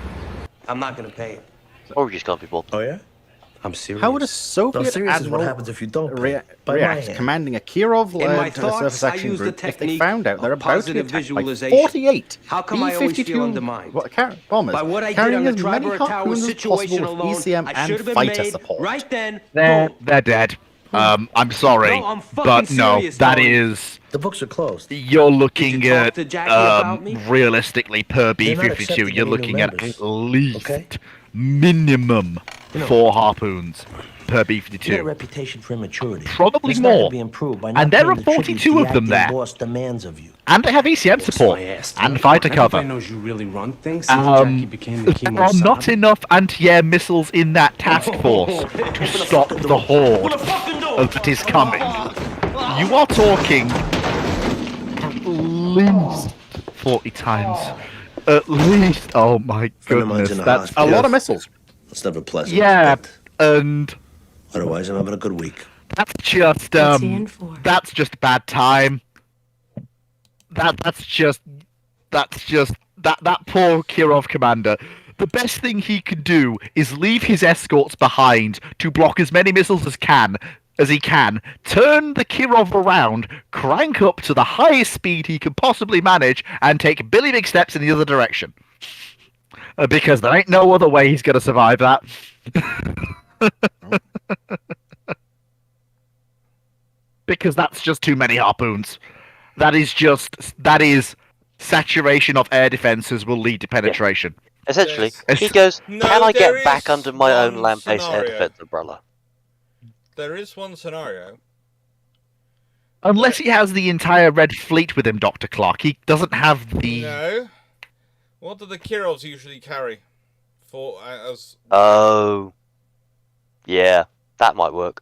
I'm not gonna pay it. Or we just can't be bothered. Oh yeah? I'm serious. How would a Soviet admiral what happens if you don't react commanding a Kirov-led surface action group if they found out they're about to be attacked by 48 B-52 bombers carrying as many harpoons as possible with ECM and fighter support? Right then, They're dead. I'm sorry, but no, that is... The books are closed. You're looking at, realistically, per B-52, you're looking at least minimum 4 harpoons per B-52. Reputation for immaturity. Probably more. And there are 42 of them there. And they have ECM support and fighter cover. There are not enough anti-air missiles in that task force to stop the horde that is coming. You are talking at least 40 times. At least. Oh my goodness, that's a lot of missiles. It's never pleasant. Yeah, and otherwise I'm having a good week. That's just that's just bad time. That poor Kirov commander. The best thing he can do is leave his escorts behind to block as many missiles as he can, turn the Kirov around, crank up to the highest speed he can possibly manage, and take billy big steps in the other direction. Because there ain't no other way he's going to survive that. Because that's just too many harpoons. That is saturation of air defenses will lead to penetration. Yeah. Essentially, he goes, can I get back under my own land-based air defense umbrella? There is one scenario. Unless he has the entire Red Fleet with him, Dr. Clarke, he doesn't have the... No. What do the Kirovs usually carry? Oh. Yeah, that might work.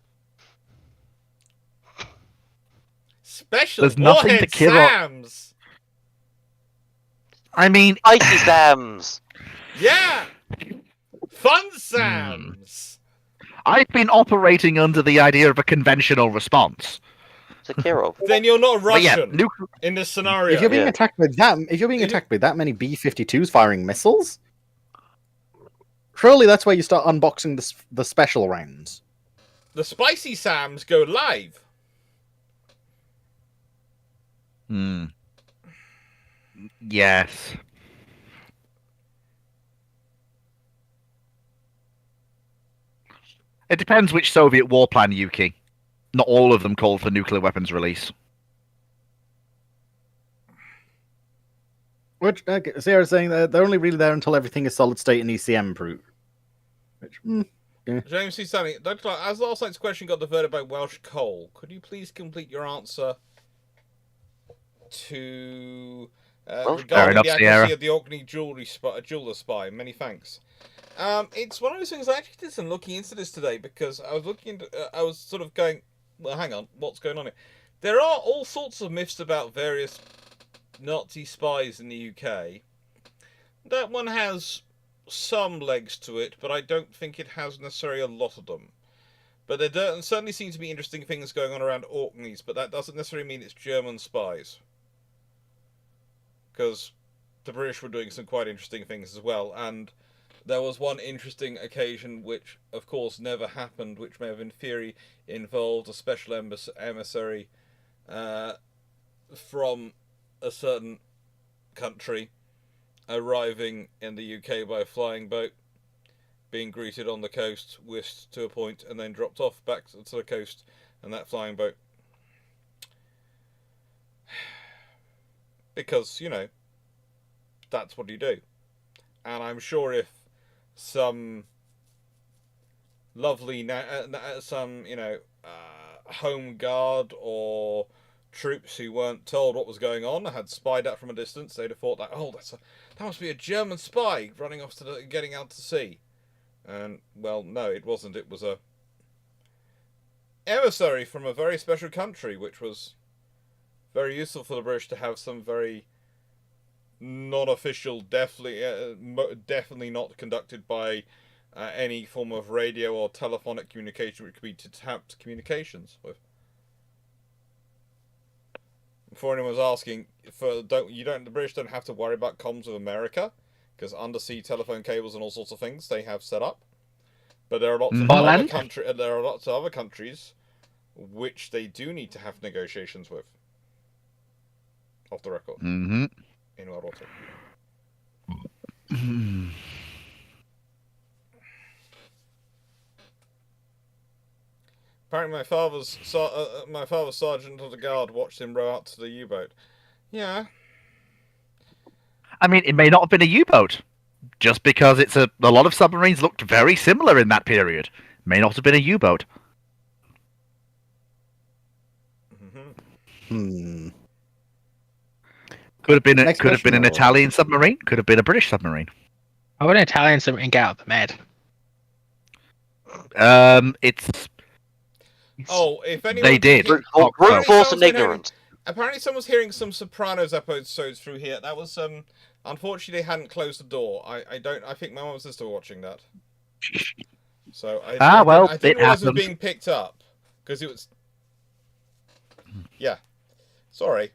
Special There's nothing warhead to Kirov. SAMs! I mean... Icy SAMs! Yeah! Fun SAMs! I've been operating under the idea of a conventional response. It's a Kirov. Then you're not Russian yeah, in this scenario. If you're being attacked with that many B-52s firing missiles, surely that's where you start unboxing the special rounds. The spicy SAMs go live. Yes. It depends which Soviet war plan, Yuki. Not all of them called for nuclear weapons release. Which Sarah's saying that they're only really there until everything is solid state and ECM proof. James C. Sammy, Dr. Clarke, as last night's question got diverted by Welsh coal, could you please complete your answer to regarding the accuracy of the Orkney jeweler spy? Many thanks. It's one of those things. I actually did some looking into this today because I was looking. I was sort of going, well, hang on, what's going on here? There are all sorts of myths about various Nazi spies in the UK. That one has some legs to it, but I don't think it has necessarily a lot of them. But there certainly seem to be interesting things going on around Orkneys, but that doesn't necessarily mean it's German spies. Because the British were doing some quite interesting things as well, and there was one interesting occasion which, of course, never happened, which may have in theory involved a special emissary from a certain country arriving in the UK by a flying boat, being greeted on the coast, whisked to a point, and then dropped off back to the coast, and that flying boat. Because, you know, that's what you do. And I'm sure if some lovely, home guard or troops who weren't told what was going on had spied out from a distance, they'd have thought that, oh, that must be a German spy running off to getting out to sea. And, well, no, it wasn't. It was a emissary from a very special country, which was very useful for the British to have some very non-official, definitely not conducted by any form of radio or telephonic communication, which could be tapped communications with. Before anyone was asking, the British don't have to worry about comms with America, because undersea telephone cables and all sorts of things they have set up. But there are lots of other countries which they do need to have negotiations with. Off the record. Mm-hmm. In World War II. Apparently, my father's sergeant of the guard watched him row out to the U-boat. Yeah. I mean, it may not have been a U-boat, just because it's a lot of submarines looked very similar in that period. May not have been a U-boat. Hmm. Could have been an Italian submarine. Could have been a British submarine. How would an Italian submarine get out of the med? It's. Oh, if anyone... They did. Brute force and ignorance. Apparently someone's hearing some Sopranos episodes through here. That was, unfortunately they hadn't closed the door. I think my mum and sister were watching that. So, I didn't realize it was being picked up. Because it was... Yeah. Sorry.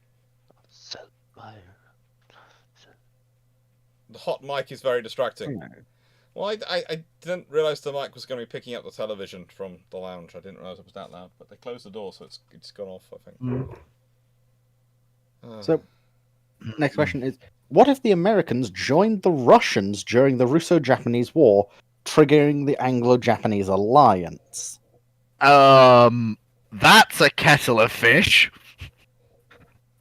The hot mic is very distracting. Well, I didn't realise the mic was going to be picking up the television from the lounge. I didn't realise it was that loud. But they closed the door, so it's gone off, I think. So, next question is, what if the Americans joined the Russians during the Russo-Japanese War, triggering the Anglo-Japanese alliance? That's a kettle of fish.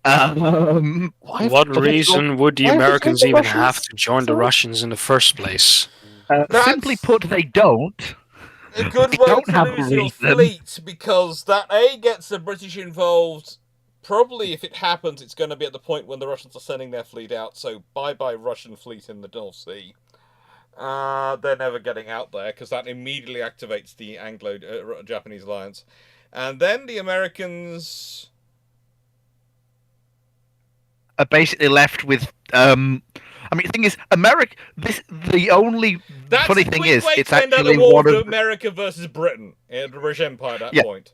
What reason would the Americans even have to join the Russians in the first place? Simply put, they don't. A good way to lose your fleet, because that gets the British involved. Probably, if it happens, it's going to be at the point when the Russians are sending their fleet out. So, bye-bye Russian fleet in the North Sea. They're never getting out there, because that immediately activates the Anglo-Japanese alliance. And then the Americans are basically left with. I mean, the thing is, America. The only funny thing is, it's actually one of America versus Britain in the British Empire at that point.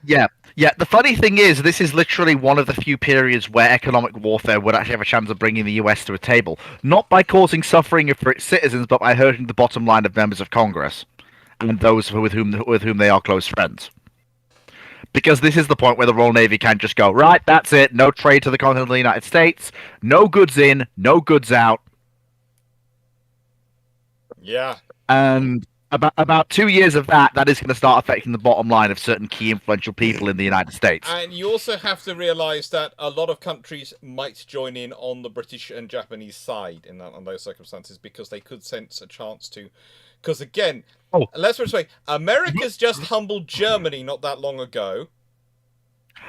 Yeah. The funny thing is, this is literally one of the few periods where economic warfare would actually have a chance of bringing the US to a table, not by causing suffering for its citizens, but by hurting the bottom line of members of Congress and those with whom they are close friends. Because this is the point where the Royal Navy can just go, right, that's it, no trade to the continental United States, no goods in, no goods out. Yeah. And about 2 years of that is going to start affecting the bottom line of certain key influential people in the United States. And you also have to realise that a lot of countries might join in on the British and Japanese side on those circumstances, because they could sense a chance to Because again, Oh. let's respect, America's just humbled Germany not that long ago.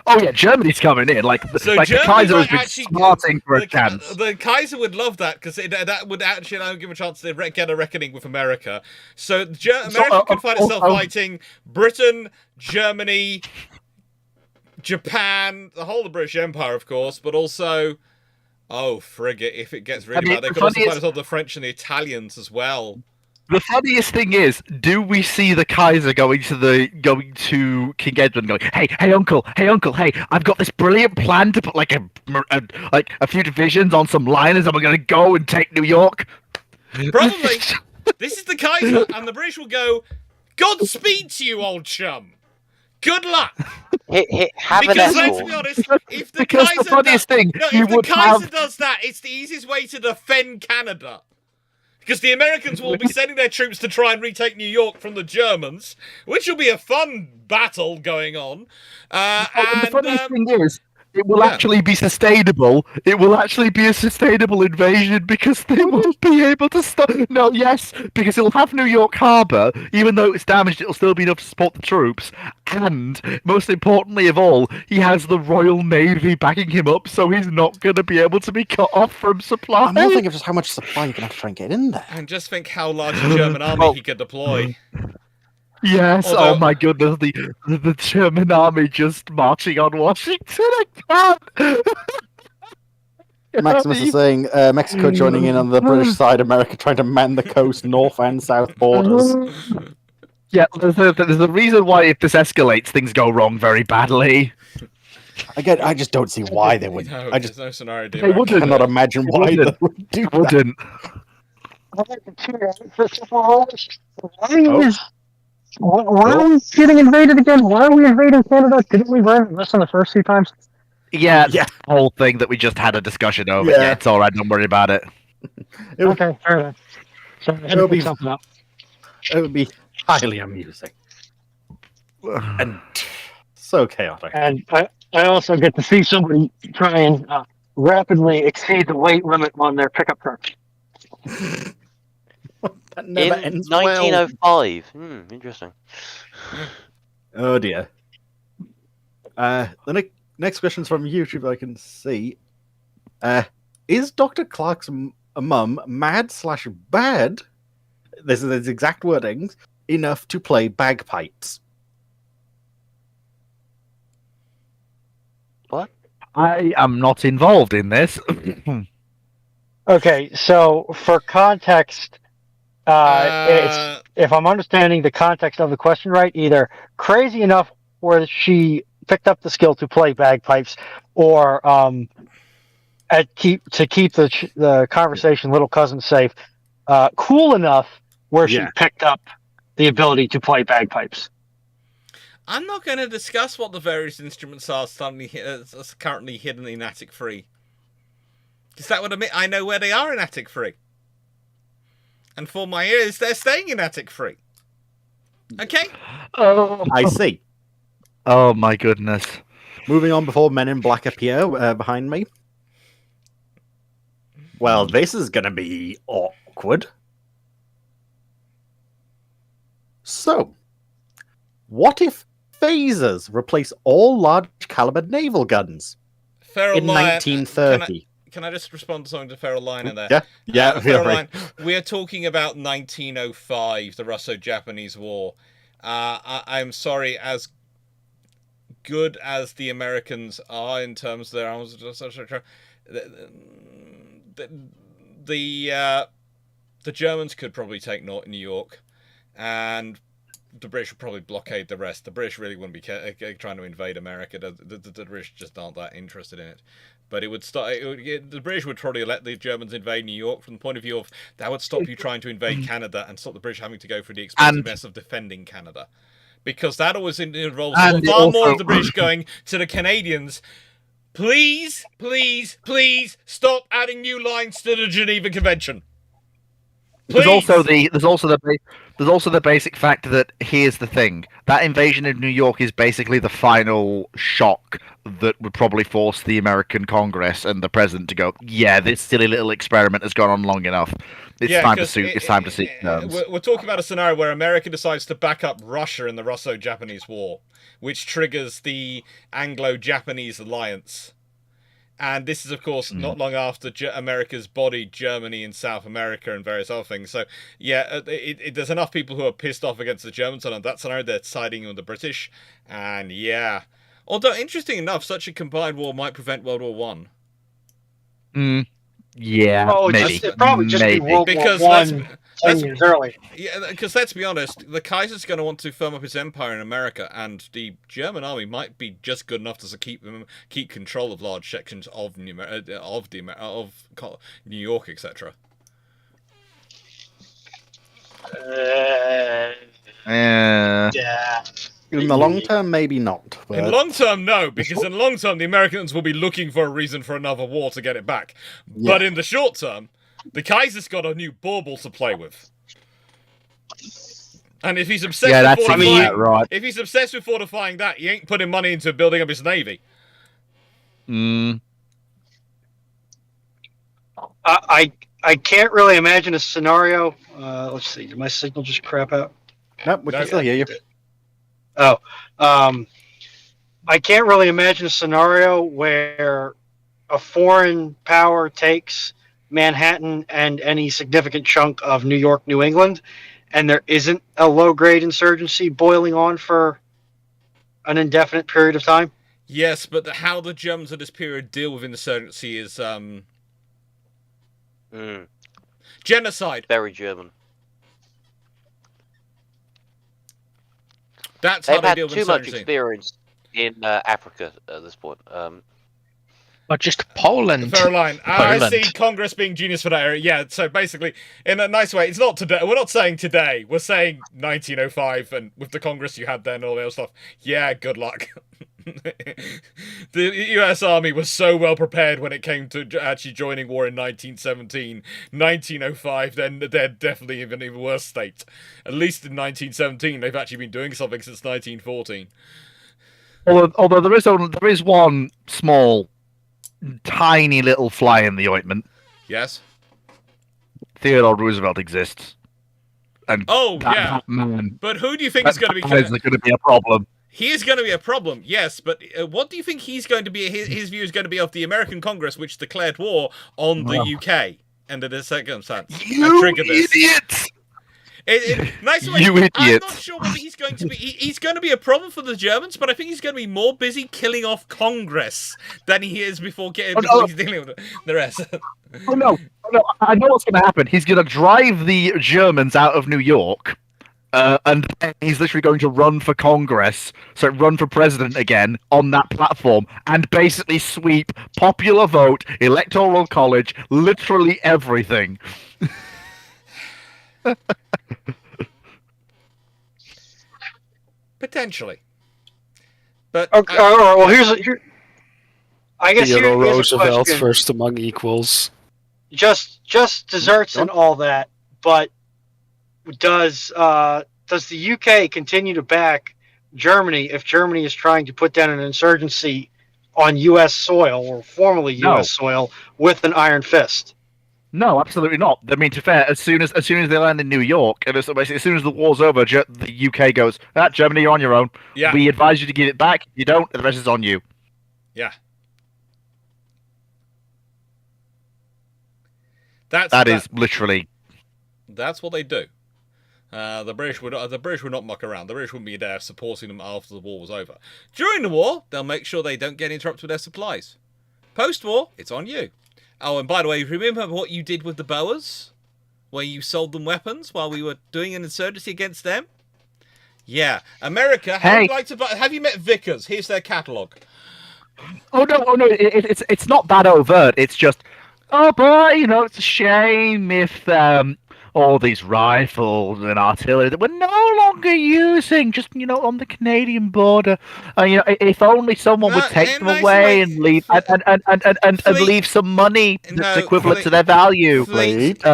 Oh yeah, Germany's coming in. Like the Kaiser has been smarting for a chance. The Kaiser would love that because that would actually give a chance to get a reckoning with America. So America could find itself fighting Britain, Germany, Japan, the whole of the British Empire, of course, but also, frigate, if it gets really bad, they could also fight the French and the Italians as well. The funniest thing is, do we see the Kaiser going to King Edward and going, hey uncle, hey, I've got this brilliant plan to put like a few divisions on some liners and we're gonna go and take New York? Probably. This is the Kaiser, and the British will go, Godspeed to you, old chum. Good luck. Because let's be honest, if the because Kaiser the funniest thing, if the Kaiser does that, it's the easiest way to defend Canada. Because the Americans will be sending their troops to try and retake New York from the Germans, which will be a fun battle going on. The funniest thing is, it will actually be sustainable. It will actually be a sustainable invasion because they won't be able to stop. No, yes, because it'll have New York Harbor. Even though it's damaged, it'll still be enough to support the troops. And most importantly of all, he has the Royal Navy backing him up, so he's not going to be able to be cut off from supply. I'm more thinking of just how much supply you can have to try and get in there. And just think how large a German army he could deploy. Yes, oh my goodness, the German army just marching on Washington. I can't. Maximus is saying Mexico joining in on the British side, America trying to mend the coast, north and south borders. Yeah, there's a reason why if this escalates, things go wrong very badly. Again, I just don't see why they would. No, I just there's no scenario. They wouldn't. cannot imagine why they would do that. Wouldn't. Why are we getting invaded again? Why are we invading Canada? Didn't we learn this on the first few times? Yeah, the whole thing that we just had a discussion over. Yeah, it's all right. Don't worry about it. Okay, fair enough. So I had to pick something up. It would be highly amusing and so chaotic. And I also get to see somebody try and rapidly exceed the weight limit on their pickup truck. That never In ends 1905. Interesting. Oh dear. The next question is from YouTube. I can see. Is Dr. Clarke's mum mad/bad? This is his exact wordings. Enough to play bagpipes. What? I am not involved in this. Okay, so for context, it's, if I'm understanding the context of the question right, either crazy enough where she picked up the skill to play bagpipes, or to keep the conversation little cousin safe, cool enough where she picked up the ability to play bagpipes. I'm not going to discuss what the various instruments are currently hidden in Attic 3. Because that would admit I know where they are in Attic 3. And for my ears, they're staying in Attic 3. Okay? Oh, I see. Oh my goodness. Moving on before Men in Black appear behind me. Well, this is going to be awkward. So, what if phasers replace all large caliber naval guns in 1930? Can I just respond to something to Feral Liner there? Yeah. We're talking about 1905, the Russo-Japanese War. I'm sorry, as good as the Americans are in terms of their arms, the Germans could probably take New York, and the British would probably blockade the rest. The British really wouldn't be trying to invade America. The British just aren't that interested in it. But it would start. The British would probably let the Germans invade New York from the point of view of that would stop you trying to invade Canada and stop the British having to go through the expensive mess of defending Canada, because that always involves far more of the British going to the Canadians. Please stop adding new lines to the Geneva Convention. Please. There's also the basic fact that here's the thing: that invasion of New York is basically the final shock that would probably force the American Congress and the president to go, yeah, this silly little experiment has gone on long enough. It's Yeah, time to 'cause suit. It's time to seek terms. We're talking about a scenario where America decides to back up Russia in the Russo-Japanese War, which triggers the Anglo-Japanese alliance. And this is, of course, not long after America's bodied Germany in South America and various other things. So, yeah, there's enough people who are pissed off against the Germans, and on that scenario, they're siding with the British. And, yeah. Although, interesting enough, such a combined war might prevent World War One. Yeah, Oh, maybe. it'd probably just be World Because War One 10 years early. Yeah, because let's be honest, the Kaiser's going to want to firm up his empire in America, and the German army might be just good enough to keep control of large sections of New York, etc. Yeah. In the long term, maybe not. But... In long term, no, because in long term, the Americans will be looking for a reason for another war to get it back. Yeah. But in the short term, the Kaiser's got a new bauble to play with. And if he's obsessed with fortifying, if he's obsessed with fortifying that, he ain't putting money into building up his navy. I can't really imagine a scenario. Let's see. Did my signal just crap out? Nope, we can still hear you. Oh, I can't really imagine a scenario where a foreign power takes Manhattan and any significant chunk of New York, New England, and there isn't a low-grade insurgency boiling on for an indefinite period of time. Yes, but how the Germans at this period deal with insurgency is genocide. Very German. That's They've how they had deal with too much insurgency. experience in Africa at this point. But just Poland. Fair line. I Poland. see Congress being genius for that area. Yeah, so basically, in a nice way, it's not today. We're not saying today. We're saying 1905, and with the Congress you had then and all the other stuff. Yeah, good luck. The US Army was so well prepared when it came to actually joining war in 1917. 1905, then they're definitely in an even worse state. At least in 1917, they've actually been doing something since 1914. Although there is one small, tiny little fly in the ointment. Yes. Theodore Roosevelt exists. And yeah. Man, but who do you think is going to be? Is going to be a problem? He is going to be a problem, yes, but what do you think he's going to be? His view is going to be of the American Congress, which declared war on the UK under this circumstance. You idiots! Nice way. You idiot! I'm not sure whether he's going to be. He's going to be a problem for the Germans, but I think he's going to be more busy killing off Congress than he is before he's dealing with the rest. Oh no! I know what's going to happen. He's going to drive the Germans out of New York. And then he's literally going to run for Congress, so run for president again on that platform, and basically sweep popular vote, electoral college, literally everything. Potentially. But okay, all right, well, here's I guess Theodore here's a Roosevelt question. first among equals. Just desserts and all that, but does the UK continue to back Germany if Germany is trying to put down an insurgency on U.S. soil or formerly U.S. soil with an iron fist? No, absolutely not. I mean, to be fair, as soon as they land in New York, and as soon as the war's over, the UK goes, Germany, you're on your own. Yeah. We advise you to give it back. If you don't, the rest is on you. Yeah. That is literally. That's what they do. The British would not muck around. The British wouldn't be there supporting them after the war was over. During the war, they'll make sure they don't get interrupted with their supplies. Post-war, it's on you. Oh, and by the way, remember what you did with the Boers? Where you sold them weapons while we were doing an insurgency against them? Yeah. America, have you met Vickers? Here's their catalogue. Oh no! It's not that overt. It's just, oh boy, it's a shame if all these rifles and artillery that we're no longer using, just on the Canadian border. If only someone would take them away and leave and leave some money that's equivalent to their value. Fleet,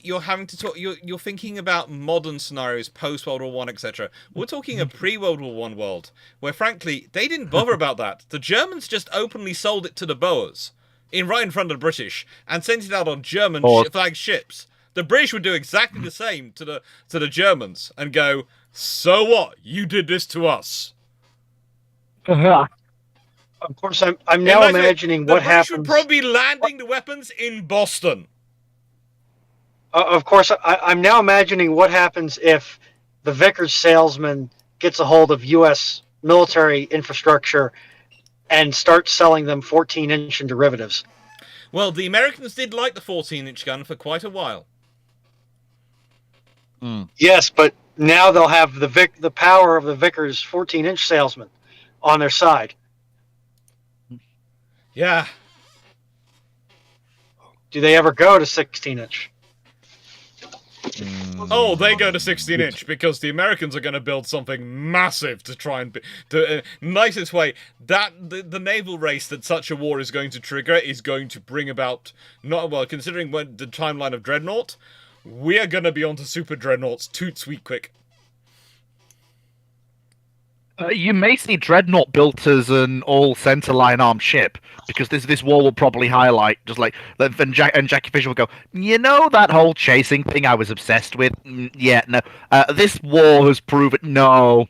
you're having to talk. You're thinking about modern scenarios, post World War I, etc. We're talking a pre-World War I world where, frankly, they didn't bother about that. The Germans just openly sold it to the Boers. right in front of the British and sent it out on German flagged ships, the British would do exactly the same to the Germans and go, "So what? You did this to us." Of course, I'm now imagining what happens. The British would probably be landing the weapons in Boston. Of course, I'm now imagining what happens if the Vickers salesman gets a hold of U.S. military infrastructure and starts selling them 14-inch and derivatives. Well, the Americans did like the 14-inch gun for quite a while. Yes, but now they'll have the power of the Vickers 14-inch salesman on their side. Yeah. Do they ever go to 16-inch? Oh, they go to 16-inch because the Americans are going to build something massive to try and nicest way. That the naval race that such a war is going to trigger is going to bring about considering when the timeline of Dreadnought, we are going to be onto super Dreadnoughts toot sweet quick. You may see Dreadnought built as an all centerline armed ship, because this war will probably highlight just like and Jackie Fisher will go, you know, that whole chasing thing I was obsessed with. Yeah, no. This war has proven no,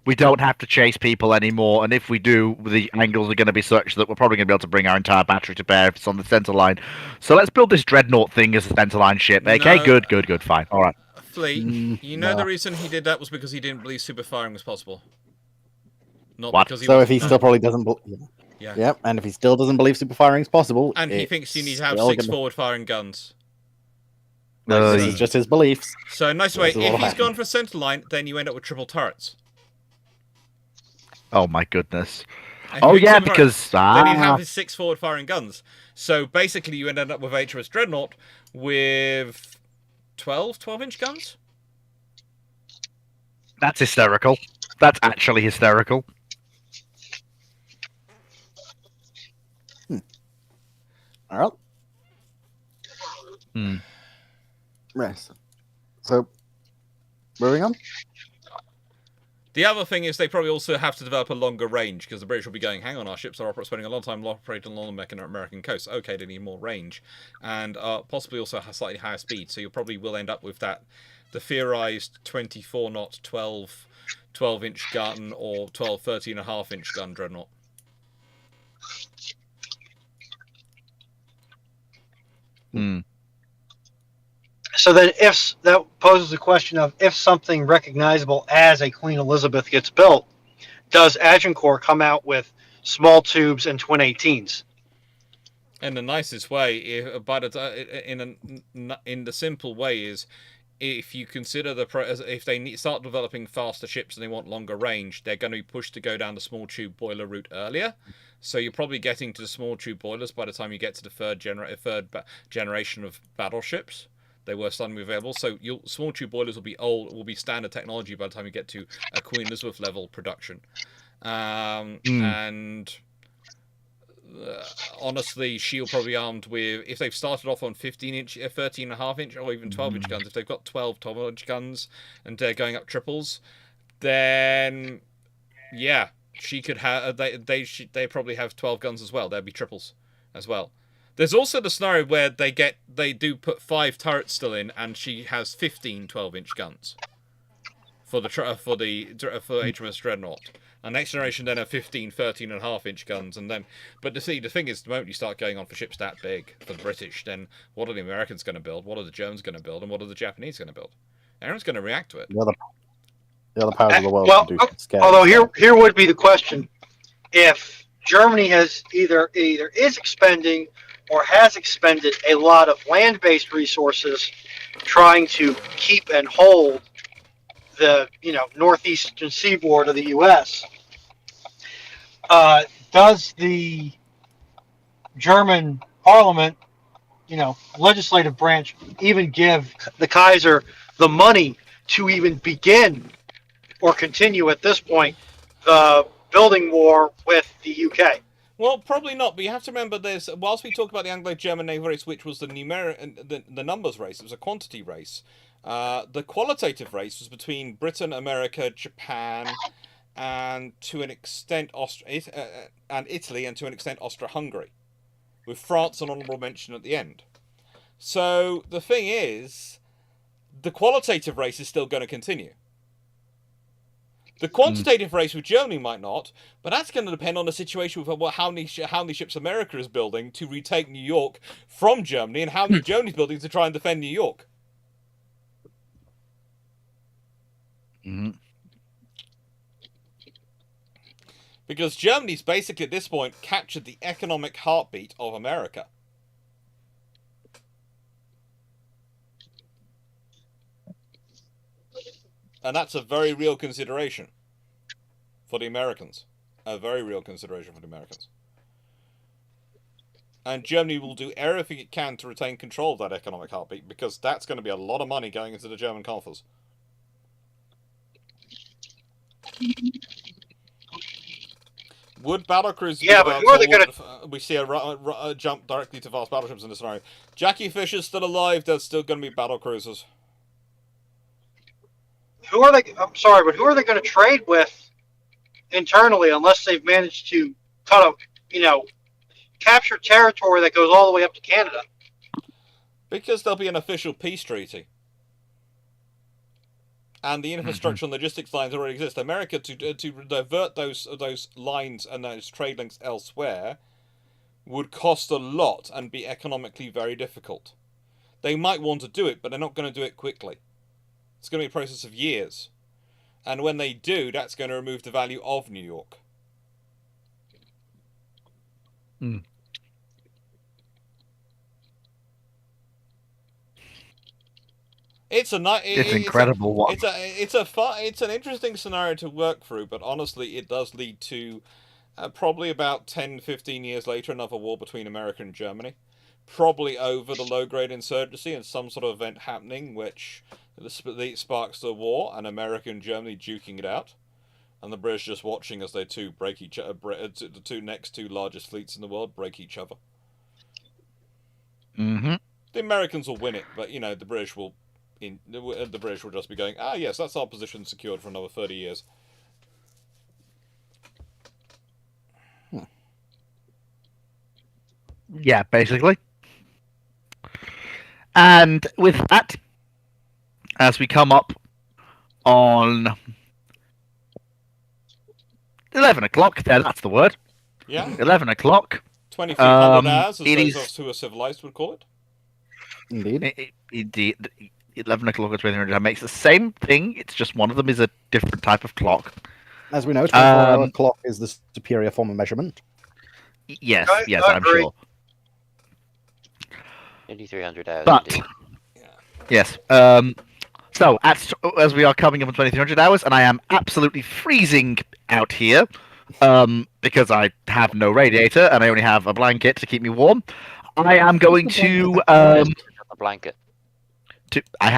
we don't have to chase people anymore, and if we do, the angles are going to be such that we're probably going to be able to bring our entire battery to bear if it's on the centerline. So let's build this Dreadnought thing as a centerline ship. Okay, No. good, fine, all right. Fleet, you know the reason he did that was because he didn't believe super firing was possible. Not What? because he So was, if he still probably doesn't... Yeah. Yep, and if he still doesn't believe super firing is possible... And he thinks you need to have still 6 gonna- forward-firing guns. This is just his beliefs. So, nice way, This is what'll if he's happen. gone for centerline, then you end up with triple turrets. Oh my goodness. And Oh if you yeah, think about because it, then he'd have his 6 forward-firing guns. So basically, you end up with HMS Dreadnought with 12-inch guns. that's hysterical. That's actually hysterical. All right. Right. So, moving on. The other thing is they probably also have to develop a longer range, because the British will be going, hang on, our ships are spending a long time operating along the American coast. Okay, they need more range. And possibly also a slightly higher speed, so you probably will end up with that, the theorized 24-knot, 12-inch gun, or 13.5-inch gun Dreadnought. So then, if that poses the question of if something recognizable as a Queen Elizabeth gets built, does Agincourt come out with small tubes and twin 18s? In the nicest way, in the simple way is, if you consider if they start developing faster ships and they want longer range, they're going to be pushed to go down the small tube boiler route earlier. So you're probably getting to the small tube boilers by the time you get to the third generation of battleships. They were suddenly available, so small tube boilers will be standard technology by the time you get to a Queen Elizabeth level production. And honestly, she'll probably be armed with, if they've started off on 15-inch, 13.5-inch, or even 12-inch guns. If they've got 12-inch guns and they're going up triples, then yeah, she could have. They probably have 12 guns as well. There'd be triples as well. There's also the scenario where they do put 5 turrets still in, and she has 15 12-inch guns for HMS Dreadnought. And next generation then have 15 13.5-inch guns, and then the thing is, the moment you start going on for ships that big for the British, then what are the Americans going to build? What are the Germans going to build? And what are the Japanese going to build? Everyone's going to react to it. The other powers of the world Well, can do some scary although stuff. here would be the question: if Germany has either is expending or has expended a lot of land-based resources trying to keep and hold the northeastern seaboard of the U.S., does the German Parliament, legislative branch, even give the Kaiser the money to even begin or continue at this point the building war with the UK? Well, probably not, but you have to remember this. Whilst we talk about the Anglo-German naval race, which was the numbers race, it was a quantity race. The qualitative race was between Britain, America, Japan, and to an extent and Italy, and to an extent Austria-Hungary, with France an honourable mention at the end. So the thing is, the qualitative race is still going to continue. The quantitative race with Germany might not, but that's going to depend on the situation with how many ships America is building to retake New York from Germany, and how many Germany's building to try and defend New York. Because Germany's basically at this point captured the economic heartbeat of America. And that's a very real consideration for the Americans. A very real consideration for the Americans. And Germany will do everything it can to retain control of that economic heartbeat, because that's going to be a lot of money going into the German coffers. Would battlecruisers... Yeah, but who are they going to... We see a jump directly to fast battleships in this scenario. Jackie Fisher's still alive, there's still going to be battlecruisers. Who are they? I'm sorry, but who are they going to trade with internally unless they've managed to kind of, capture territory that goes all the way up to Canada? Because there'll be an official peace treaty. And the infrastructure and logistics lines already exist. America, to divert those lines and those trade links elsewhere, would cost a lot and be economically very difficult. They might want to do it, but they're not going to do it quickly. It's going to be a process of years. And when they do, that's going to remove the value of New York. It's incredible. It's an interesting scenario to work through, but honestly, it does lead to probably about 10-15 years later another war between America and Germany, probably over the low-grade insurgency and some sort of event happening which sparks the war, and America and Germany duking it out, and the British just watching as they break each other. The next two largest fleets in the world break each other. The Americans will win it, but the British will. The British will just be going, yes, that's our position secured for another 30 years. Yeah, basically. And with that, as we come up on 11 o'clock, that's the word. Yeah. 11 o'clock. 2300 hours, as those of us who are civilized would call it. Indeed. 11 o'clock or 2300 makes the same thing, it's just one of them is a different type of clock. As we know, 24-hour clock is the superior form of measurement. Yes, I'm sure. 2300 hours. But, yes, so, as we are coming up on 2300 hours, and I am absolutely freezing out here, because I have no radiator, and I only have a blanket to keep me warm, I am going to... a blanket. I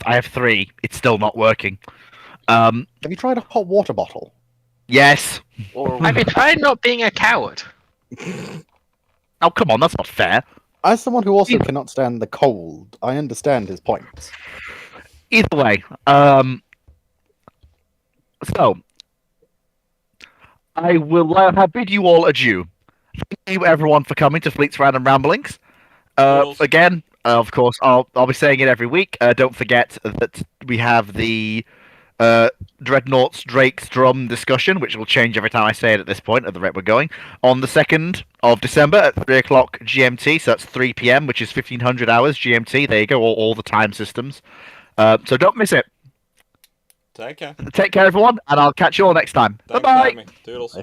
have 3. It's still not working. Have you tried a hot water bottle? Yes. Have you tried not being a coward? Oh, come on, that's not fair. As someone who also cannot stand the cold, I understand his points. Either way, so I will bid you all adieu. Thank you, everyone, for coming to Fleet's Random Ramblings. Again, of course, I'll be saying it every week. Don't forget that we have the Dreadnoughts Drake's Drum discussion, which will change every time I say it at this point, at the rate we're going, on the 2nd of December at 3 o'clock GMT, so that's 3 p.m., which is 1500 hours GMT. There you go, all the time systems. So don't miss it. Take care. Take care, everyone, and I'll catch you all next time. Bye-bye. Toodles.